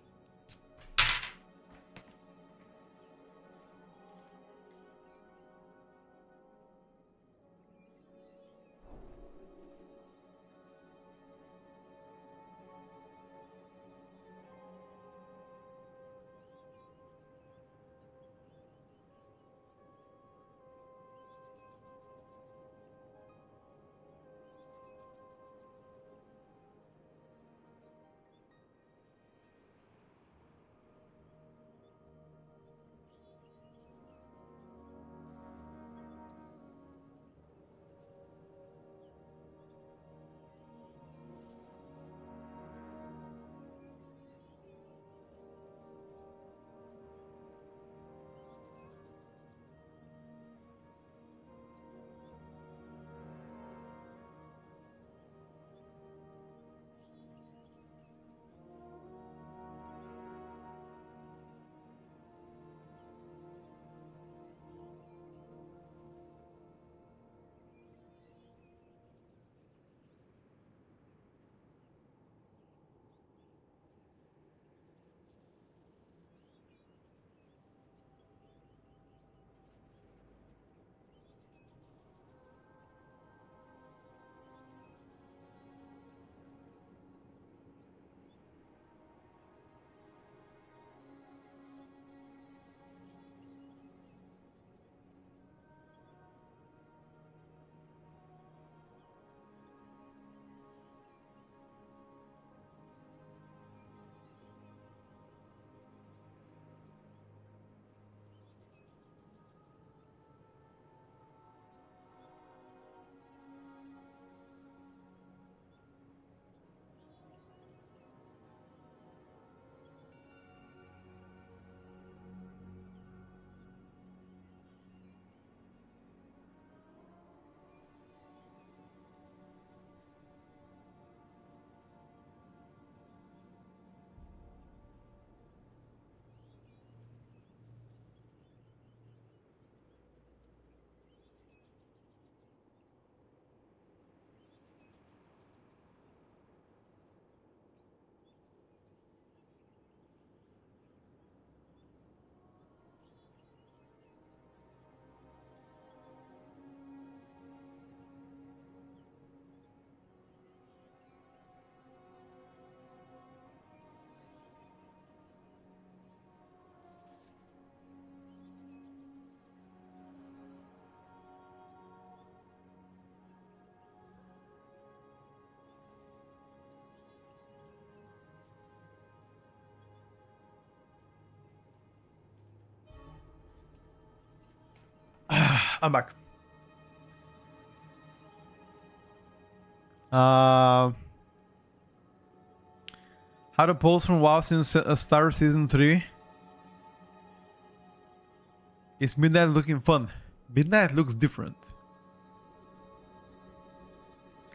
I'm back. How the polls from WoW since start season 3? Is Midnight looking fun? Midnight looks different.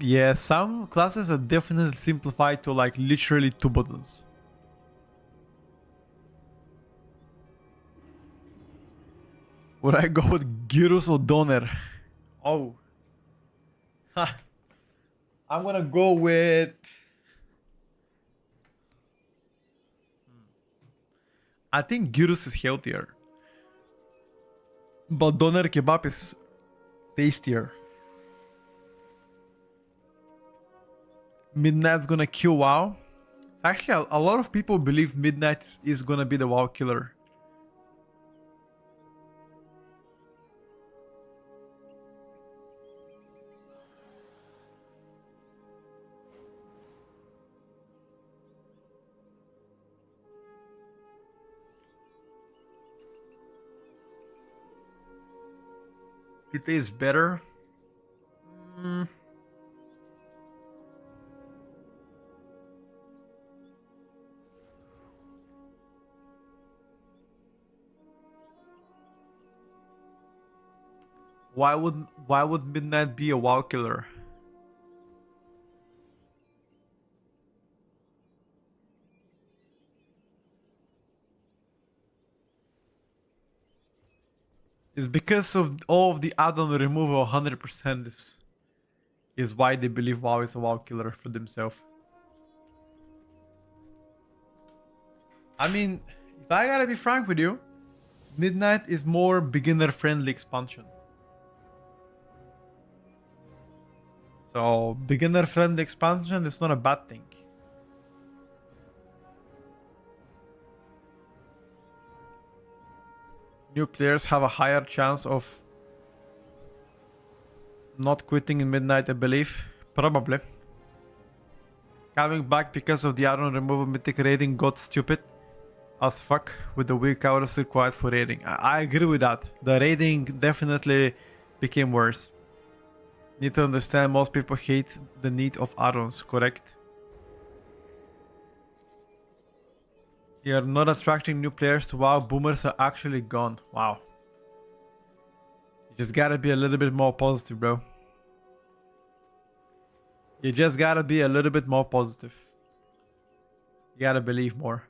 Yeah, some classes are definitely simplified to like literally 2 buttons. Would I go with Gyros or Doner? Oh. Ha. I'm gonna go with... I think gyros is healthier. But doner kebab is tastier. Midnight's gonna kill WoW. Actually, a lot of people believe Midnight is gonna be the WoW killer. It tastes better. Why would Midnight be a WoW killer? It's because of all of the add-on removal. 100% is why they believe WoW is a WoW killer for themselves. I mean, if I gotta be frank with you, Midnight is more beginner-friendly expansion. So beginner-friendly expansion is not a bad thing. New players have a higher chance of not quitting in Midnight, I believe. Probably. Coming back because of the add-on removal, Mythic raiding got stupid as fuck with the weak hours required for raiding. I agree with that. The raiding definitely became worse. Need to understand most people hate the need of add-ons, correct? You're not attracting new players to WoW. Boomers are actually gone. Wow. You just gotta be a little bit more positive, bro. You just gotta be a little bit more positive. You gotta believe more.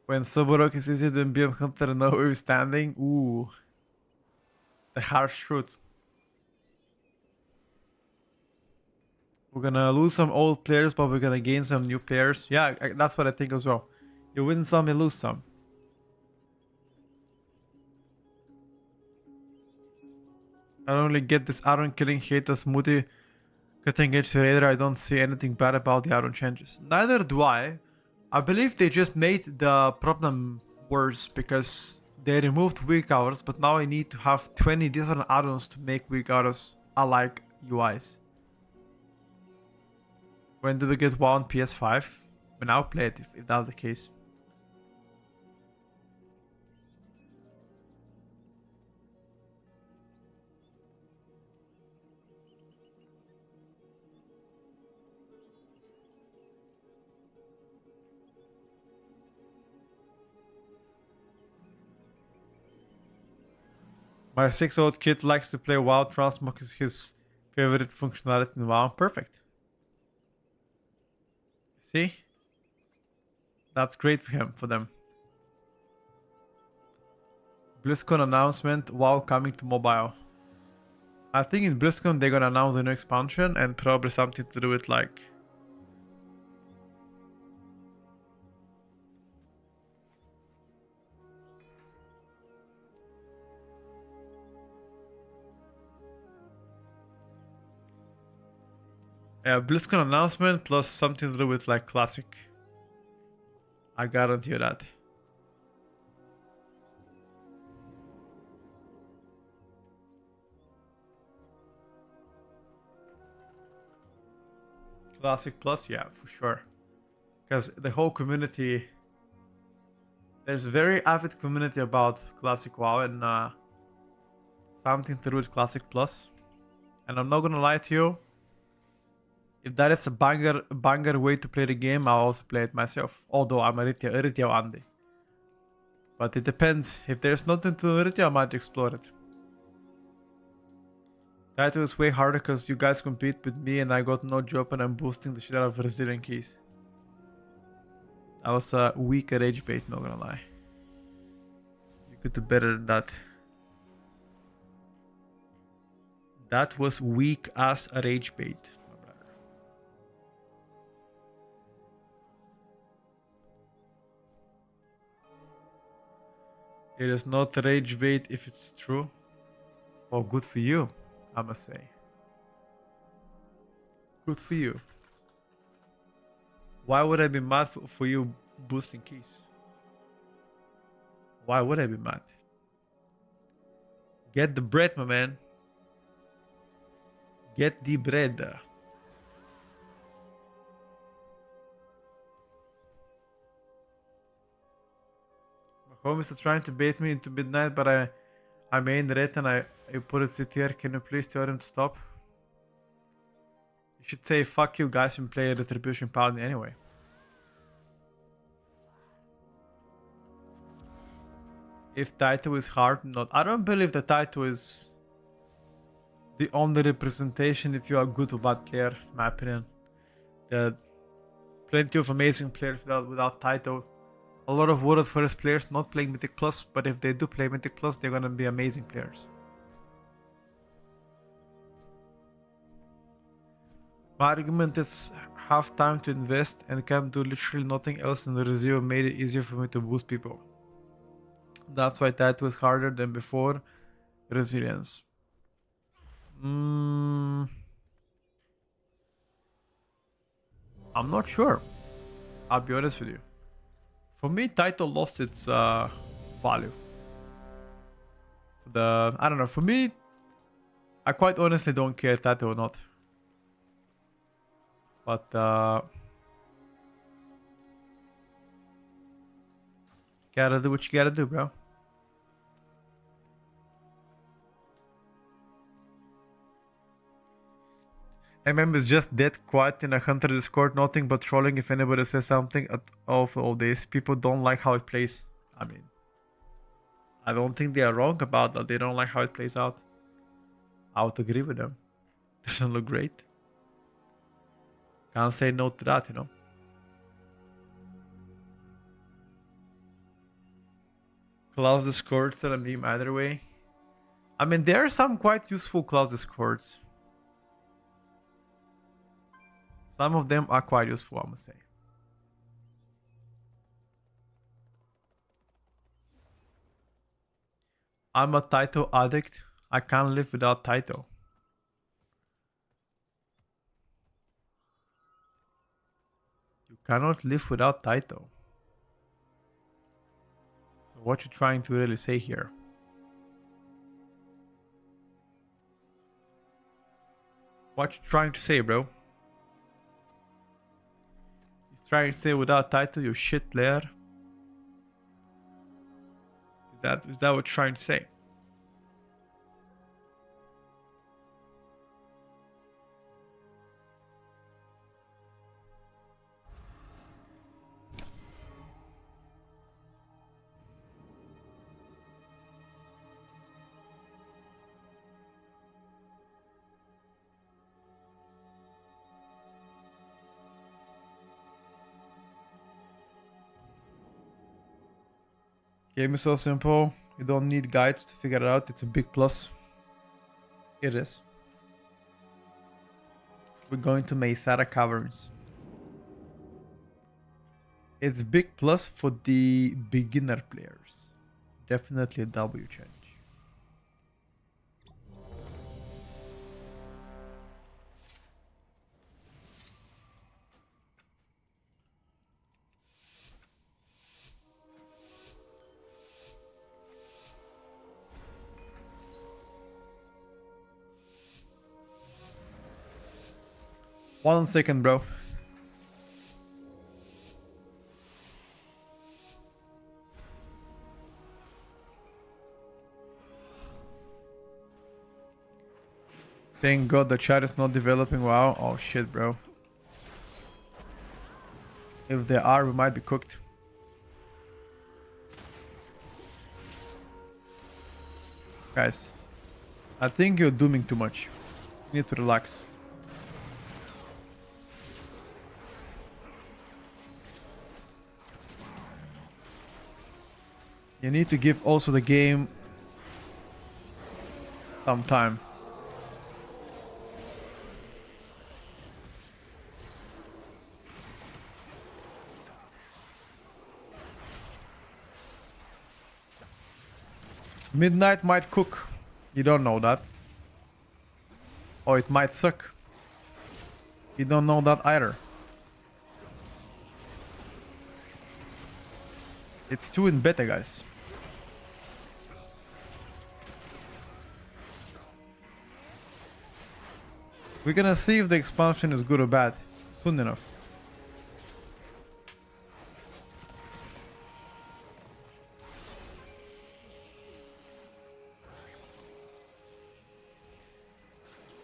When Soborok is easier than BM Hunter and notwithstanding, ooh. The harsh truth. We're gonna lose some old players, but we're gonna gain some new players. Yeah, that's what I think as well. You win some, you lose some. I don't really get this Aaron killing hate as Moody cutting edge raider. I don't see anything bad about the Aaron changes. Neither do I. I believe they just made the problem worse because they removed weak hours, but now I need to have 20 different add-ons to make weak hours alike UIs. When do we get WoW on PS5? When I'll play it if that's the case. My 6-year-old kid likes to play WoW. Transmog is his favorite functionality in WoW. Perfect. See? That's great for them. BlizzCon announcement, WoW coming to mobile. I think in BlizzCon they're gonna announce the new expansion and probably something to do with like... Yeah, BlizzCon announcement plus something to do with like Classic. I guarantee you that. Classic Plus, yeah, for sure. Because the whole community... There's a very avid community about Classic WoW and something to do with Classic Plus. And I'm not gonna lie to you. If that is a banger way to play the game, I'll also play it myself. Although I'm a retail Andy. But it depends. If there's nothing to retail, I might explore it. Title is way harder because you guys compete with me and I got no job and I'm boosting the shit out of Brazilian keys. That was a weak rage bait, not gonna lie. You could do better than that. That was weak as a rage bait. It is not rage bait if it's true. Oh, good for you, I must say. Good for you. Why would I be mad for you boosting keys? Why would I be mad? Get the bread, my man. Get the bread. Homies are trying to bait me into midnight, but I main red and I put it sit here. Can you please tell them to stop? You should say fuck you guys and play Retribution Paladin anyway. If title is hard, not. I don't believe the title is the only representation if you are good or bad player, in my opinion. There are plenty of amazing players without title. a lot of World First players not playing Mythic Plus, but if they do play Mythic Plus, they're gonna be amazing players. My argument is have time to invest and can do literally nothing else, and the Rezero made it easier for me to boost people. That's why that was harder than before. Resilience. I'm not sure. I'll be honest with you. For me, title lost its value. I don't know. For me, I quite honestly don't care if title or not. But gotta do what you gotta do, bro. MM is just dead quiet in a Hunter Discord, nothing but trolling if anybody says something at all for all days. People don't like how it plays. I mean, I don't think they are wrong about that. They don't like how it plays out. I would agree with them. Doesn't look great. Can't say no to that, you know. Class Discords are a meme either way. I mean, there are some quite useful class Discords. Some of them are quite useful, I must say. I'm a title addict. I can't live without title. You cannot live without title. So what you trying to really say here? What you trying to say, bro? Trying to say without title, you shit player. Is that what you're trying to say? Game is so simple. You don't need guides to figure it out. It's a big plus. It is. We're going to Mesara Caverns. It's big plus for the beginner players. Definitely a W change. One second, bro. Thank God the chat is not developing. Wow. Oh shit, bro. If they are, we might be cooked. Guys, I think you're dooming too much. You need to relax. You need to give also the game some time. Midnight might cook. You don't know that. Or it might suck. You don't know that either. It's 2 in beta, guys. We're gonna see if the expansion is good or bad soon enough.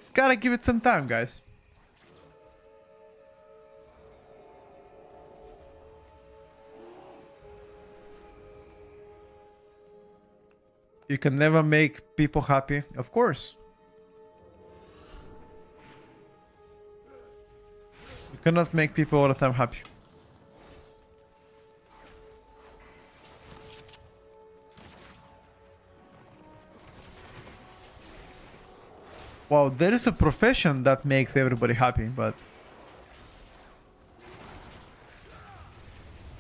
Just gotta give it some time, guys. You can never make people happy, of course. You cannot make people all the time happy. Well, there is a profession that makes everybody happy, but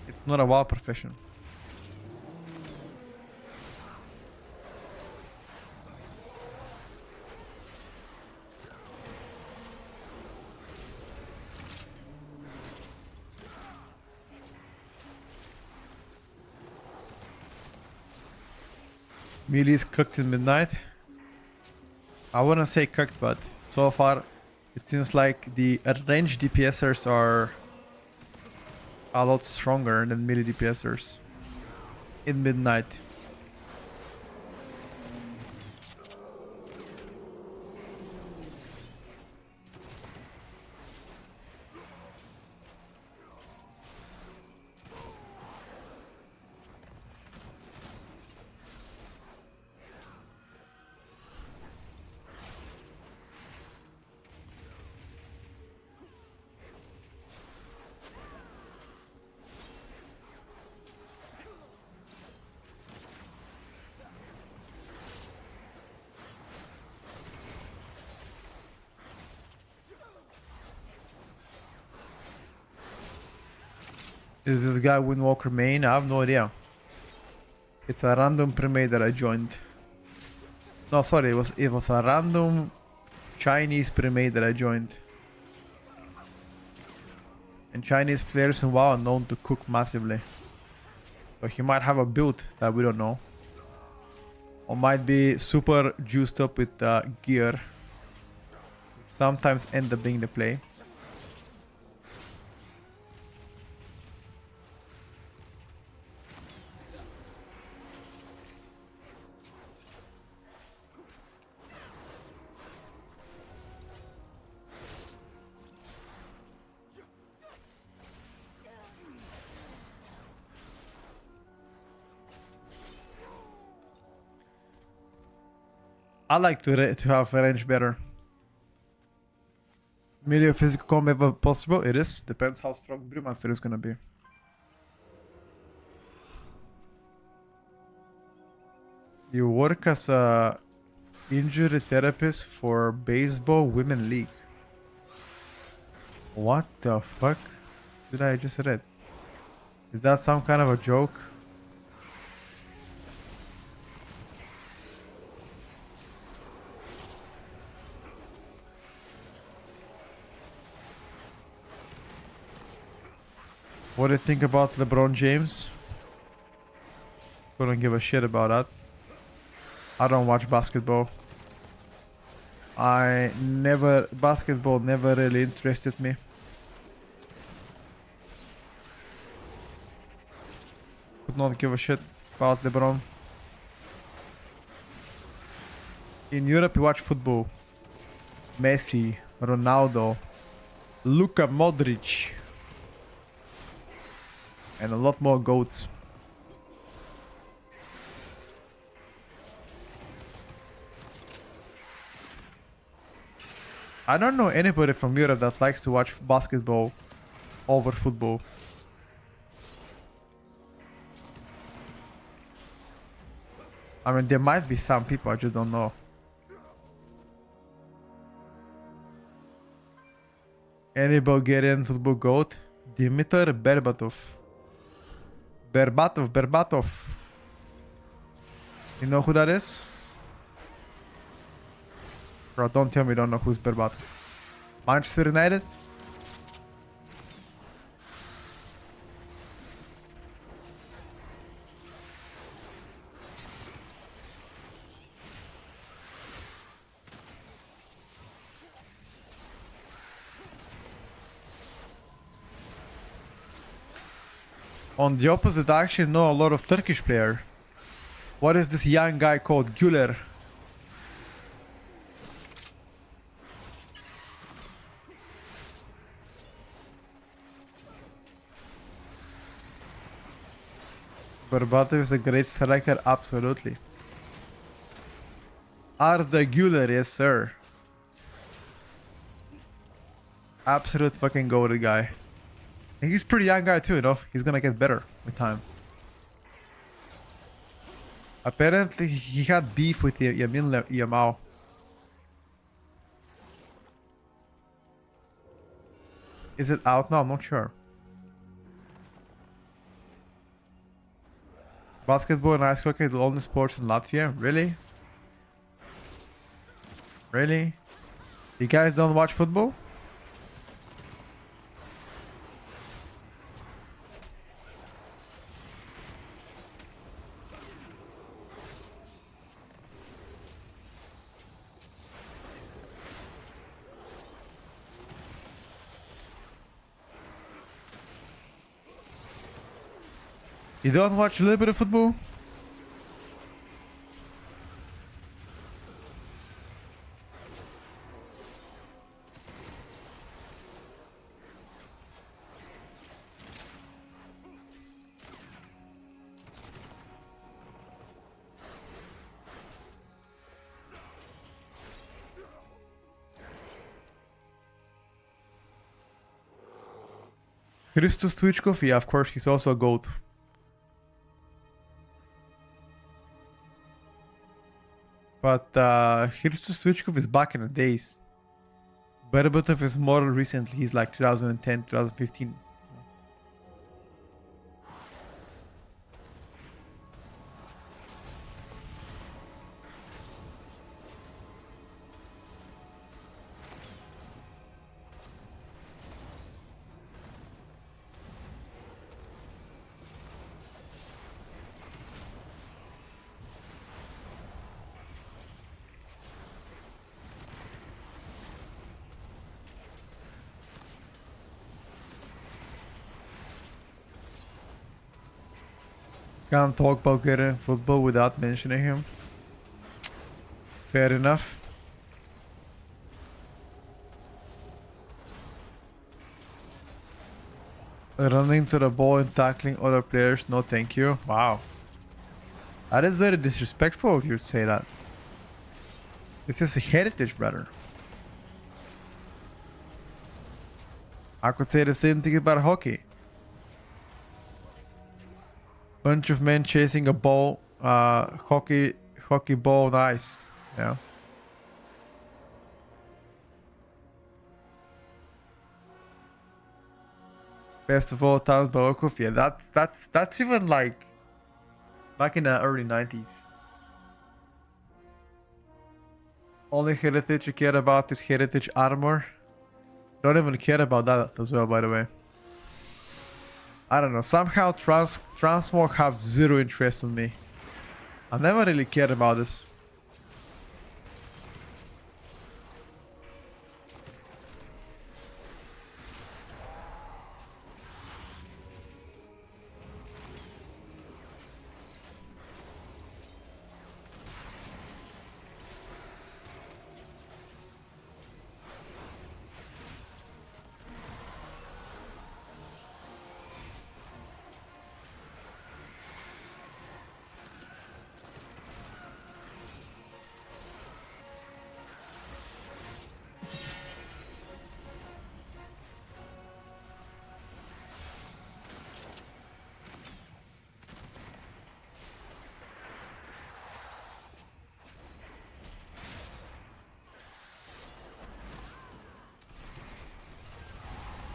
it's not a WoW profession. Melee is cooked in midnight. I wouldn't say cooked, but so far it seems like the ranged DPSers are a lot stronger than melee DPSers in midnight. Is this guy Windwalker main? I have no idea. It's a random premade that I joined. No, sorry, it was a random Chinese premade that I joined. And Chinese players in WoW are known to cook massively. So he might have a build that we don't know. Or might be super juiced up with gear. Sometimes end up being the play. I like to have range better. Melee physical combat if possible. It is. Depends how strong Brewmaster is gonna be. You work as a injury therapist for baseball women league. What the fuck did I just read? Is that some kind of a joke? What do you think about LeBron James? Couldn't give a shit about that. I don't watch basketball. Basketball never really interested me. Could not give a shit about LeBron. In Europe, you watch football. Messi, Ronaldo, Luka Modric. And a lot more goats. I don't know anybody from Europe that likes to watch basketball over football. I mean, there might be some people, I just don't know. Any Bulgarian football goat? Dimitar Berbatov. Berbatov. You know who that is? Bro, don't tell me you don't know who's Berbatov. Manchester United? On the opposite, I actually know a lot of Turkish player. What is this young guy called? Güler. Berbatov is a great striker, absolutely. Arda Güler, yes sir. Absolute fucking goated guy. And he's a pretty young guy too, you know. He's gonna get better with time. Apparently he had beef with Yamin Yamal. Is it out now? I'm not sure. Basketball and ice hockey are the only sports in Latvia? Really? Really? You guys don't watch football? You don't watch a little bit of football? Christos Twitchkov? Yeah, of course, he's also a GOAT. But Christos Twitchkov is back in the days. Berbatov is more recently. He's like 2010, 2015. Can't talk about getting football without mentioning him. Fair enough. Running to the ball and tackling other players, no thank you. Wow. That is very disrespectful of you to say that. This is a heritage, brother. I could say the same thing about hockey. Bunch of men chasing a ball, hockey ball on ice. Yeah. Best of all times, Balokov. Yeah, that's even like back in the early 90s. Only heritage you care about is heritage armor. Don't even care about that as well, by the way. I don't know. Somehow Transmog have zero interest in me. I never really cared about this.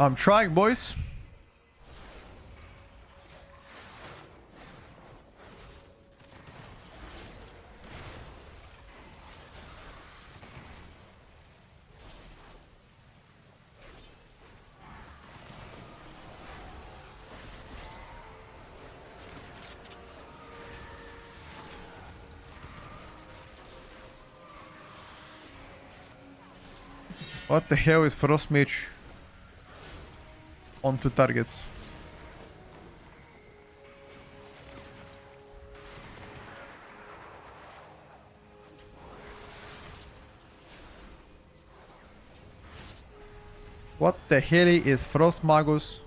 I'm trying, boys. What the hell is Frost Mage on two targets? What the hell is Frost Magus?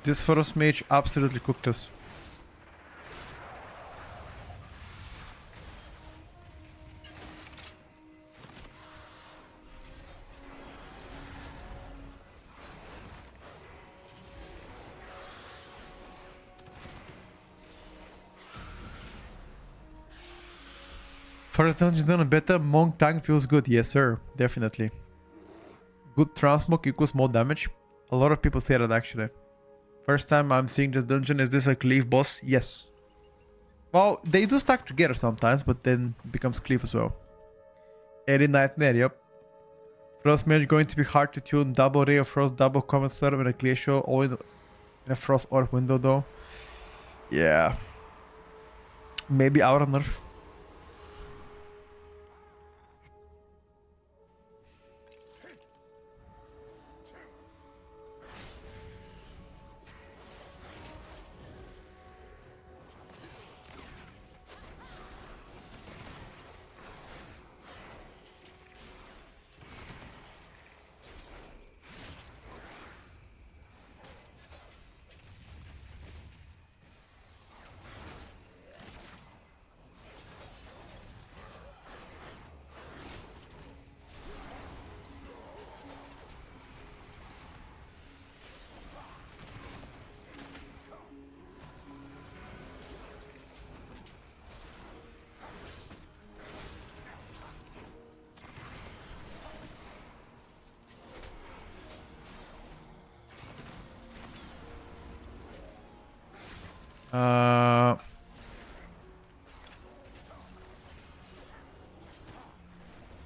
This Frost Mage absolutely cooked us. First dungeon done in beta, Monk tank feels good. Yes, sir. Definitely. Good transmog equals more damage. A lot of people say that actually. First time I'm seeing this dungeon. Is this a cleave boss? Yes. Well, they do stack together sometimes, but then it becomes cleave as well. Airy Nightmare, yep. Frost Mage going to be hard to tune. Double Ray of Frost, double Comet Storm, and a Glacial all in a Frost Orb window though. Yeah. Maybe out of nerf.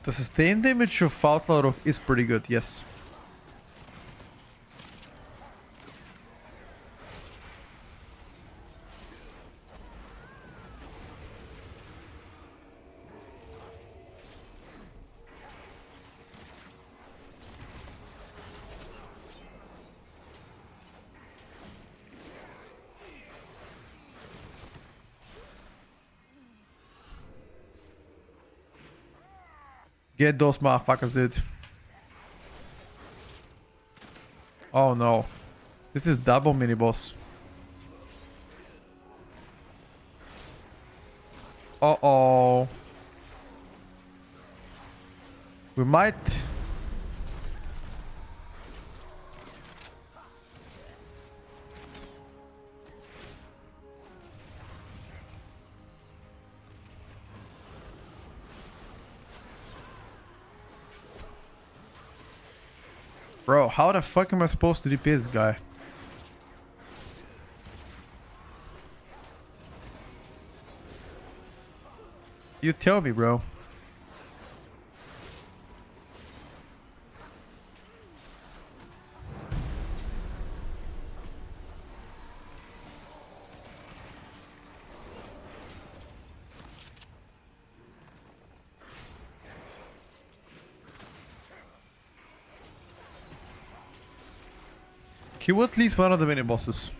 The sustain damage of Outlaw is pretty good, yes. Get those motherfuckers, dude. Oh no. This is double mini boss. Uh-oh. We might... Bro, how the fuck am I supposed to DP this guy? You tell me, bro. Kill at least one of the mini bosses.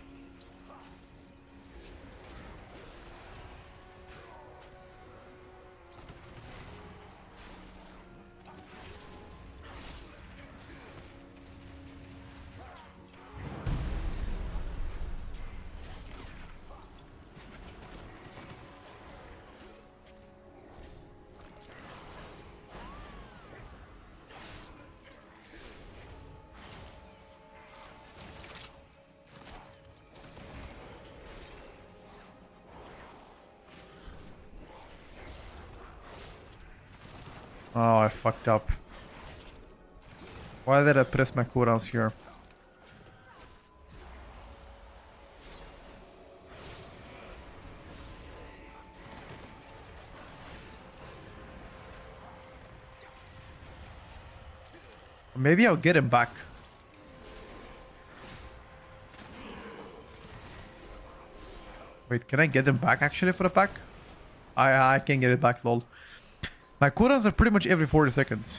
Oh, I fucked up. Why did I press my cooldowns here? Maybe I'll get him back. Wait, can I get him back actually for the pack? I can get it back, lol. My cooldowns are pretty much every 40 seconds.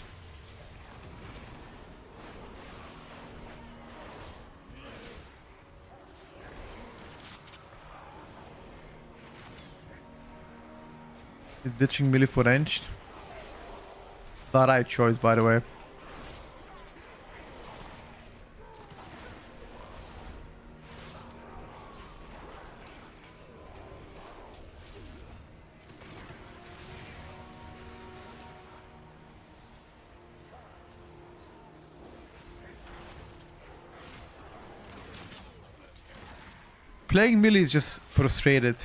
Ditching melee for ranged. The right choice, by the way. Playing melee is just frustrated.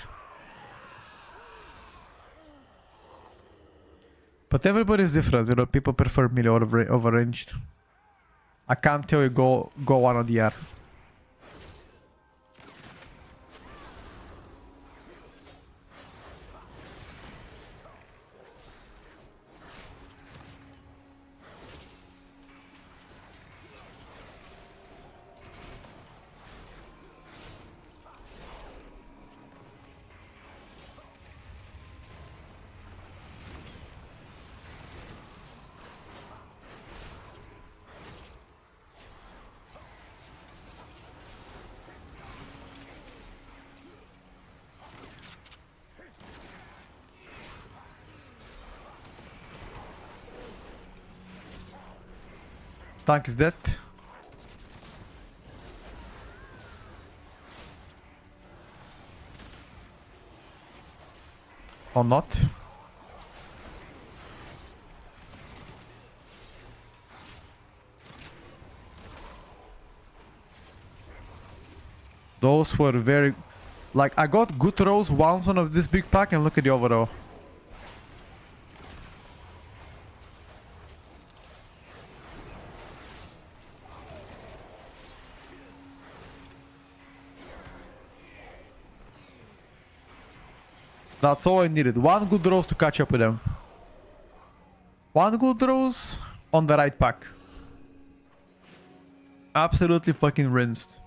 But everybody is different, you know, people prefer melee over ranged. I can't tell you go one or the other. Tank is dead. Or not. Those were very... Like, I got good rolls once on this big pack and look at the overall. That's all I needed. One good rose to catch up with them. One good rose on the right pack. Absolutely fucking rinsed.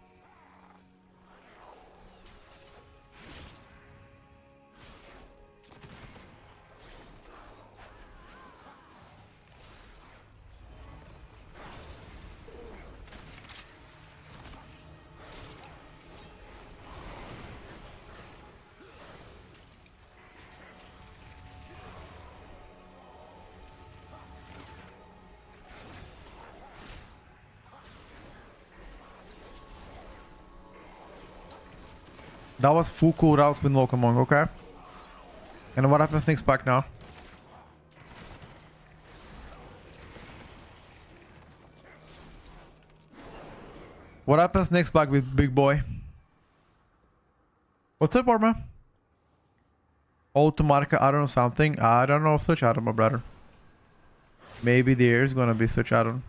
That was full cooldowns with Locomong, okay? And what happens next pack now? What happens next pack with Big Boy? What's up, Orma? Automatica, I don't know something. I don't know such item, my brother. Maybe there's gonna be such item.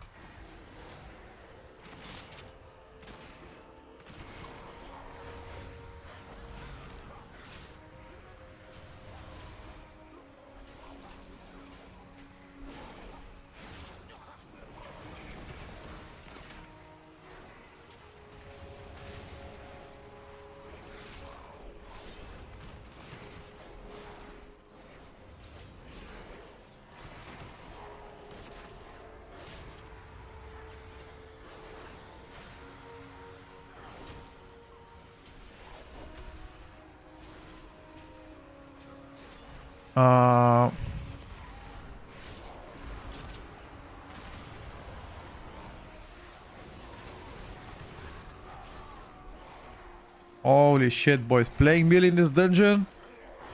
Holy shit, boys. Playing melee in this dungeon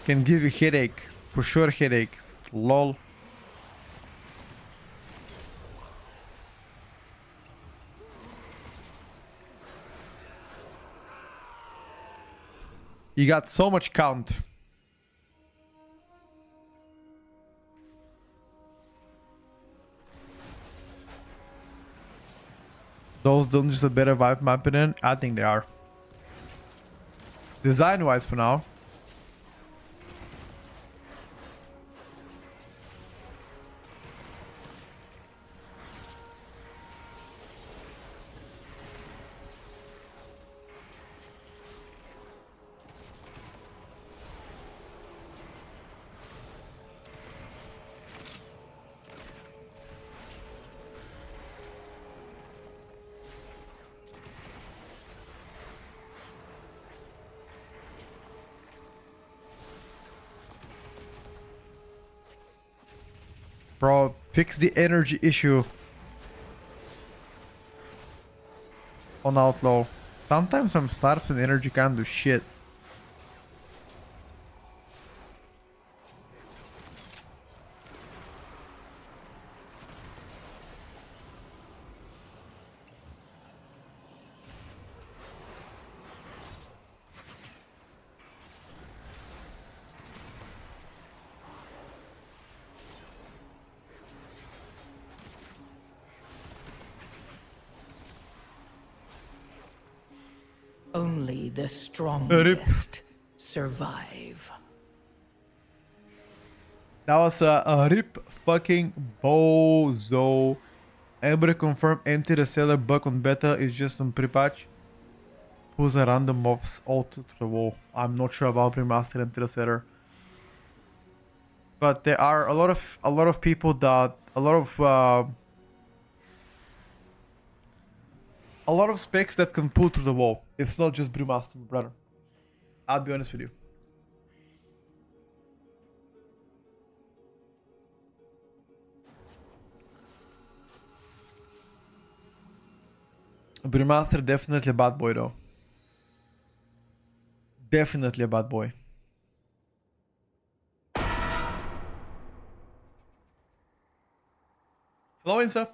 can give you headache. For sure headache. Lol. You got so much count. Those dungeons a better vibe, in my opinion. I think they are. Design-wise for now. Bro, fix the energy issue on Outlaw. Sometimes I'm starved and energy can't do shit. Only the strongest survive. That was a rip fucking bozo. Everybody confirm empty the seller bug on beta is just on pre-patch. Who's a random mobs all to the wall. I'm not sure about remaster empty the seller. But there are a lot of people that a lot of specs that can pull through the wall. It's not just Brewmaster, brother. I'll be honest with you. Brewmaster definitely a bad boy though. Definitely a bad boy. Hello, Insa.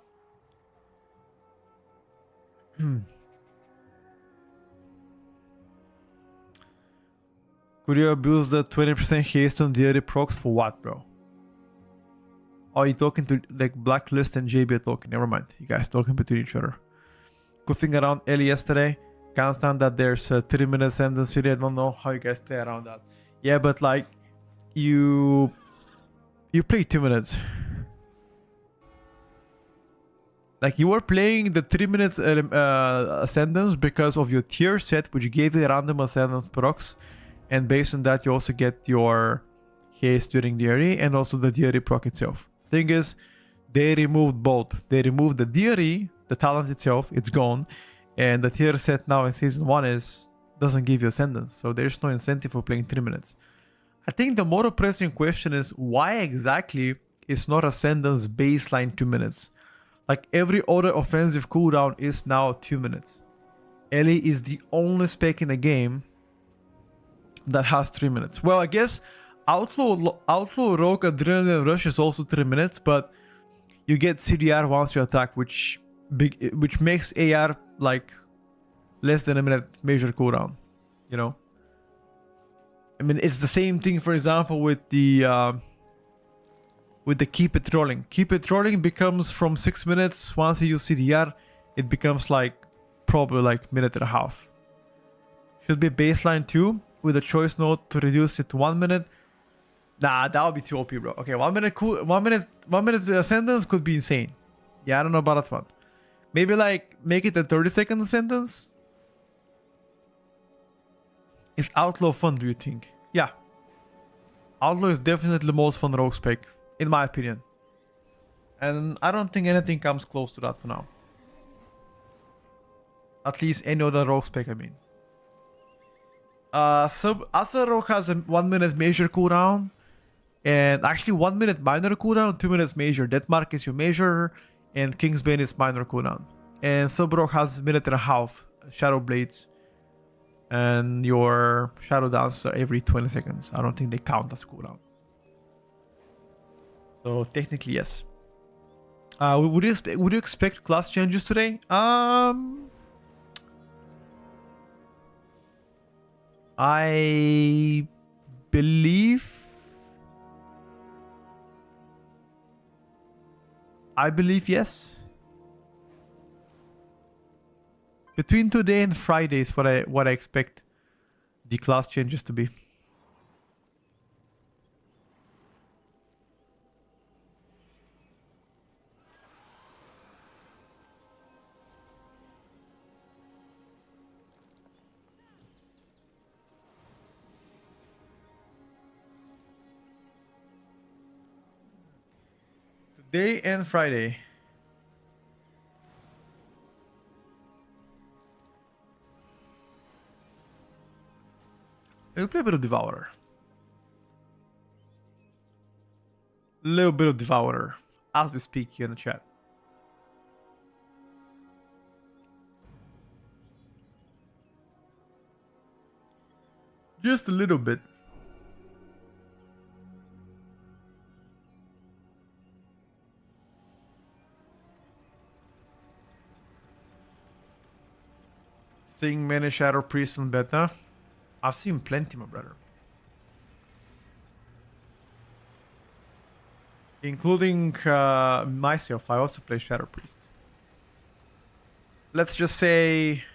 Could you abuse the 20% haste on the other procs for what, bro? Are you talking to like Blacklist and JB are talking? Never mind. You guys talking between each other. Good thing around Ellie yesterday. Can't stand that there's a 3-minute sentence here. I don't know how you guys play around that. Yeah, but like you play 2 minutes. Like you were playing the 3 minutes ascendance because of your tier set, which gave you random ascendance procs, and based on that you also get your haste during the DRE and also the DRE proc itself. Thing is, they removed both. They removed the DRE, the talent itself, it's gone, and the tier set now in season 1 doesn't give you ascendance, so there's no incentive for playing 3 minutes. I think the more pressing question is why exactly is not ascendance baseline 2 minutes? Like every other offensive cooldown is now 2 minutes. Ellie is the only spec in the game that has 3 minutes. Well, I guess Outlaw Rogue Adrenaline Rush is also 3 minutes, but you get CDR once you attack, which makes AR like less than a minute major cooldown. You know, I mean it's the same thing. For example, with the keep it rolling. Keep it rolling becomes from 6 minutes. Once you use CDR, it becomes like probably like minute and a half. Should be baseline 2 with a choice note to reduce it to 1 minute. Nah, that would be too OP, bro. Okay, 1 minute cool, 1 minute ascendance could be insane. Yeah, I don't know about that one. Maybe like make it a 30-second sentence. Is Outlaw fun, do you think? Yeah. Outlaw is definitely the most fun rogue spec, in my opinion. And I don't think anything comes close to that for now. At least any other rogue spec, I mean. Astra Rogue has a 1 minute major cooldown. And actually 1 minute minor cooldown, 2 minutes major. Deathmark is your major, and Kingsbane is minor cooldown. And Sub Rogue has a minute and a half Shadow Blades. And your Shadow Dance are every 20 seconds. I don't think they count as cooldown. So technically, yes. Would you expect class changes today? I believe yes. Between today and Friday is what I expect the class changes to be. Today and Friday. I'll play a bit of Devourer. Little bit of Devourer as we speak here in the chat. Just a little bit. Seeing many Shadow Priests on beta. I've seen plenty, my brother. Including myself, I also play Shadow Priest. Let's just say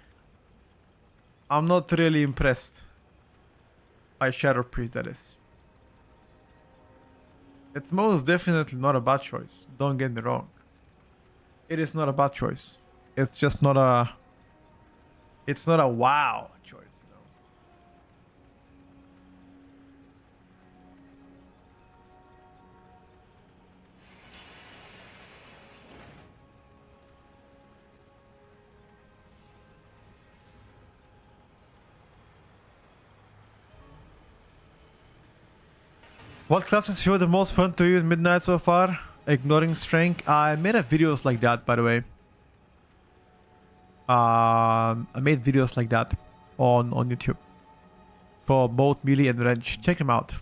I'm not really impressed by Shadow Priest, that is. It's most definitely not a bad choice. Don't get me wrong. It is not a bad choice. It's just not a... It's not a wow choice, you know. What classes feel the most fun to you in Midnight so far? Ignoring strength. I made a videos like that, by the way. I made videos like that on YouTube for both melee and range. Check them out.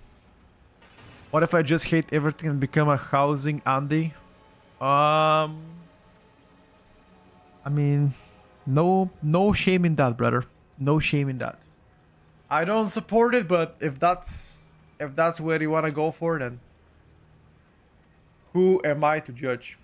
What if I just hate everything and become a housing Andy? I mean, no shame in that, brother. No shame in that. I don't support it, but if that's where you want to go for, then who am I to judge?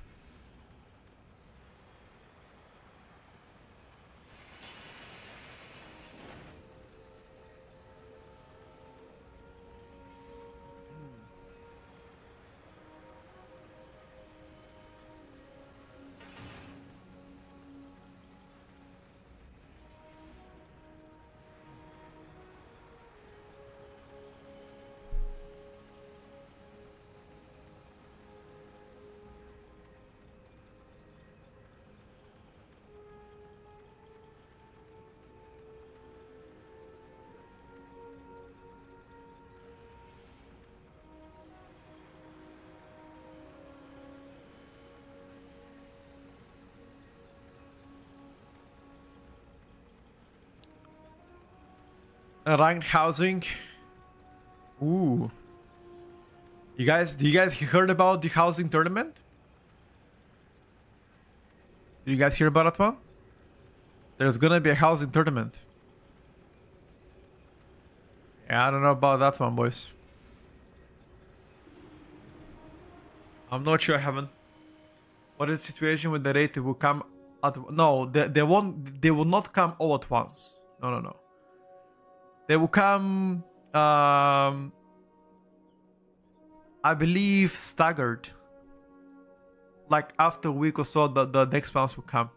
Ranked housing. Ooh. Do you guys heard about the housing tournament? Did you guys hear about that one? There's gonna be a housing tournament. Yeah, I don't know about that one, boys. I'm not sure I haven't. What is the situation with the rate? It will come at... No, they won't... They will not come all at once. No. They will come... I believe staggered. Like after a week or so, the next ones will come.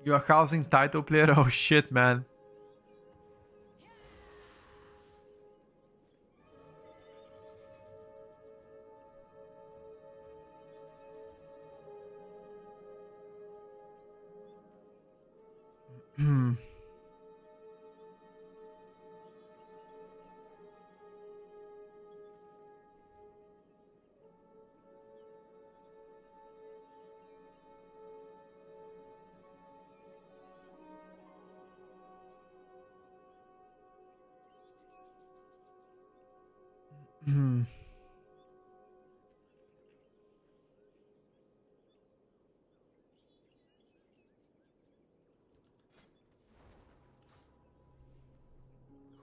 You're a housing title player? Oh shit, man.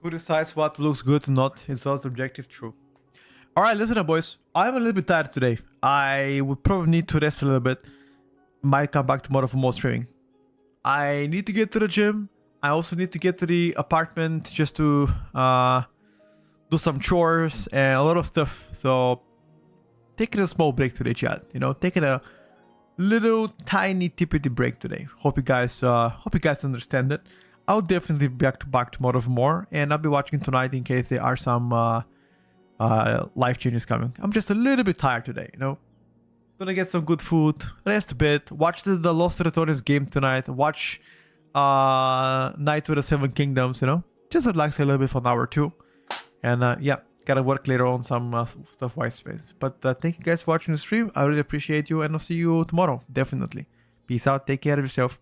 Who decides what looks good or not? It's all subjective, true. Alright, listen up, boys. I'm a little bit tired today. I would probably need to rest a little bit. Might come back tomorrow for more streaming. I need to get to the gym. I also need to get to the apartment just to do some chores and a lot of stuff. So, taking a small break today, chat. You know, taking a little tiny tippity break today. Hope you guys understand it. I'll definitely be back tomorrow for more, and I'll be watching tonight in case there are some life changes coming. I'm just a little bit tired today, you know. Gonna get some good food, rest a bit, watch the Lost Territories game tonight, watch Night with the Seven Kingdoms, you know. Just relax a little bit for an hour or two. And yeah, gotta work later on some stuff white space. But thank you guys for watching the stream. I really appreciate you, and I'll see you tomorrow, definitely. Peace out, take care of yourself.